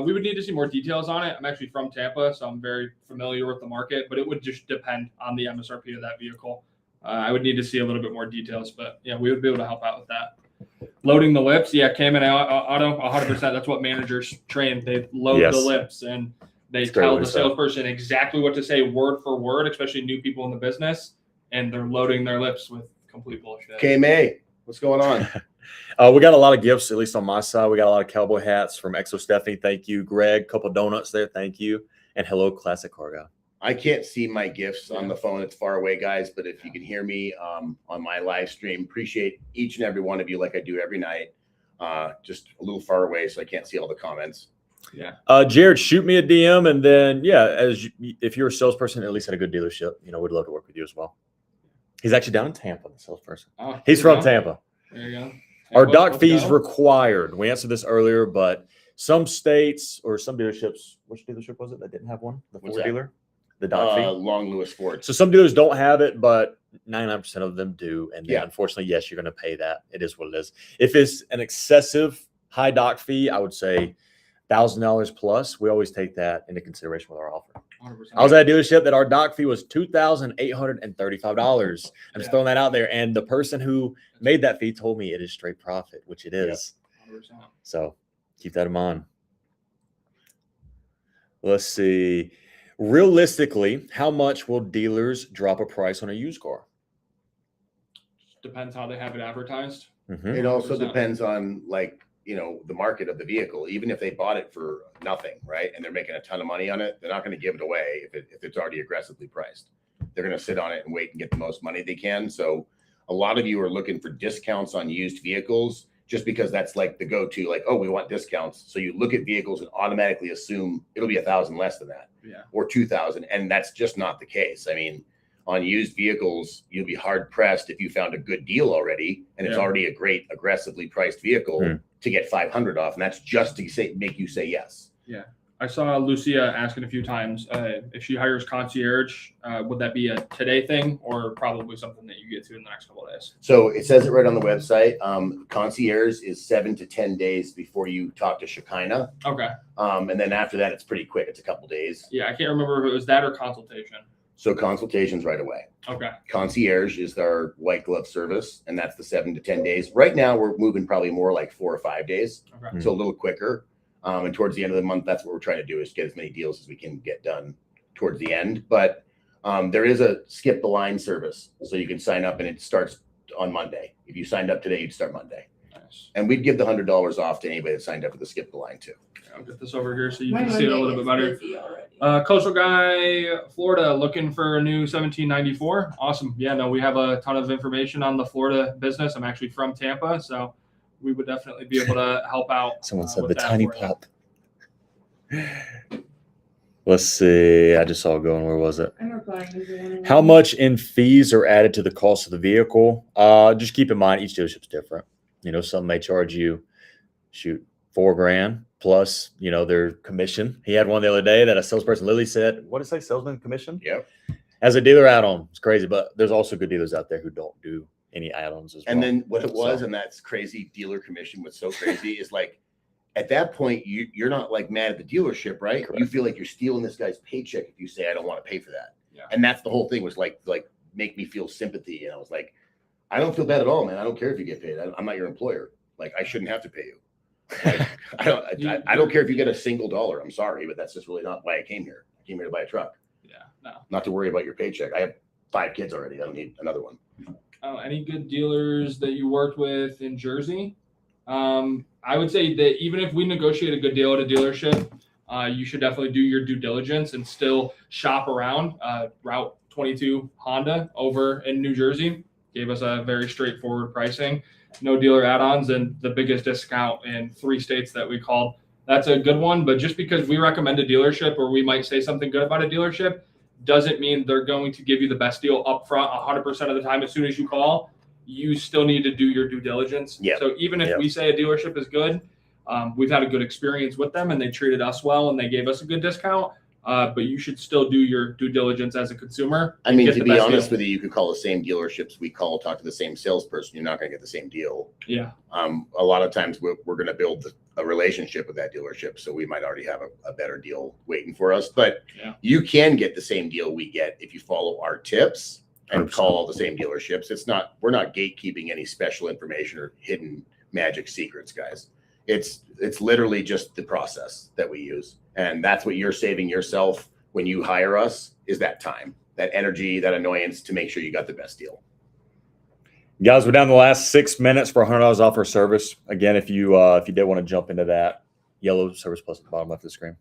We would need to see more details on it. I'm actually from Tampa, so I'm very familiar with the market, but it would just depend on the MSRP of that vehicle. I would need to see a little bit more details, but yeah, we would be able to help out with that. Loading the lips, yeah, Cam and Auto, 100%. That's what managers train. They load the lips and they tell the salesperson exactly what to say word for word, especially new people in the business, and they're loading their lips with complete bullshit. KMA, what's going on? We got a lot of gifts, at least on my side. We got a lot of cowboy hats from Exo Stephanie. Thank you. Greg, couple donuts there. Thank you. And hello, Classic Car Guy. I can't see my gifts on the phone. It's far away, guys. But if you can hear me on my live stream, appreciate each and every one of you like I do every night. Just a little far away, so I can't see all the comments. Yeah. Jared, shoot me a DM, and then if you're a salesperson, at least at a good dealership, we'd love to work with you as well. He's actually down in Tampa, the salesperson. Oh, he's from Tampa. There you go. Are doc fees required? We answered this earlier, but some states or some dealerships, which dealership was it that didn't have one? The Ford dealer? The doc fee? Long Lewis Ford. So some dealers don't have it, but 99% of them do. And then unfortunately, yes, you're going to pay that. It is what it is. If it's an excessive high doc fee, I would say $1,000 plus. We always take that into consideration with our offer. 100%. I was at a dealership that our doc fee was $2,835. I'm just throwing that out there. And the person who made that fee told me it is straight profit, which it is. 100%. So keep that in mind. Let's see. Realistically, how much will dealers drop a price on a used car? Depends how they have it advertised. Mm-hmm. It also depends on the market of the vehicle. Even if they bought it for nothing, right, and they're making a ton of money on it, they're not going to give it away if it's already aggressively priced. They're going to sit on it and wait and get the most money they can. So a lot of you are looking for discounts on used vehicles just because that's like the go-to, like, oh, we want discounts. So you look at vehicles and automatically assume it'll be $1,000 less than that, or $2,000, and that's just not the case. I mean, on used vehicles, you'll be hard pressed if you found a good deal already, and it's already a great aggressively priced vehicle to get $500 off, and that's just to make you say yes. Yeah, I saw Lucia asking a few times if she hires concierge, would that be a today thing or probably something that you get to in the next couple of days? So it says it right on the website. Concierge is 7 to 10 days before you talk to Shekinah. Okay. And then after that, it's pretty quick. It's a couple days. Yeah, I can't remember if it was that or consultation. So consultation's right away. Okay. Concierge is our white glove service, and that's the 7 to 10 days. Right now, we're moving probably more like 4 or 5 days, so a little quicker. And towards the end of the month, that's what we're trying to do is get as many deals as we can get done towards the end. But there is a skip the line service, so you can sign up, and it starts on Monday. If you signed up today, you'd start Monday. Nice. And we'd give the $100 off to anybody that signed up for the skip the line too. I'll get this over here so you can see it a little bit better. Coastal Guy, Florida, looking for a new 1794. Awesome. Yeah, no, we have a ton of information on the Florida business. I'm actually from Tampa, so we would definitely be able to help out. Someone said the tiny pup. Let's see. I just saw it going. Where was it? I'm replying. How much in fees are added to the cost of the vehicle? Just keep in mind each dealership's different. Some may charge you, $4,000 plus, their commission. He had one the other day that a salesperson literally said, what did it say? Salesman commission? Yep. As a dealer add-on, it's crazy, but there's also good dealers out there who don't do any add-ons as well. And then what it was, and that's crazy, dealer commission was so crazy, is like, at that point, you're not like mad at the dealership, right? Correct. You feel like you're stealing this guy's paycheck if you say, I don't want to pay for that. Yeah. And that's the whole thing was like make me feel sympathy. And I was like, I don't feel bad at all, man. I don't care if you get paid. I'm not your employer. Like, I shouldn't have to pay you. Like, I don't care if you get a single dollar. I'm sorry, but that's just really not why I came here. I came here to buy a truck. Yeah, no. Not to worry about your paycheck. I have 5 kids already. I don't need another one. Any good dealers that you worked with in Jersey? I would say that even if we negotiate a good deal at a dealership, you should definitely do your due diligence and still shop around. Route 22 Honda over in New Jersey gave us a very straightforward pricing, no dealer add-ons, and the biggest discount in 3 states that we called. That's a good one, but just because we recommend a dealership or we might say something good about a dealership doesn't mean they're going to give you the best deal up front 100% of the time as soon as you call. You still need to do your due diligence. Yep. So even if we say a dealership is good, we've had a good experience with them and they treated us well and they gave us a good discount, but you should still do your due diligence as a consumer. I mean, get to the be best honest deal. with you, you could call the same dealerships we call, talk to the same salesperson. You're not going to get the same deal. Yeah. A lot of times we're going to build a relationship with that dealership, so we might already have a better deal waiting for us. But you can get the same deal we get if you follow our tips and 100%. call all the same dealerships. We're not gatekeeping any special information or hidden magic secrets, guys. It's literally just the process that we use, and that's what you're saving yourself when you hire us, is that time, that energy, that annoyance to make sure you got the best deal. Guys, we're down to the last 6 minutes for $100 off our service. Again, if you did want to jump into that, yellow service plus at the bottom left of the screen.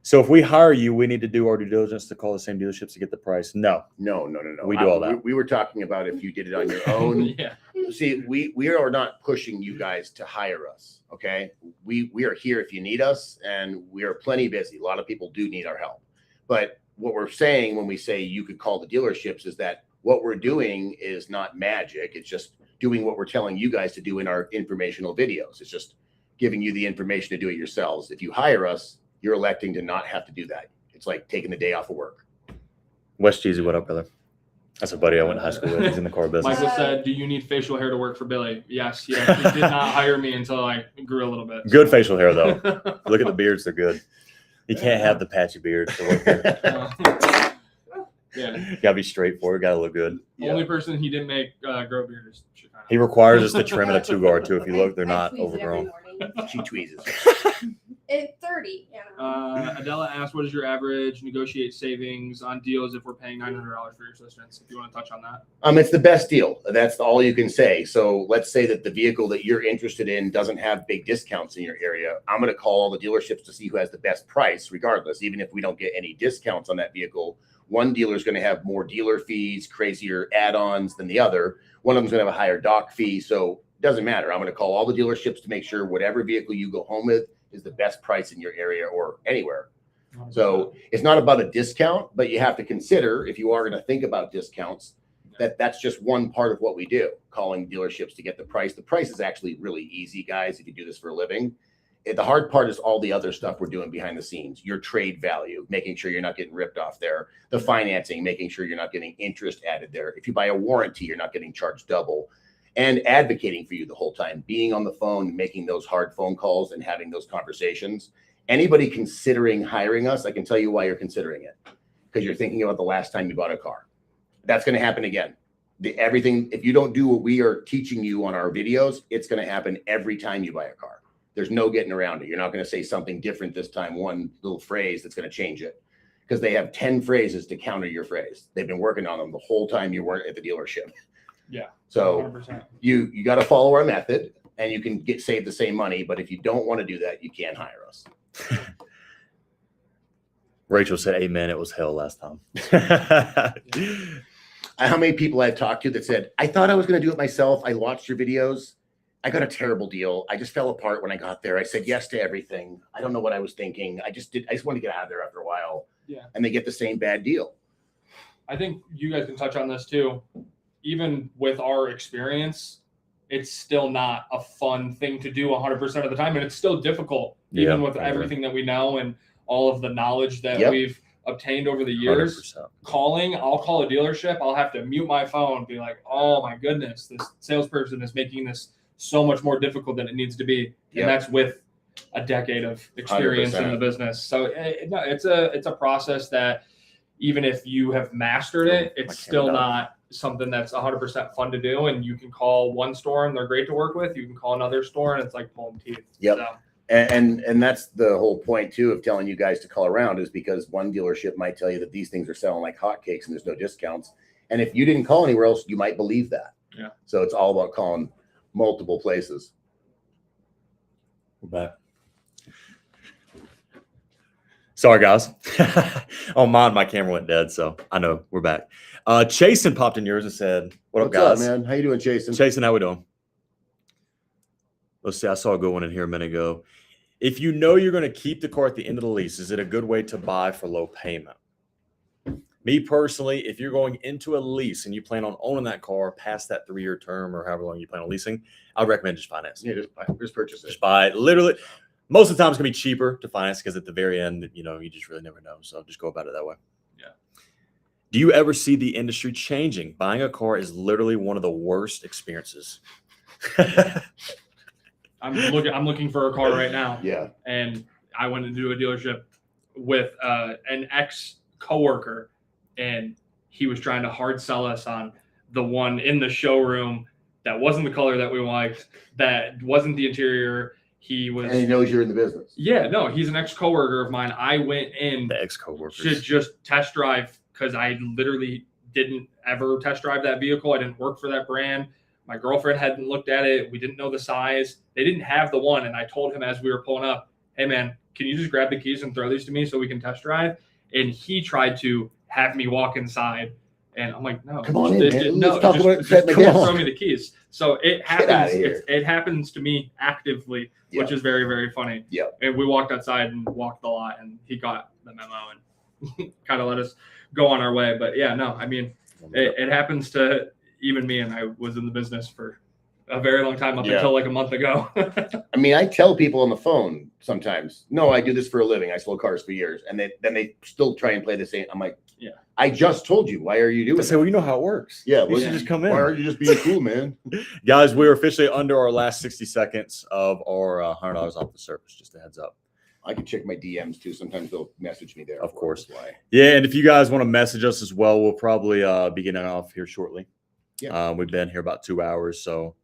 So if we hire you, we need to do our due diligence to call the same dealerships to get the price. No. We do all that. We were talking about if you did it on your own. Yeah. See, we are not pushing you guys to hire us. Okay. We are here if you need us, and we are plenty busy. A lot of people do need our help. But what we're saying when we say you could call the dealerships is that what we're doing is not magic. It's just doing what we're telling you guys to do in our informational videos. It's just giving you the information to do it yourselves. If you hire us, you're electing to not have to do that. It's like taking the day off of work. Wes Cheesy, what up, brother? That's a buddy I went to high school with. He's in the car business. Michael said, "Do you need facial hair to work for Billy?" Yes. Yeah. He did not hire me until I grew a little bit. Good facial hair, though. Look at the beards. They're good. You can't have the patchy beard to work there. Yeah. Gotta be straightforward. Gotta look good. The only person he didn't make grow beard is Chicano. He requires us to trim it at 2 guard, too. If you look, they're I not tweeze it every overgrown. morning. She tweezes. It's 30. Yeah. Adela asked, "What is your average negotiate savings on deals if we're paying $900 for your assistance?" If you want to touch on that. It's the best deal. That's all you can say. So let's say that the vehicle that you're interested in doesn't have big discounts in your area. I'm going to call all the dealerships to see who has the best price, regardless. Even if we don't get any discounts on that vehicle, one dealer is going to have more dealer fees, crazier add-ons than the other. One of them's going to have a higher dock fee. So it doesn't matter. I'm going to call all the dealerships to make sure whatever vehicle you go home with is the best price in your area or anywhere. So it's not about a discount, but you have to consider, if you are going to think about discounts, that's just one part of what we do, calling dealerships to get the price. The price is actually really easy, guys, if you do this for a living. The hard part is all the other stuff we're doing behind the scenes. Your trade value, making sure you're not getting ripped off there. The financing, making sure you're not getting interest added there. If you buy a warranty, you're not getting charged double. And advocating for you the whole time, being on the phone, making those hard phone calls and having those conversations. Anybody considering hiring us, I can tell you why you're considering it. Because you're thinking about the last time you bought a car. That's going to happen again. Everything, if you don't do what we are teaching you on our videos, it's going to happen every time you buy a car. There's no getting around it. You're not going to say something different this time, one little phrase that's going to change it. Because they have 10 phrases to counter your phrase. They've been working on them the whole time you weren't at the dealership. Yeah. So 100%. you got to follow our method, and you can save the same money. But if you don't want to do that, you can hire us. Rachel said, "Amen." It was hell last time. How many people I've talked to that said, "I thought I was going to do it myself. I watched your videos. I got a terrible deal. I just fell apart when I got there. I said yes to everything. I don't know what I was thinking. I just want to get out of there after a while." Yeah. And they get the same bad deal. I think you guys can touch on this too. Even with our experience, it's still not a fun thing to do 100% of the time. And it's still difficult, even with everything that we know and all of the knowledge that we've obtained over the years. 100%. I'll call a dealership. I'll have to mute my phone and be like, "Oh my goodness, this salesperson is making this so much more difficult than it needs to be." And that's with a decade of experience 100%. in the business. So it's a process that even if you have mastered it, it's still not something that's 100% fun to do. And you can call one store and they're great to work with. You can call another store and it's like pulling teeth. Yep. So, And that's the whole point too of telling you guys to call around, is because one dealership might tell you that these things are selling like hotcakes and there's no discounts. And if you didn't call anywhere else, you might believe that. Yeah. So it's all about calling multiple places. We're back. Sorry, guys. On mine, my camera went dead, so I know we're back. Chasen popped in yours and said, "What up, What's guys?" up, man? How you doing, Jason? Chasen, how we doing? Let's see. I saw a good one in here a minute ago. If you know you're going to keep the car at the end of the lease, is it a good way to buy for low payment? Me personally, if you're going into a lease and you plan on owning that car past that 3-year term or however long you plan on leasing, I would recommend just finance. Yeah, just purchase it. Just buy it. Literally, Most of the time it's going to be cheaper to finance because at the very end, you know, you just really never know. So just go about it that way. Yeah. Do you ever see the industry changing? Buying a car is literally one of the worst experiences. I'm looking for a car right now. Yeah. And I went into a dealership with an ex coworker, and he was trying to hard sell us on the one in the showroom that wasn't the color that we liked, that wasn't the interior. He was, And he knows you're in the business. yeah, no, he's an ex coworker of mine. I went in The ex-coworkers. to just test drive because I literally didn't ever test drive that vehicle. I didn't work for that brand. My girlfriend hadn't looked at it. We didn't know the size. They didn't have the one. And I told him as we were pulling up, hey, man, can you just grab the keys and throw these to me so we can test drive? And he tried to have me walk inside. And I'm like, no, Come on in, man. no, Let's talk about it. just Come on. throw me the keys. So it Get outta happens. here. It happens to me actively, which is very, very funny. Yeah. And we walked outside and walked the lot, and he got the memo and kind of let us go on our way. But yeah, no, I mean, it happens to even me, and I was in the business for a very long time up Yeah. until like a month ago. I mean, I tell people on the phone sometimes, no, I do this for a living. I sold cars for years. And then they still try and play the same. I'm like, Yeah. I just told you. Why are you doing I say, it? well, you know how it works. Yeah. You well, should just come in. Why are you just being cool, man? Guys, we're officially under our last 60 seconds of our $100 off the service. Just a heads up. I can check my DMs too. Sometimes they'll message me there. Of course. Why? Yeah, and if you guys want to message us as well, we'll probably be getting off here shortly. Yeah. We've been here about 2 hours, so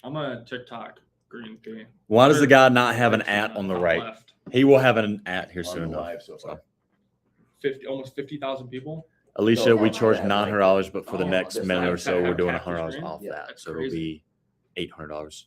I'm a TikTok green fee. why does the guy not have an at on the Top right? left. He will have an at here On soon the enough. live so far. 50, almost 50,000 people. Alicia, No, we no, charge no, $900, but for the Oh, next this minute or live so, we're doing capture $100 screen? off Yeah, that. that's So it'll crazy. be $800.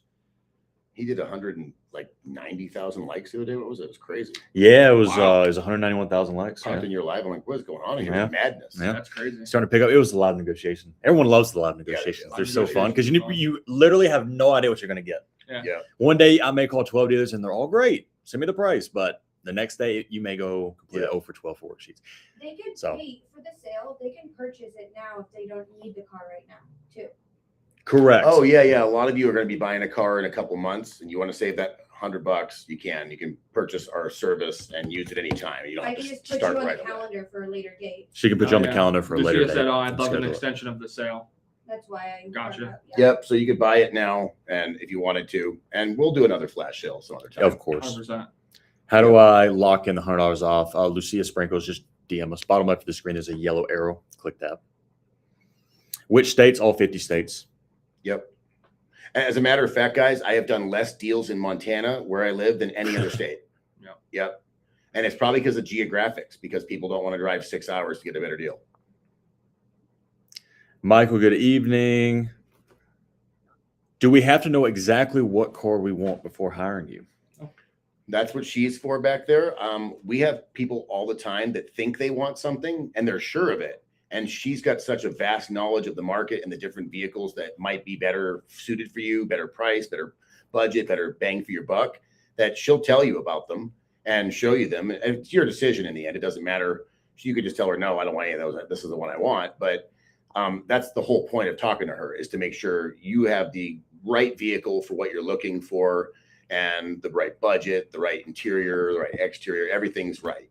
He did 190,000 likes the other day. What was it? It was crazy. Yeah, it was Wow. it was 191,000 likes. Talked Yeah. in your live. I'm like, what's going on here? Yeah. Madness. Yeah. That's crazy. Starting to pick up. It was a live negotiation. Everyone loves the live they negotiations. do. They're Live so fun because negotiations you are fun. literally have no idea what you're going to get. Yeah. One day I may call 12 dealers and they're all great. Send me the price. But the next day you may go completely 0 for 12 for worksheets. They can So- pay for the sale. They can purchase it now if they don't need the car right now, too. Correct. Oh yeah, yeah. A lot of you are going to be buying a car in a couple months, and you want to save that $100. You can purchase our service and use it anytime. You don't I have can to just put you start on right the away. calendar for a later date. She can put you Oh, on the yeah. calendar for a Lucia later date. said, oh, I'd love an Schedule it. extension of the sale. That's why I Gotcha. brought it up, yeah. Yep. So you could buy it now, and if you wanted to, and we'll do another flash sale some other time. Of course. 100%. How do I lock in the $100 off? Lucia Sprinkles, just DM us. Bottom left of the screen, there's a yellow arrow. Click that. Which states? All 50 states. Yep. As a matter of fact, guys, I have done less deals in Montana where I live than any other state. Yep. Yep. And it's probably because of geographics, because people don't want to drive 6 hours to get a better deal. Michael, good evening. Do we have to know exactly what car we want before hiring you? That's what she's for back there. We have people all the time that think they want something and they're sure of it. And she's got such a vast knowledge of the market and the different vehicles that might be better suited for you, better price, better budget, better bang for your buck, that she'll tell you about them and show you them. And it's your decision in the end. It doesn't matter. You could just tell her, no, I don't want any of those. This is the one I want. But that's the whole point of talking to her, is to make sure you have the right vehicle for what you're looking for, and the right budget, the right interior, the right exterior, everything's right.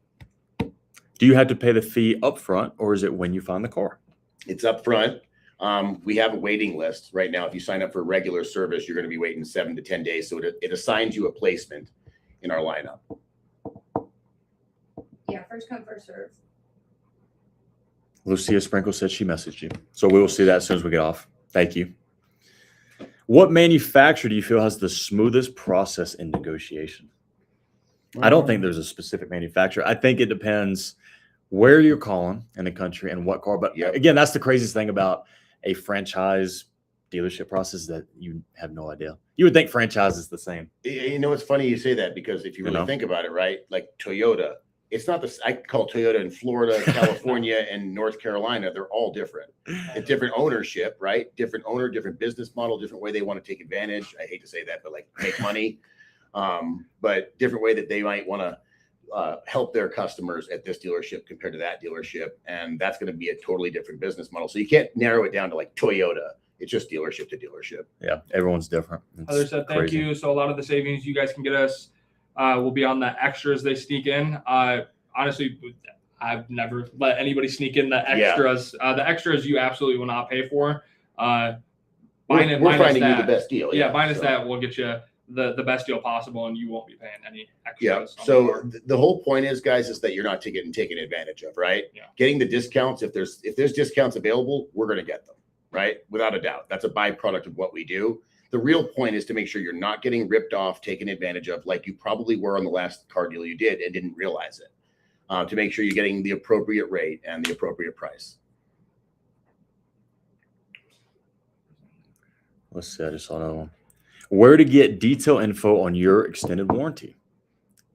Do you have to pay the fee up front, or is it when you find the car? It's up front. We have a waiting list right now. If you sign up for regular service, you're going to be waiting 7 to 10 days. So it assigns you a placement in our lineup. Yeah, first come, first serve. Lucia Sprinkle said she messaged you. So we will see that as soon as we get off. Thank you. What manufacturer do you feel has the smoothest process in negotiation? I don't think there's a specific manufacturer. I think it depends where you're calling in the country and what car. But Yep. again, that's the craziest thing about a franchise dealership process, that you have no idea. You would think franchise is the same. You know, it's funny you say that, because if you really know? think about it, right? Like Toyota, it's not this. I call Toyota in Florida, California, and North Carolina. They're all different. It's different ownership, right? Different owner, different business model, different way they want to take advantage. I hate to say that, but like make money. But different way that they might want to help their customers at this dealership compared to that dealership. And that's going to be a totally different business model. So you can't narrow it down to like Toyota. It's just dealership to dealership. Yeah, everyone's different. It's Heather said, thank crazy. you. So a lot of the savings you guys can get us will be on the extras they sneak in. Honestly, I've never let anybody sneak in the extras. The extras you absolutely will not pay for. We're finding you the best deal. Yeah, minus that, we'll get you the best deal possible, and you won't be paying any Yeah. extras. So the whole point is, guys, is that you're not getting taken advantage of, right? Yeah. Getting the discounts. If there's discounts available, we're going to get them, right? Without a doubt. That's a byproduct of what we do. The real point is to make sure you're not getting ripped off, taken advantage of, like you probably were on the last car deal you did and didn't realize it. To make sure you're getting the appropriate rate and the appropriate price. Let's see. I just saw another one. Where to get detail info on your extended warranty?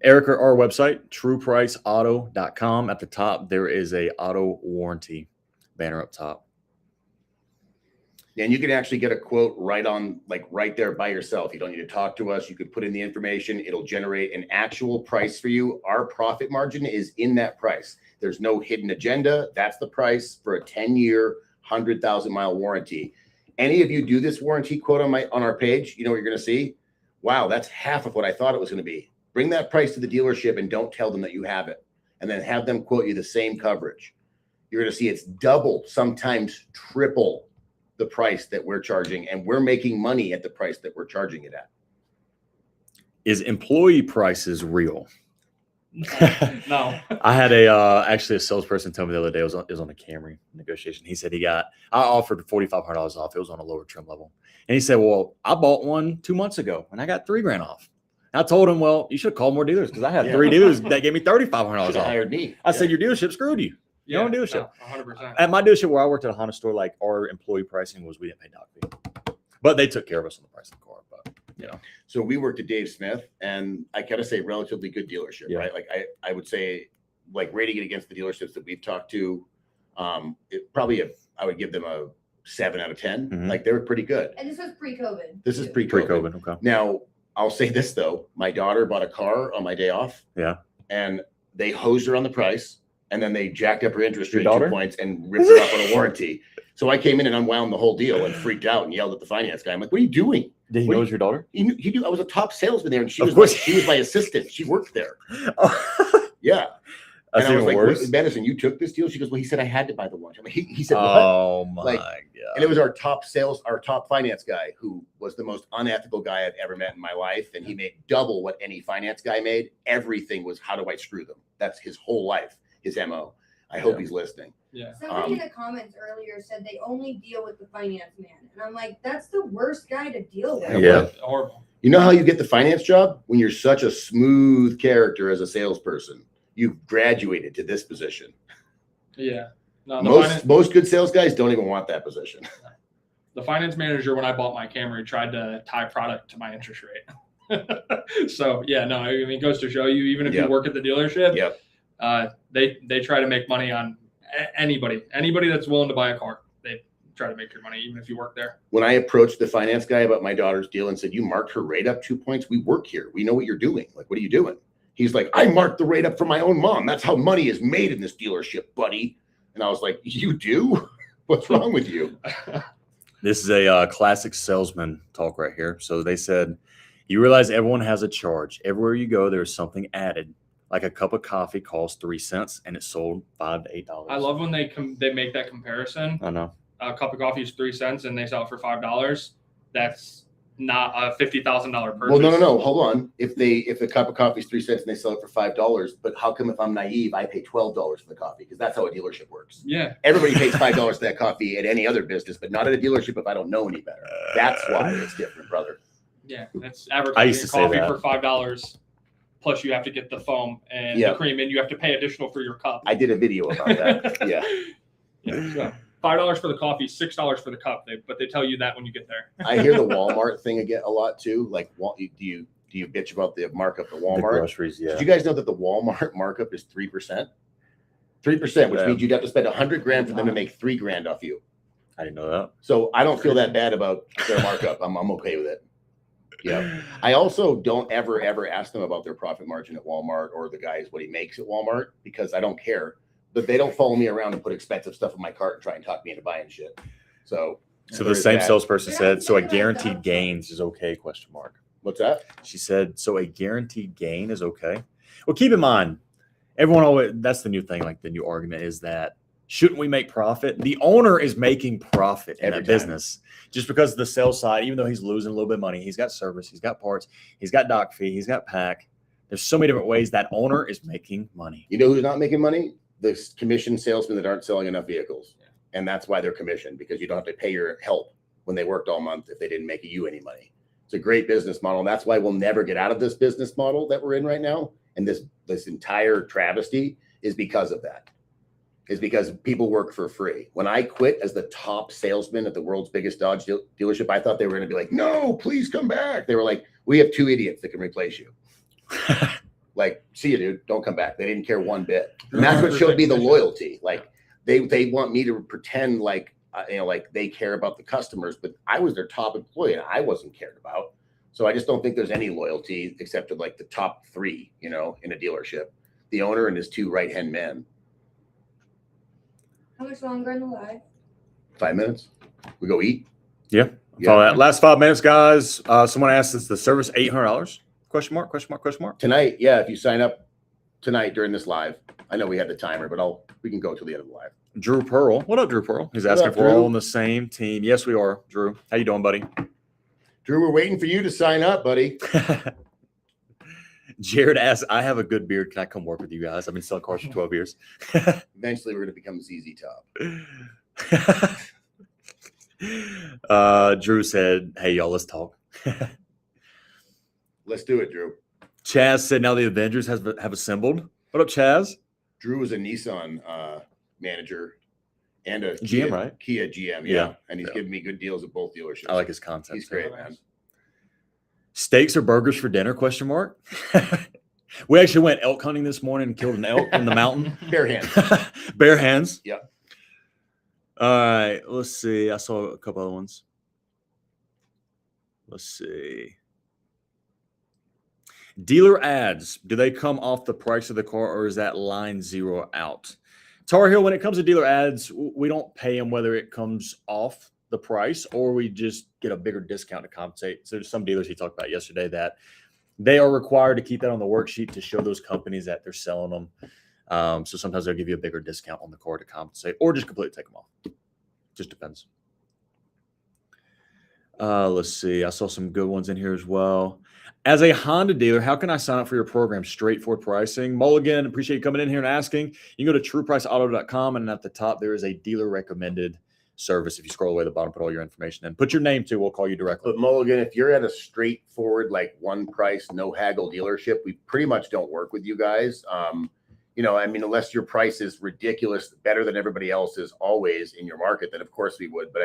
Eric, our website, truepriceauto.com. At the top, there is a auto warranty banner up top. And you can actually get a quote right there by yourself. You don't need to talk to us. You could put in the information. It'll generate an actual price for you. Our profit margin is in that price. There's no hidden agenda. That's the price for a 10-year, 100,000-mile warranty. Any of you do this warranty quote on our page, you know what you're going to see? Wow, that's half of what I thought it was going to be. Bring that price to the dealership and don't tell them that you have it. And then have them quote you the same coverage. You're going to see it's double, sometimes triple the price that we're charging, and we're making money at the price that we're charging it at. Is employee prices real? No. I had actually a salesperson tell me the other day, it was on a Camry negotiation. He said I offered $4,500 off. It was on a lower trim level. And he said, well, I bought one 2 months ago and I got $3,000 off. I told him, well, you should call more dealers because I had 3 dealers that gave me $3,500 off. Hired me. I said, your dealership screwed you. Your own dealership. No, 100%. At my dealership where I worked at a Honda store, like our employee pricing was we didn't pay doc fee. But they took care of us on the price of the car. But So we worked at Dave Smith, and I gotta say, relatively good dealership, right? Like I would say, like rating it against the dealerships that we've talked to, I would give them a 7 out of 10. Mhm. Like they were pretty good. And this was pre-COVID. This is too. pre-COVID. Okay. Now I'll say this though, my daughter bought a car on my day off. Yeah. And they hosed her on the price, and then they jacked up her interest Your rate daughter? 2 points and ripped her up on a warranty. So I came in and unwound the whole deal and freaked out and yelled at the finance guy. I'm like, what are you doing? Did he know it was your daughter? He knew I was a top salesman there, and she Of was course. she was my assistant. She worked there. Yeah. That's And I was even like, worse. Madison, you took this deal? She goes, well, he said I had to buy the lunch. I mean, he said, what? Oh my Like, God. And it was our top finance guy, who was the most unethical guy I've ever met in my life. And he made double what any finance guy made. Everything was, how do I screw them? That's his whole life, his MO. I hope he's listening. Yeah. Somebody in the comments earlier said they only deal with the finance man. And I'm like, that's the worst guy to deal with. Yeah. Horrible. You know how you get the finance job? When you're such a smooth character as a salesperson. You've graduated to this position. Yeah. No, Most good sales guys don't even want that position. The finance manager, when I bought my Camry, tried to tie product to my interest rate. So yeah, no, I mean, it goes to show you, even if you work at the dealership, they try to make money on anybody that's willing to buy a car. They try to make your money, even if you work there. When I approached the finance guy about my daughter's deal and said, you marked her rate up 2 points. We work here. We know what you're doing. Like, what are you doing? He's like, I marked the rate up for my own mom. That's how money is made in this dealership, buddy. And I was like, you do? What's wrong with you? This is a classic salesman talk right here. So they said, you realize everyone has a charge. Everywhere you go, there's something added. Like a cup of coffee costs 3 cents and it's sold $5 to $8. I love when they make that comparison. I know. A cup of coffee is 3 cents and they sell it for $5. That's not a $50,000 purchase. Well, no. Hold on. If the cup of coffee is 3 cents and they sell it for $5, but how come if I'm naive, I pay $12 for the coffee? Because that's how a dealership works. Yeah. Everybody pays $5 for that coffee at any other business, but not at a dealership if I don't know any better. That's why it's different, brother. Yeah. It's I advertising used to say coffee that. for $5. Plus you have to get the foam and the cream, and you have to pay additional for your cup. I did a video about that. Yeah. Yeah. So $5 for the coffee, $6 for the cup. But they tell you that when you get there. I hear the Walmart thing again a lot too. Like, do you bitch about the markup at The Walmart? groceries, yeah. Did you guys know that the Walmart markup is 3%? 3%, which means you'd have to spend $100,000 for them to make $3,000 off you. I didn't know that. So I don't feel that bad about their markup. I'm okay with it. Yeah. I also don't ever ask them about their profit margin at Walmart or the guys what he makes at Walmart, because I don't care. But they don't follow me around and put expensive stuff in my cart and try and talk me into buying shit. So So Where the is same that? salesperson You're said, not so a thinking about guaranteed that. gains is okay, question mark. What's that? She said, so a guaranteed gain is okay. Well, keep in mind, everyone always, that's the new thing, like the new argument is that shouldn't we make profit? The owner is making profit in Every that time. business. Just because the sales side, even though he's losing a little bit of money, he's got service, he's got parts, he's got dock fee, he's got pack. There's so many different ways that owner is making money. You know who's not making money? The commission salesmen that aren't selling enough vehicles. And that's why they're commissioned, because you don't have to pay your help when they worked all month if they didn't make you any money. It's a great business model. And that's why we'll never get out of this business model that we're in right now. And this entire travesty is because of that. Is because people work for free. When I quit as the top salesman at the world's biggest Dodge dealership, I thought they were going to be like, no, please come back. They were like, we have 2 idiots that can replace you. Like, see you, dude. Don't come back. They didn't care one bit. And that's what showed me the loyalty. Like, they want me to pretend like, like they care about the customers, but I was their top employee and I wasn't cared about. So I just don't think there's any loyalty except to like the top 3, in a dealership, the owner and his 2 right-hand men. How much longer in the live? 5 minutes. We go eat. Yeah. Follow that. Last 5 minutes, guys. Someone asked, is the service $800? Question mark, question mark, question mark. Tonight, yeah, if you sign up tonight during this live, I know we had the timer, but we can go till the end of the live. Drew Pearl. What up, Drew Pearl? He's What asking up, if we're Drew? all on the same team. Yes, we are, Drew. How you doing, buddy? Drew, we're waiting for you to sign up, buddy. Jared asks, I have a good beard. Can I come work with you guys? I've been selling cars for 12 years. Eventually, we're going to become ZZ Top. Drew said, hey, y'all, let's talk. Let's do it, Drew. Chaz said, now the Avengers have assembled. What up, Chaz? Drew is a Nissan manager and a GM, Kia, right? Kia GM, Yeah. And he's giving me good deals at both dealerships. I like his content. He's great, man. Steaks or burgers for dinner? Question mark. We actually went elk hunting this morning and killed an elk in the mountain. Bare hands. Bare hands. Yep. All right. Let's see. I saw a couple other ones. Let's see. Dealer ads. Do they come off the price of the car, or is that line 0 out? Tar Heel, when it comes to dealer ads, we don't pay them whether it comes off the price or we just get a bigger discount to compensate. So there's some dealers he talked about yesterday that they are required to keep that on the worksheet to show those companies that they're selling them. So sometimes they'll give you a bigger discount on the car to compensate, or just completely take them off. Just depends. Let's see. I saw some good ones in here as well. As a Honda dealer, how can I sign up for your program? Straightforward pricing. Mulligan, appreciate you coming in here and asking. You can go to truepriceauto.com, and at the top there is a dealer recommended service. If you scroll away to the bottom, put all your information in. Put your name too. We'll call you directly. But Mulligan, if you're at a straightforward, like one price, no haggle dealership, we pretty much don't work with you guys. Unless your price is ridiculous, better than everybody else's always in your market, then of course we would. But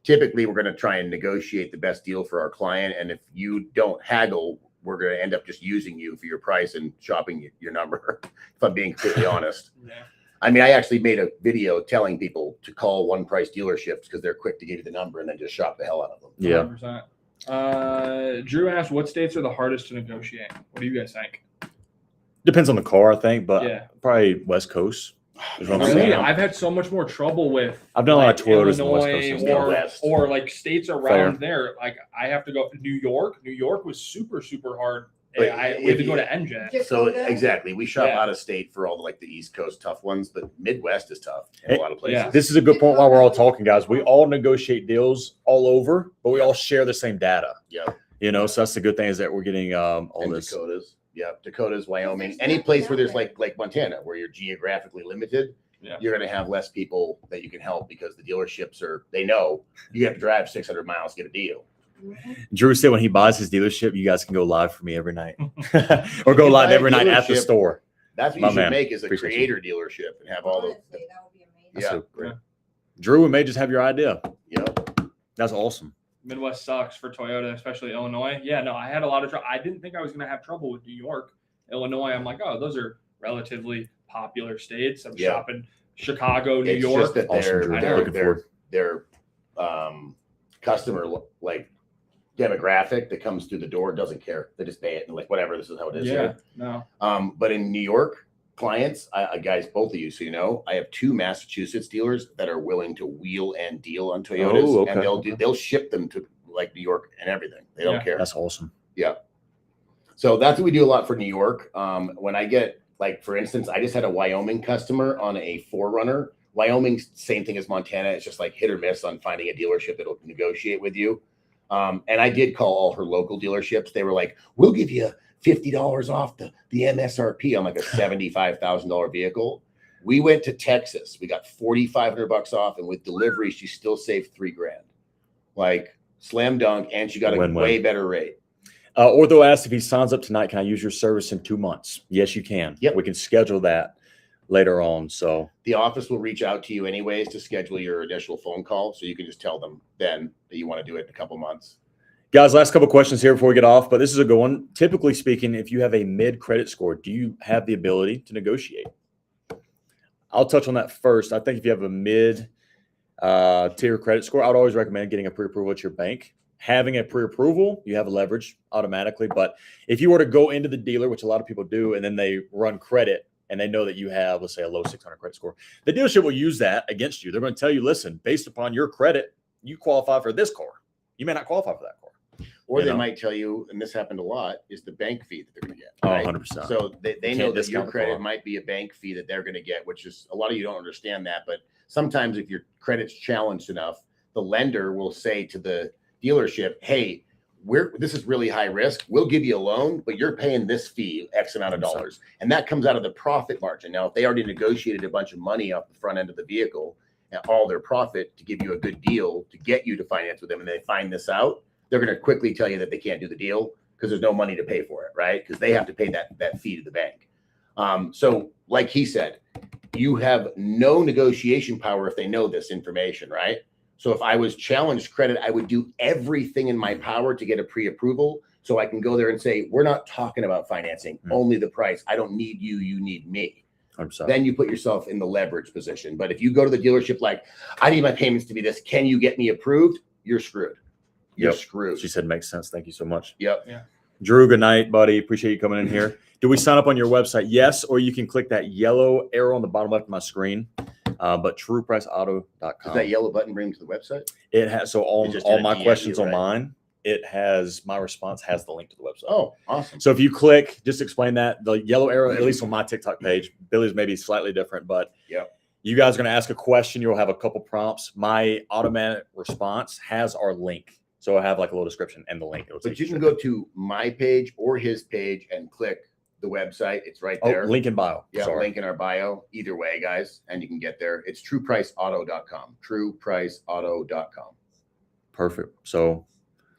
typically we're going to try and negotiate the best deal for our client. And if you don't haggle, we're going to end up just using you for your price and shopping your number, if I'm being completely honest. Yeah. I actually made a video telling people to call one price dealerships because they're quick to give you the number and then just shop the hell out of them. Yeah. 100%. Drew asked, what states are the hardest to negotiate? What do you guys think? Depends on the car, I think, but Yeah. probably West Coast. is what I'm For saying. me, I've had so much more trouble with. I've done a lot of Toyotas in the West Illinois Coast. Midwest. or like states around Fair. there. Like I have to go New York. New York was super, super hard. But We had to go to NJ. So exactly, we shop Yeah. out of state for all the East Coast tough ones, but Midwest is tough in a lot of places. Yeah. This is a good point while we're all talking, guys. We all negotiate deals all over, but we all share the same data. Yeah. So that's the good thing is that we're getting all And this. Dakotas. Yeah, Dakotas, Wyoming, any place where there's like Montana, where you're geographically limited, Yeah. you're going to have less people that you can help because the dealerships they know you have to drive 600 miles to get a deal. Drew said when he buys his dealership, you guys can go live for me every night, or go live every night at the Dealership. store. That's what My you should man. make is a Appreciate creator dealership and have all those. Honestly, that would be amazing. That's Yeah. so great. Drew, we may just have your idea. Yep. That's awesome. Midwest sucks for Toyota, especially Illinois. Yeah, no, I had a lot of trouble. I didn't think I was going to have trouble with New York. Illinois, I'm like, oh, those are relatively popular states. I'm Yeah. shopping Chicago, New It's York. just that Awesome, Drew. I know. Looking forward. their customer demographic that comes through the door doesn't care. They just pay it and whatever. This is how it is. Yeah, Here. no. But in New York, clients, guys, both of you, so you know, I have 2 Massachusetts dealers that are willing to wheel and deal on Toyotas, Oh, okay, and they'll ship them to like New York and everything. They don't care. That's awesome. Yeah. So that's what we do a lot for New York. When I get, like, for instance, I just had a Wyoming customer on a 4Runner. Wyoming, same thing as Montana. It's just like hit or miss on finding a dealership that'll negotiate with you. And I did call all her local dealerships. They were like, we'll give you $50 off the MSRP on like a $75,000 vehicle. We went to Texas. We got $4,500 off, and with delivery, she still saved $3,000. Like, slam dunk, and she got a way better rate. Ortho asked if he signs up tonight, can I use your service in 2 months? Yes, you can. Yep. We can schedule that later on. So the office will reach out to you anyways to schedule your initial phone call. So you can just tell them then that you want to do it in a couple months. Guys, last couple questions here before we get off, but this is a good one. Typically speaking, if you have a mid credit score, do you have the ability to negotiate? I'll touch on that first. I think if you have a mid tier credit score, I would always recommend getting a pre-approval at your bank. Having a pre-approval, you have leverage automatically. But if you were to go into the dealer, which a lot of people do, and then they run credit and they know that you have, let's say, a low 600 credit score, the dealership will use that against you. They're going to tell you, listen, based upon your credit, you qualify for this car. You may not qualify for that car. Or they might tell you, and this happened a lot, is the bank fee that they're going to get. Right? 100%. So they know that your credit car. might be a bank fee that they're going to get, which is, a lot of you don't understand that. But sometimes if your credit's challenged enough, the lender will say to the dealership, hey, this is really high risk. We'll give you a loan, but you're paying this fee, X amount of dollars. And that comes out of the profit margin. Now, if they already negotiated a bunch of money off the front end of the vehicle and all their profit to give you a good deal to get you to finance with them, and they find this out, they're going to quickly tell you that they can't do the deal because there's no money to pay for it, right? Because they have to pay that fee to the bank. So like he said, you have no negotiation power if they know this information, right? So if I was challenged credit, I would do everything in my power to get a pre-approval so I can go there and say, we're not talking about financing, only the price. I don't need you, you need me. 100%. Then you put yourself in the leverage position. But if you go to the dealership like, I need my payments to be this, can you get me approved? You're screwed. You're screwed. She said, makes sense. Thank you so much. Yep. Yeah. Drew, good night, buddy. Appreciate you coming in here. Do we sign up on your website? Yes, or you can click that yellow arrow on the bottom left of my screen. But truepriceauto.com. Does that yellow button bring to the website? It has, so all my DM questions you, on right? mine, it has, my response has the link to the website. Oh, awesome. So if you click, just explain that, the yellow arrow, at least on my TikTok page, Billy's maybe slightly different, but you guys are going to ask a question. You'll have a couple prompts. My automatic response has our link. So I have like a little description and the link. But you can go to my page or his page and click the website. It's right there. Link in bio. Yeah, Sorry. link in our bio. Either way, guys, and you can get there. It's truepriceauto.com. Truepriceauto.com. Perfect. So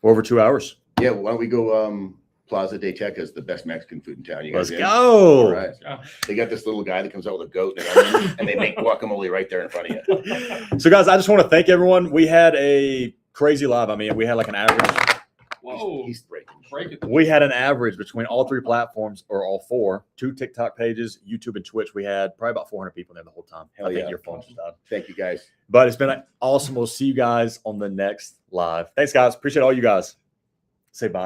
we're over 2 hours. Yeah, why don't we go Plaza de Teca is the best Mexican food in town. You guys Let's in? go. All right. Yeah. They got this little guy that comes out with a goat and an onion, and they make guacamole right there in front of you. So guys, I just want to thank everyone. We had a crazy live. I mean, we had like an average. Whoa. He's breaking. We had an average between all 3 platforms, or all 4, 2 TikTok pages, YouTube and Twitch. We had probably about 400 people in there the whole time. Hell I think yeah. your phone just died. Thank you, guys. But it's been awesome. We'll see you guys on the next live. Thanks, guys. Appreciate all you guys. Say bye.